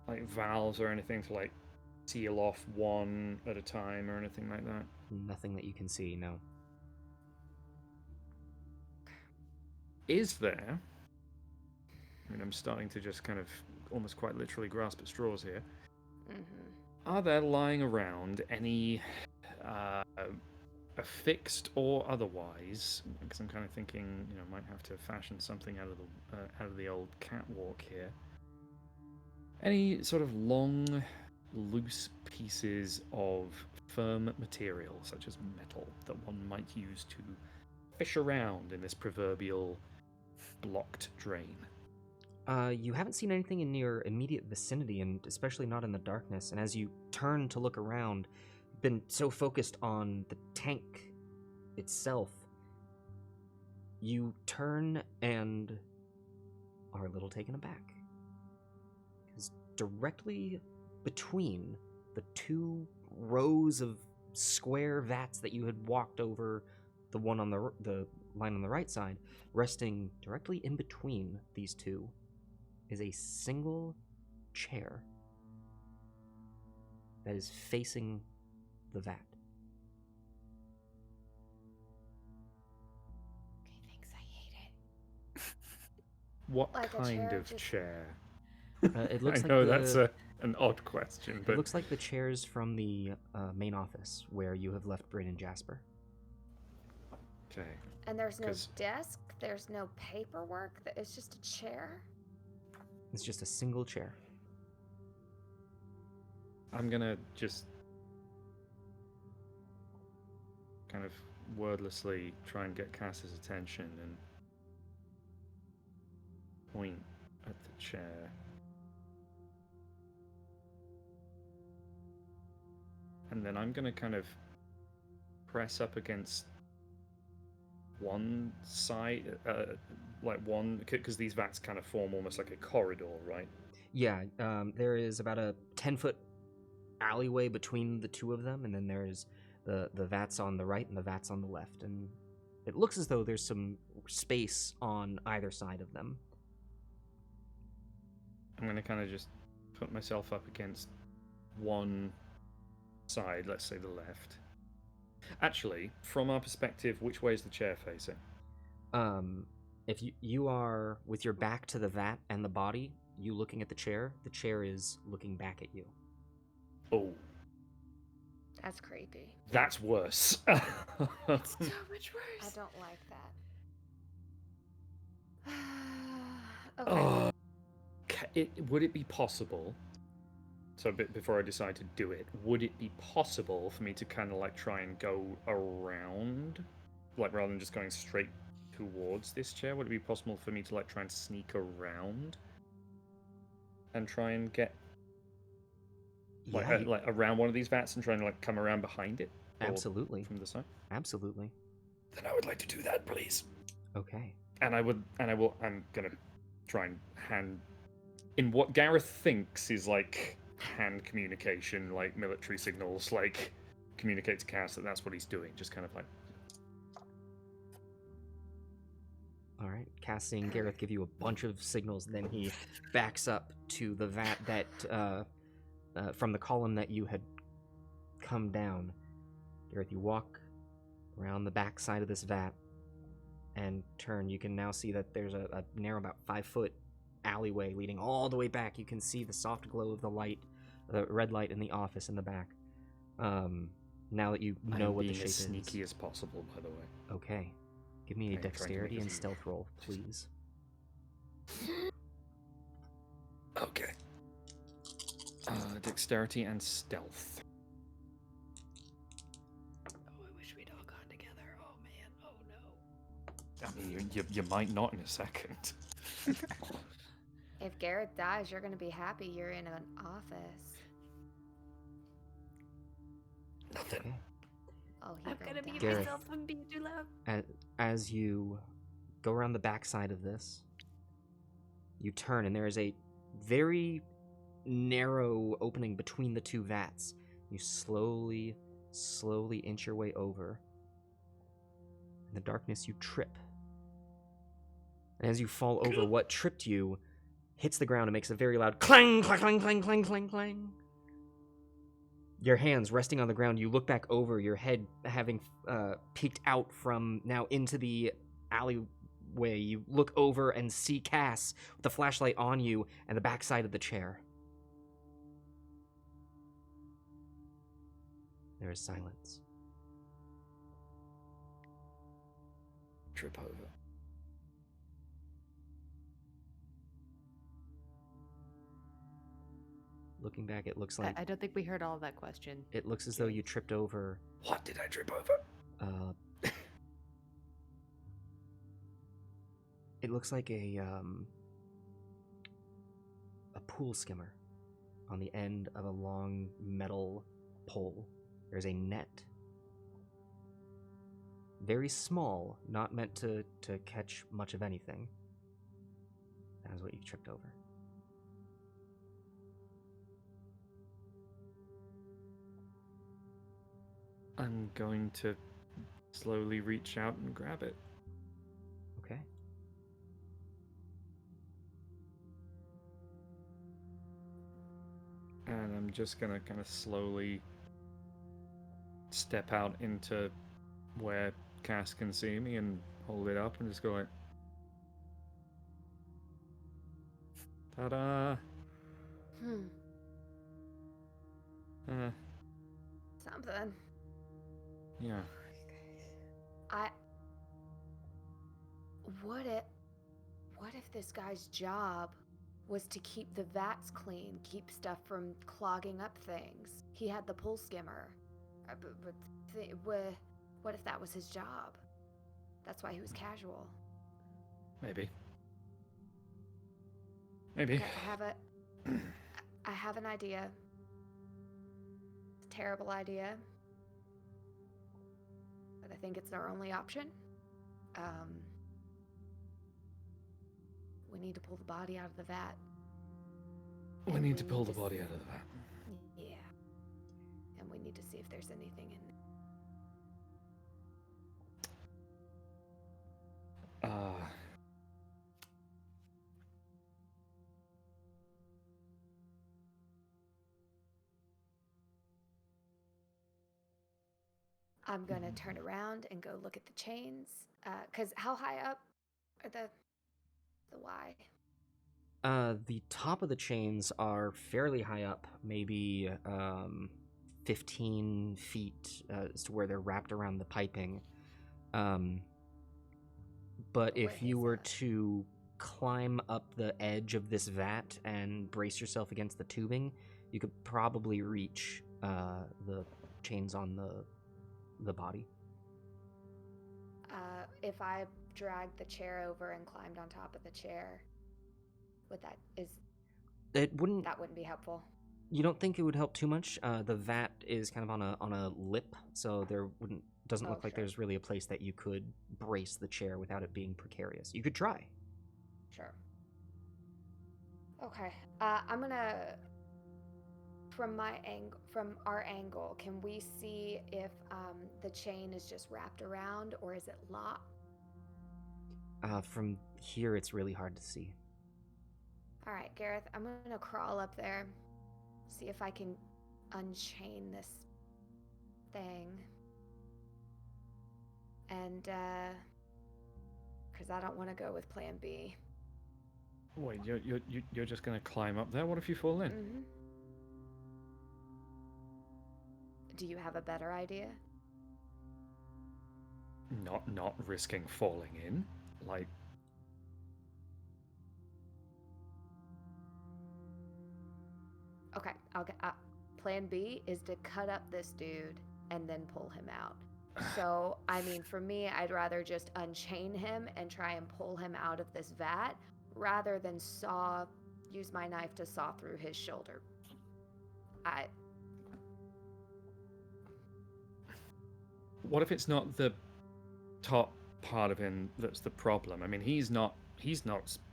like valves or anything to like seal off one at a time or anything like that. Nothing that you can see, no. Is there? I mean, I'm starting to just kind of almost quite literally grasp at straws here. Mm-hmm. Are there lying around any affixed or otherwise? Because I'm kind of thinking, might have to fashion something out of the old catwalk here. Any sort of long, loose pieces of firm material, such as metal, that one might use to fish around in this proverbial blocked drain? You haven't seen anything in your immediate vicinity, and especially not in the darkness. And as you turn to look around, you've been so focused on the tank itself, you turn and are a little taken aback. Because directly between the two rows of square vats that you had walked over, the one on the line on the right side, resting directly in between these two, is a single chair that is facing the vat. Okay, thanks. I hate it. What Like a kind chair of just- chair? It looks I like know that's an odd question, It but looks like the chairs from the main office where you have left Bryn and Jasper. okay. And there's no 'Cause- desk. There's no paperwork. It's just a chair. It's just a single chair. I'm gonna just kind of wordlessly try and get Cass's attention and point at the chair. And then I'm gonna kind of press up against one side, because these vats kind of form almost like a corridor, right? Yeah, there is about a 10-foot alleyway between the two of them, and then there's the vats on the right and the vats on the left. And it looks as though there's some space on either side of them. I'm going to kind of just put myself up against one side, let's say the left. Actually, from our perspective, which way is the chair facing? If you are with your back to the vat and the body, you looking at the chair is looking back at you. Oh, That's creepy. That's worse. It's so much I worse. don't like that. Okay. Would it be possible? So a bit before I decide to do it, would it be possible for me to kind of like try and go around, like rather than just going straight towards this chair? Would it be possible for me to like try and sneak around and try and get like Yeah, you- like around one of these vats and try and like come around behind it? Or absolutely. from the side. Absolutely. Then I would like to do that, please. Okay. And I'm gonna try and hand in what Gareth thinks is like hand communication, like military signals, like communicate to Cass that that's what he's doing, just kind of like. All right. Cass seeing Gareth give you a bunch of signals, then he backs up to the vat that from the column that you had come down. Gareth, you walk around the back side of this vat and turn. You can now see that there's a narrow, about 5-foot alleyway leading all the way back. You can see the soft glow of the light, the red light in the office in the back. Now that you know I'm what the being shape as sneaky is. as possible, by the way. Okay. Give me a I'm trying to make dexterity this and easy. stealth roll, please. Okay. Dexterity and stealth. Oh, I wish we'd all gone together. Oh man. Oh no. I mean, you might not in a second. If Gareth dies, you're gonna be happy you're in an office. Nothing. Okay. Oh, I'm gonna mute Gareth. myself from being too loud. As you go around the back side of this, you turn and there is a very narrow opening between the two vats. You slowly inch your way over. In the darkness, you trip. And as you fall over, what tripped you hits the ground and makes a very loud clang, clang, clang, clang, clang, clang, clang. Your hands resting on the ground, you look back over, your head having peeked out from now into the alleyway. You look over and see Cass with the flashlight on you and the backside of the chair. There is silence. Trip over. Looking back, it looks like I don't think we heard all of that question. it looks as though you tripped over What did I trip over? it looks like a pool skimmer on the end of a long metal pole. There's a net. Very small, not meant to catch much of anything. That is what you've tripped over. I'm going to slowly reach out and grab it. Okay. And I'm just gonna kind of slowly step out into where Cass can see me and hold it up and just go like, ta-da! Something. Yeah. What if this guy's job was to keep the vats clean, keep stuff from clogging up things? He had the pool skimmer. What if that was his job? That's why he was casual. Maybe. Maybe. Okay, I have an idea. It's a terrible idea. But I think it's our only option. We need to pull the body out of the vat. We And need to pull the body out of the vat. Yeah. And we need to see if there's anything in there. I'm gonna turn around and go look at the chains. Cause how high up are the Y? The top of the chains are fairly high up, maybe 15 feet as to where they're wrapped around the piping. But Where if you he's were at. to climb up the edge of this vat and brace yourself against the tubing, you could probably reach the chains on the body. If I dragged the chair over and climbed on top of the chair, It wouldn't. that wouldn't be helpful? You don't think it would help too much? The vat is kind of on a lip, so there doesn't Oh, look like sure. there's really a place that you could brace the chair without it being precarious. You could try. Sure. Okay. I'm gonna from our angle, can we see if the chain is just wrapped around or is it locked? From here, it's really hard to see. All right, Gareth, I'm gonna crawl up there, see if I can unchain this thing. And because I don't want to go with Plan B. Wait, you're just gonna climb up there? What if you fall in? Mm-hmm. Do you have a better idea? Not risking falling in. Like, Okay, I'll get. Plan B is to cut up this dude and then pull him out. So, I mean, for me, I'd rather just unchain him and try and pull him out of this vat rather than use my knife to saw through his shoulder. what if it's not the top part of him that's the problem? I mean, he's not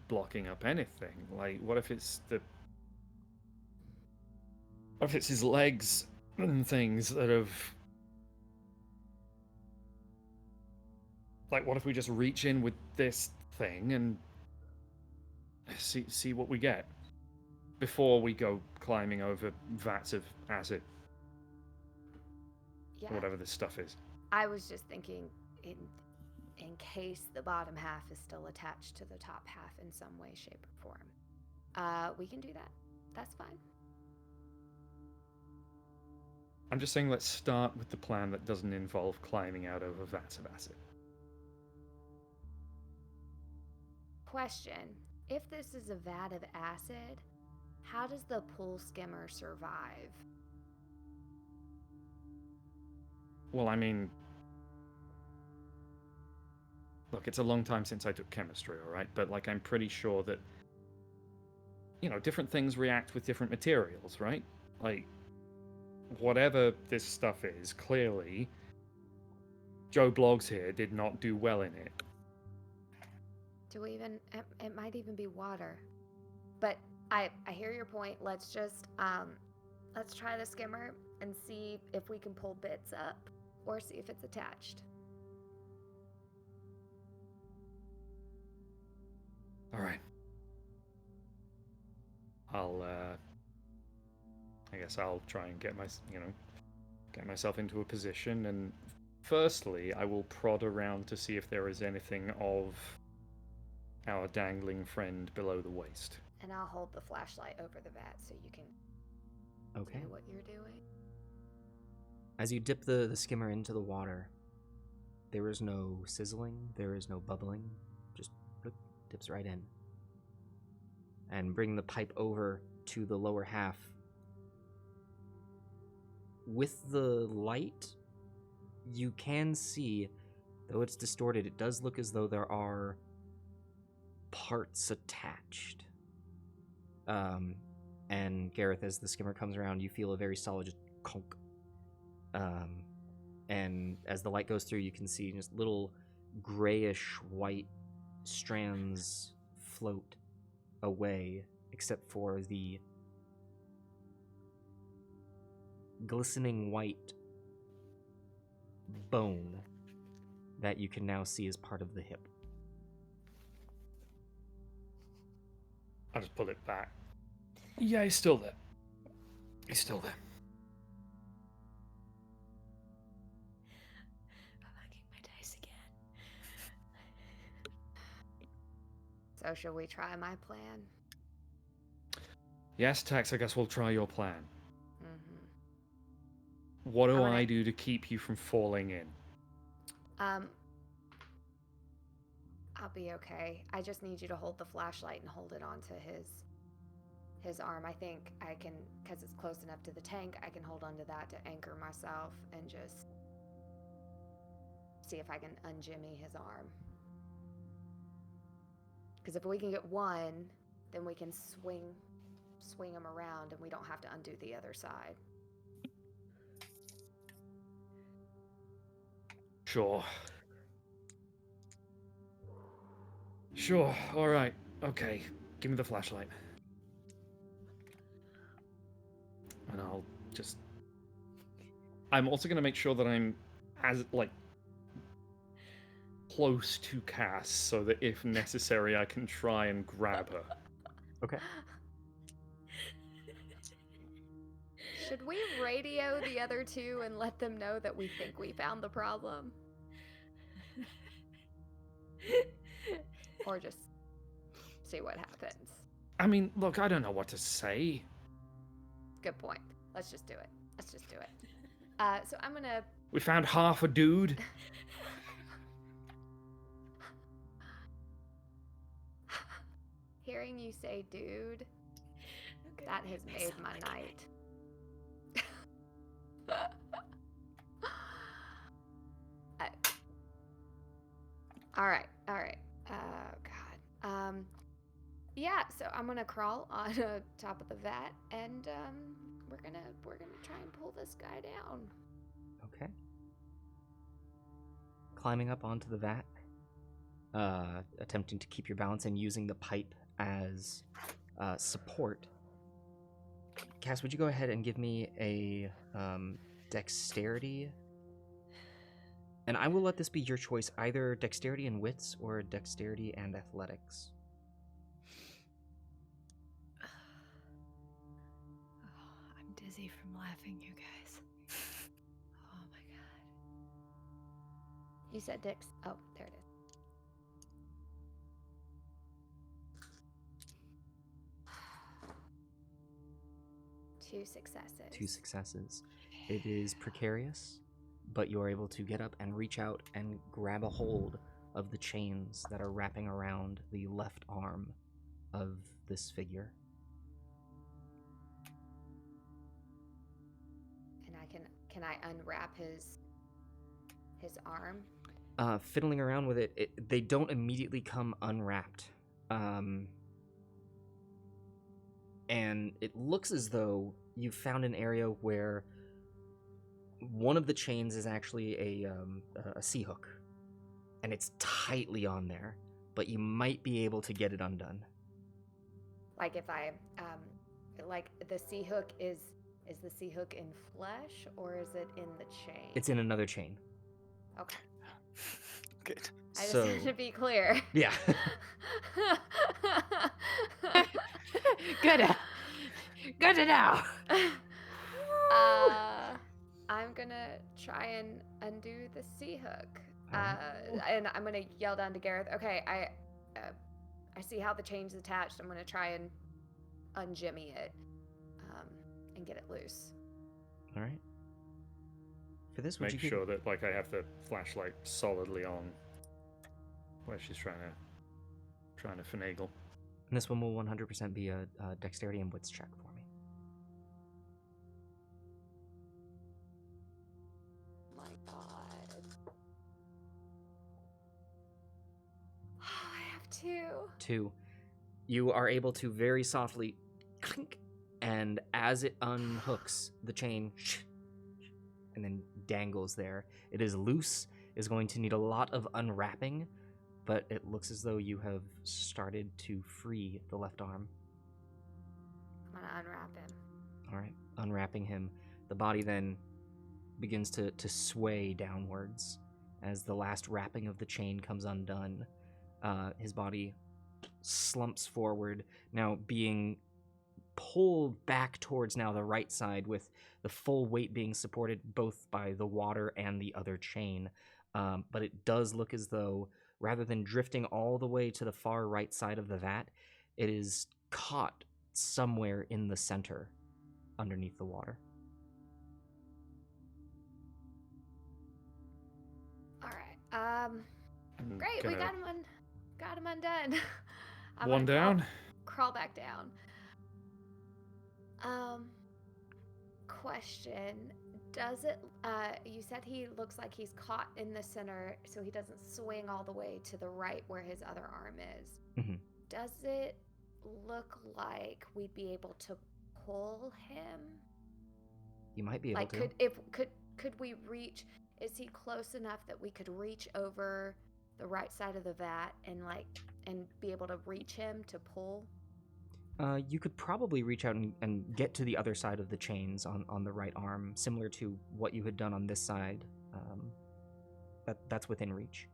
blocking up anything. Like, what if it's his legs and things that have... Like, what if we just reach in with this thing and see what we get before we go climbing over vats of acid, Yeah. or whatever this stuff is? I was just thinking in case the bottom half is still attached to the top half in some way, shape, or form. We can do that. That's fine. I'm just saying, let's start with the plan that doesn't involve climbing out over vats of acid. Question. If this is a vat of acid, how does the pool skimmer survive? Well, I mean, look, it's a long time since I took chemistry, all right? But, like, I'm pretty sure that, different things react with different materials, right? Like, whatever this stuff is, clearly, Joe Bloggs here did not do well in it. It might even be water. But I hear your point. Let's just, let's try the skimmer and see if we can pull bits up or see if it's attached. All right. I guess I'll try and get myself into a position, and firstly, I will prod around to see if there is anything of our dangling friend below the waist. And I'll hold the flashlight over the vat so you can Okay. do what you're doing. As you dip the skimmer into the water, there is no sizzling, there is no bubbling, just dips right in. And bring the pipe over to the lower half. With the light, you can see, though it's distorted, it does look as though there are parts attached. And Gareth, as the skimmer comes around, you feel a very solid conk. And as the light goes through, you can see just little grayish white strands float away, except for the glistening white bone that you can now see as part of the hip. I'll just pull it back. Yeah, he's still there. He's still there. I'm hugging my dice again. So should we try my plan? Yes, Tex, I guess we'll try your plan. Mm-hmm. What do I'm gonna- I do to keep you from falling in? I'll be okay. I just need you to hold the flashlight and hold it onto his arm. I think I can, because it's close enough to the tank, I can hold onto that to anchor myself and just see if I can unjimmy his arm. Because if we can get one, then we can swing him around and we don't have to undo the other side. Sure. Sure, alright. Okay, give me the flashlight. And I'll just... I'm also going to make sure that I'm as, like, close to Cass so that if necessary I can try and grab her. Okay. Should we radio the other two and let them know that we think we found the problem? Or just see what happens? I mean, look, I don't know what to say. Good point. Let's just do it. So I'm gonna... We found half a dude. Hearing you say dude, that has made my night. All right. Oh God. Yeah. So I'm gonna crawl on top of the vat, and we're gonna try and pull this guy down. Okay. Climbing up onto the vat, attempting to keep your balance and using the pipe as support. Cass, would you go ahead and give me a dexterity? And I will let this be your choice, either dexterity and wits or dexterity and athletics. Oh, I'm dizzy from laughing, you guys. Oh my god. You said Dix. Oh, there it is. Two successes. 2 successes. It is precarious, but you're able to get up and reach out and grab a hold of the chains that are wrapping around the left arm of this figure. And can I unwrap his arm? Fiddling around with it, they don't immediately come unwrapped. And it looks as though you found an area where one of the chains is actually a sea hook, and it's tightly on there, but you might be able to get it undone. Like if I like the sea hook is the sea hook in flesh or is it in the chain? It's in another chain. Okay. Good. I just So- have to be clear. Yeah. Good. Good to know. I'm gonna try and undo the sea hook. Alright. And I'm gonna yell down to Gareth. Okay, I see how the chain's attached. I'm gonna try and unjimmy it, and get it loose. All right. For this, would Make you give- sure that like I have the flashlight solidly on where she's trying to finagle. And this one will 100% be a dexterity and wits check for me. My God. Oh, I have two. 2. You are able to very softly clink, and as it unhooks, the chain and then dangles there. It is loose, is going to need a lot of unwrapping, but it looks as though you have started to free the left arm. I'm gonna unwrap him. All right, unwrapping him. The body then begins to sway downwards as the last wrapping of the chain comes undone. His body slumps forward, now being pulled back towards now the right side, with the full weight being supported both by the water and the other chain. But it does look as though, rather than drifting all the way to the far right side of the vat, it is caught somewhere in the center underneath the water. I'm Great, we gonna- got him undone. I'm One gonna down. Crawl back down. Question. Does it you said he looks like he's caught in the center so he doesn't swing all the way to the right where his other arm is. Mhm. Does it look like we'd be able to pull him? You might be able Like to. could we reach, is he close enough that we could reach over the right side of the vat and be able to reach him to pull? You could probably reach out and get to the other side of the chains on the right arm, similar to what you had done on this side. That's within reach.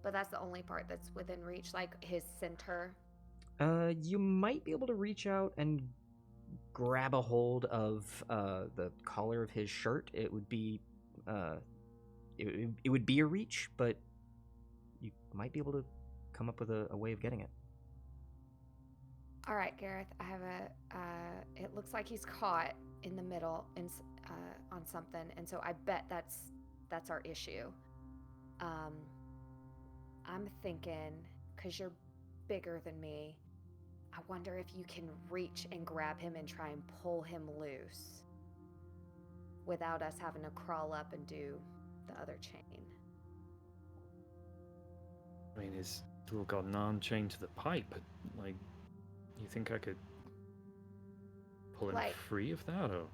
But that's the only part that's within reach, like his center. You might be able to reach out and grab a hold of the collar of his shirt. It would be it would be a reach, but you might be able to come up with a way of getting it. All right, Gareth, I have it looks like he's caught in the middle on something, and so I bet that's our issue. I'm thinking, because you're bigger than me, I wonder if you can reach and grab him and try and pull him loose without us having to crawl up and do the other chain. I mean, he's still got an arm chained to the pipe. Like, you think I could pull him Like- free of that, or?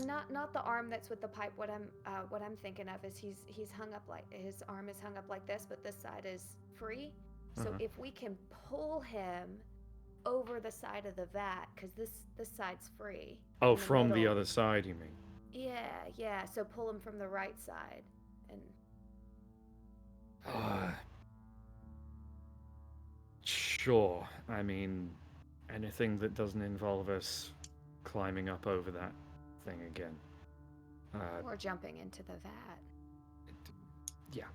Not the arm that's with the pipe. What I'm thinking of is he's hung up, like his arm is hung up like this, but this side is free. So Uh-huh. if we can pull him over the side of the vat, because this side's free. Oh, in the from the middle. other side, you mean? Yeah. So pull him from the right side, and Sure. I mean, anything that doesn't involve us climbing up over that thing again. or jumping into the vat. Yeah.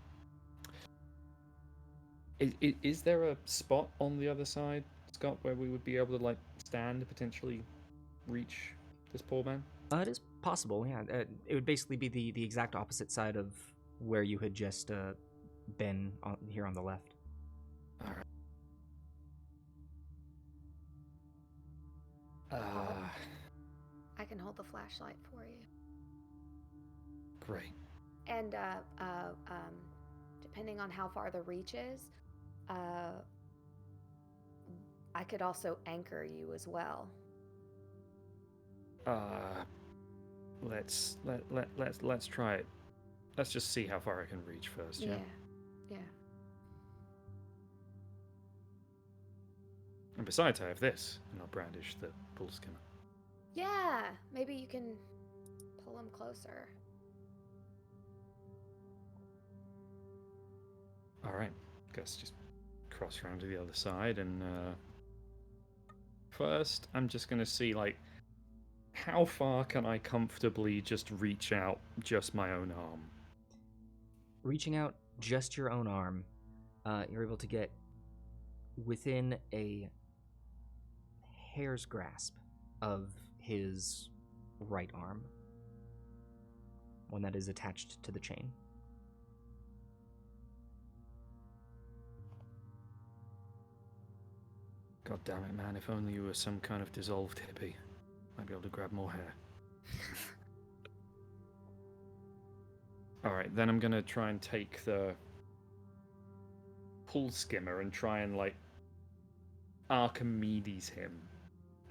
Is there a spot on the other side, Scott, where we would be able to, like, stand to potentially reach this poor man? It is possible, yeah. It would basically be the exact opposite side of where you had just been here on the left. All right. I can hold the flashlight for you. Great. And depending on how far the reach is, I could also anchor you as well. Let's try it. Let's just see how far I can reach first, yeah? Yeah. And besides, I have this, and I'll brandish the pull skimmer. Yeah, maybe you can pull him closer. All right, guess just cross around to the other side, and first I'm just gonna see, like, how far can I comfortably just reach out just my own arm? Reaching out just your own arm, you're able to get within a hair's grasp of his right arm, one that is attached to the chain. God damn it, man, if only you were some kind of dissolved hippie. Might be able to grab more hair. Alright, then I'm gonna try and take the pull skimmer and try and, like, Archimedes him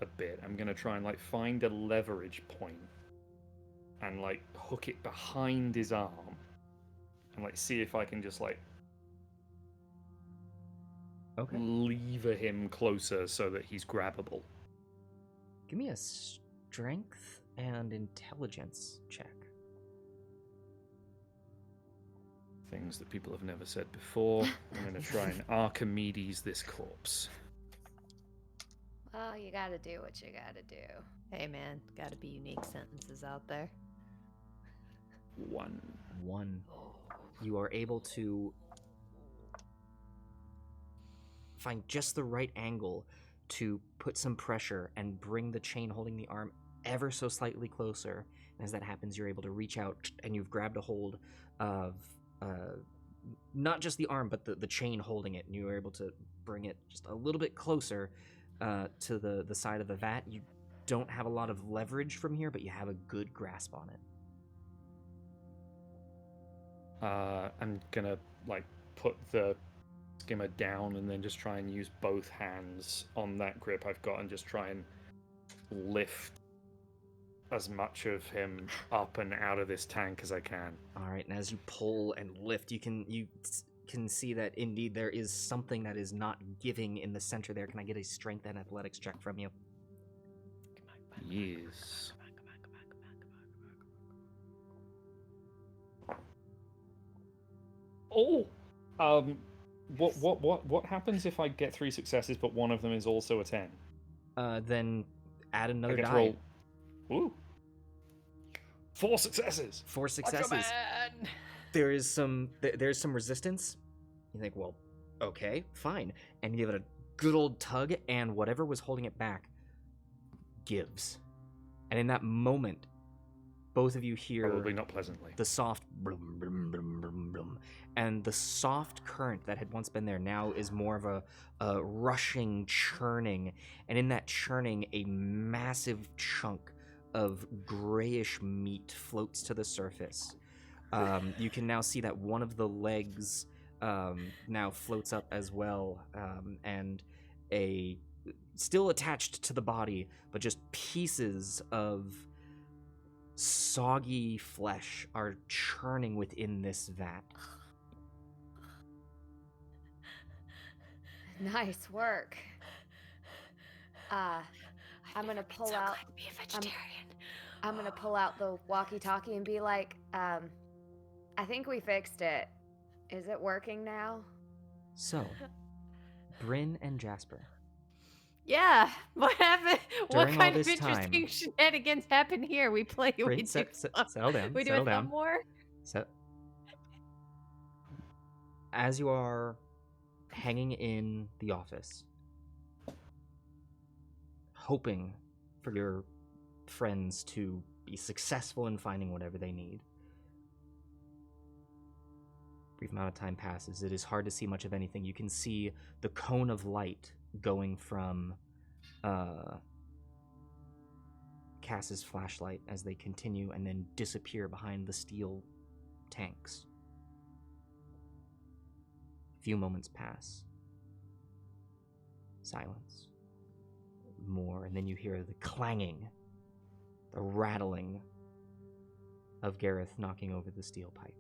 a bit. I'm gonna try and, like, find a leverage point and, like, hook it behind his arm and, like, see if I can just, like, Okay. lever him closer so that he's grabbable. Give me a strength and intelligence check. Things that people have never said before. I'm gonna try and Archimedes this corpse. Well, you gotta do what you gotta do. Hey man, gotta be unique sentences out there. 1. 1. You are able to find just the right angle to put some pressure and bring the chain holding the arm ever so slightly closer. And as that happens, you're able to reach out and you've grabbed a hold of not just the arm, but the chain holding it, and you were able to bring it just a little bit closer to the side of the vat. You don't have a lot of leverage from here, but you have a good grasp on it. I'm gonna like put the skimmer down and then just try and use both hands on that grip I've got and just try and lift as much of him up and out of this tank as I can. All right, and as you pull and lift, you can see that indeed there is something that is not giving in the center there. Can I get a strength and athletics check from you? Yes. Oh, what happens if I get 3 successes, but one of them is also a 10? Then add another I get to die. roll. Ooh. 4 successes. 4 successes. There's some resistance. You think, well, okay, fine, and you give it a good old tug, and whatever was holding it back gives. And in that moment, both of you hear Probably not pleasantly. the soft brum, brum, brum, brum, brum. And the soft current that had once been there now is more of a rushing churning. And in that churning, a massive chunk of grayish meat floats to the surface. You can now see that one of the legs now floats up as well, and still attached to the body, but just pieces of soggy flesh are churning within this vat. Nice work. I'm gonna pull out. I'm gonna pull out the walkie-talkie and be like, I think we fixed it. Is it working now? So, Bryn and Jasper, Yeah, what happened? What During all kind of this interesting time- shenanigans happen here? We play. Bryn, We do. settle down. We do settle a down. thumb war. So, as you are hanging in the office, hoping for your friends to be successful in finding whatever they need, brief amount of time passes. It is hard to see much of anything. You can see the cone of light going from Cass's flashlight as they continue and then disappear behind the steel tanks. A few moments pass. Silence. More, and then you hear the clanging, the rattling of Gareth knocking over the steel pipe.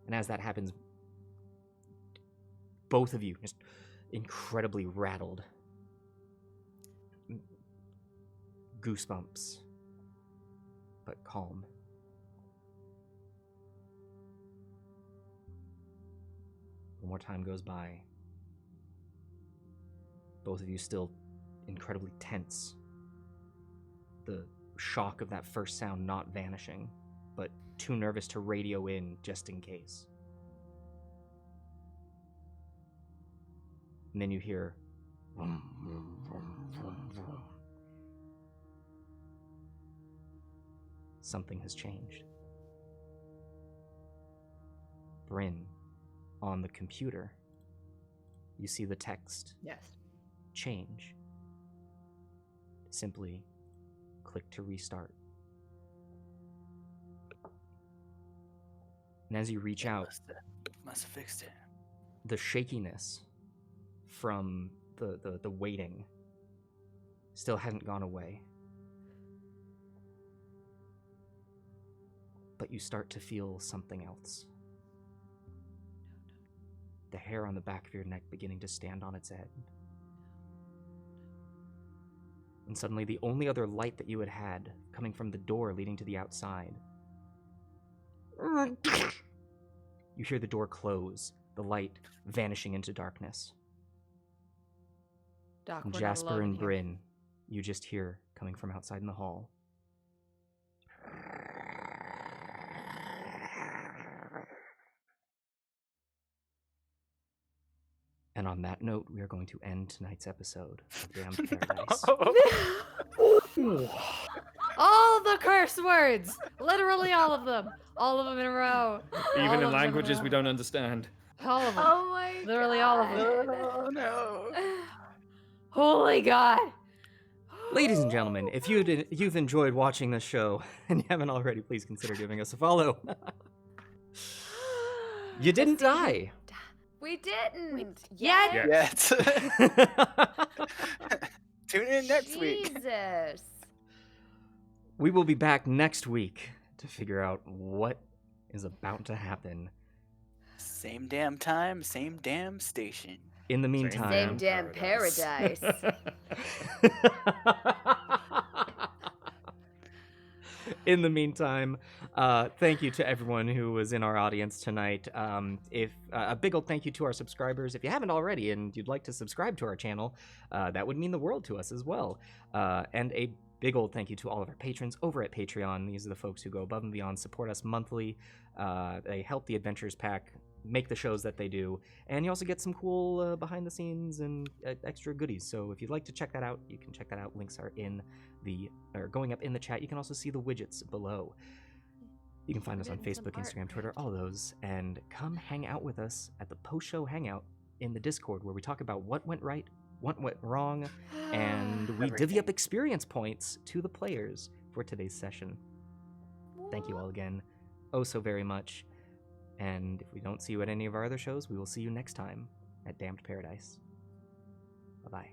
And as that happens, both of you just incredibly rattled. Goosebumps, but calm. One more time goes by. Both of you still incredibly tense. The shock of that first sound not vanishing, but too nervous to radio in just in case. And then you hear vroom, vroom, vroom, vroom, vroom. Something has changed. Bryn, on the computer, you see the text Yes. change. Simply click to restart. And as you reach out, Must have fixed it. the shakiness from the waiting still hadn't gone away. But you start to feel something else. The hair on the back of your neck beginning to stand on its head. And suddenly the only other light that you had coming from the door leading to the outside. You hear the door close, the light vanishing into darkness. Doc, And we're not Jasper alone and here. Bryn, you just hear coming from outside in the hall. And on that note, we are going to end tonight's episode of Damned Paradise. All the curse words! Literally all of them. All of them in a row. All Even of in them languages a we row. don't understand. All of them. Oh my Literally all of God. Oh no. Holy God. Ladies and gentlemen, if you've enjoyed watching this show and you haven't already, please consider giving us a follow. You didn't die. We didn't. Yeah. Yet. Yeah. Tune in next week. Jesus. We will be back next week to figure out what is about to happen. Same damn time, same damn station. In the Same meantime, damn paradise. In the meantime, thank you to everyone who was in our audience tonight. If a big old thank you to our subscribers. If you haven't already and you'd like to subscribe to our channel, that would mean the world to us as well. And a big old thank you to all of our patrons over at Patreon. These are the folks who go above and beyond, support us monthly. They help the Adventures Pack make the shows that they do, and you also get some cool behind the scenes and extra goodies. So if you'd like to check that out, you can check that out. Links are going up in the chat. You can also see the widgets below. You can find us on Getting some Facebook, art Instagram, Twitter, right. all those, and come hang out with us at the post-show hangout in the Discord, where we talk about what went right, what went wrong, and we divvy up Everything. experience points to the players for today's session. Thank you all again, oh so very much. And if we don't see you at any of our other shows, we will see you next time at Damned Paradise. Bye-bye.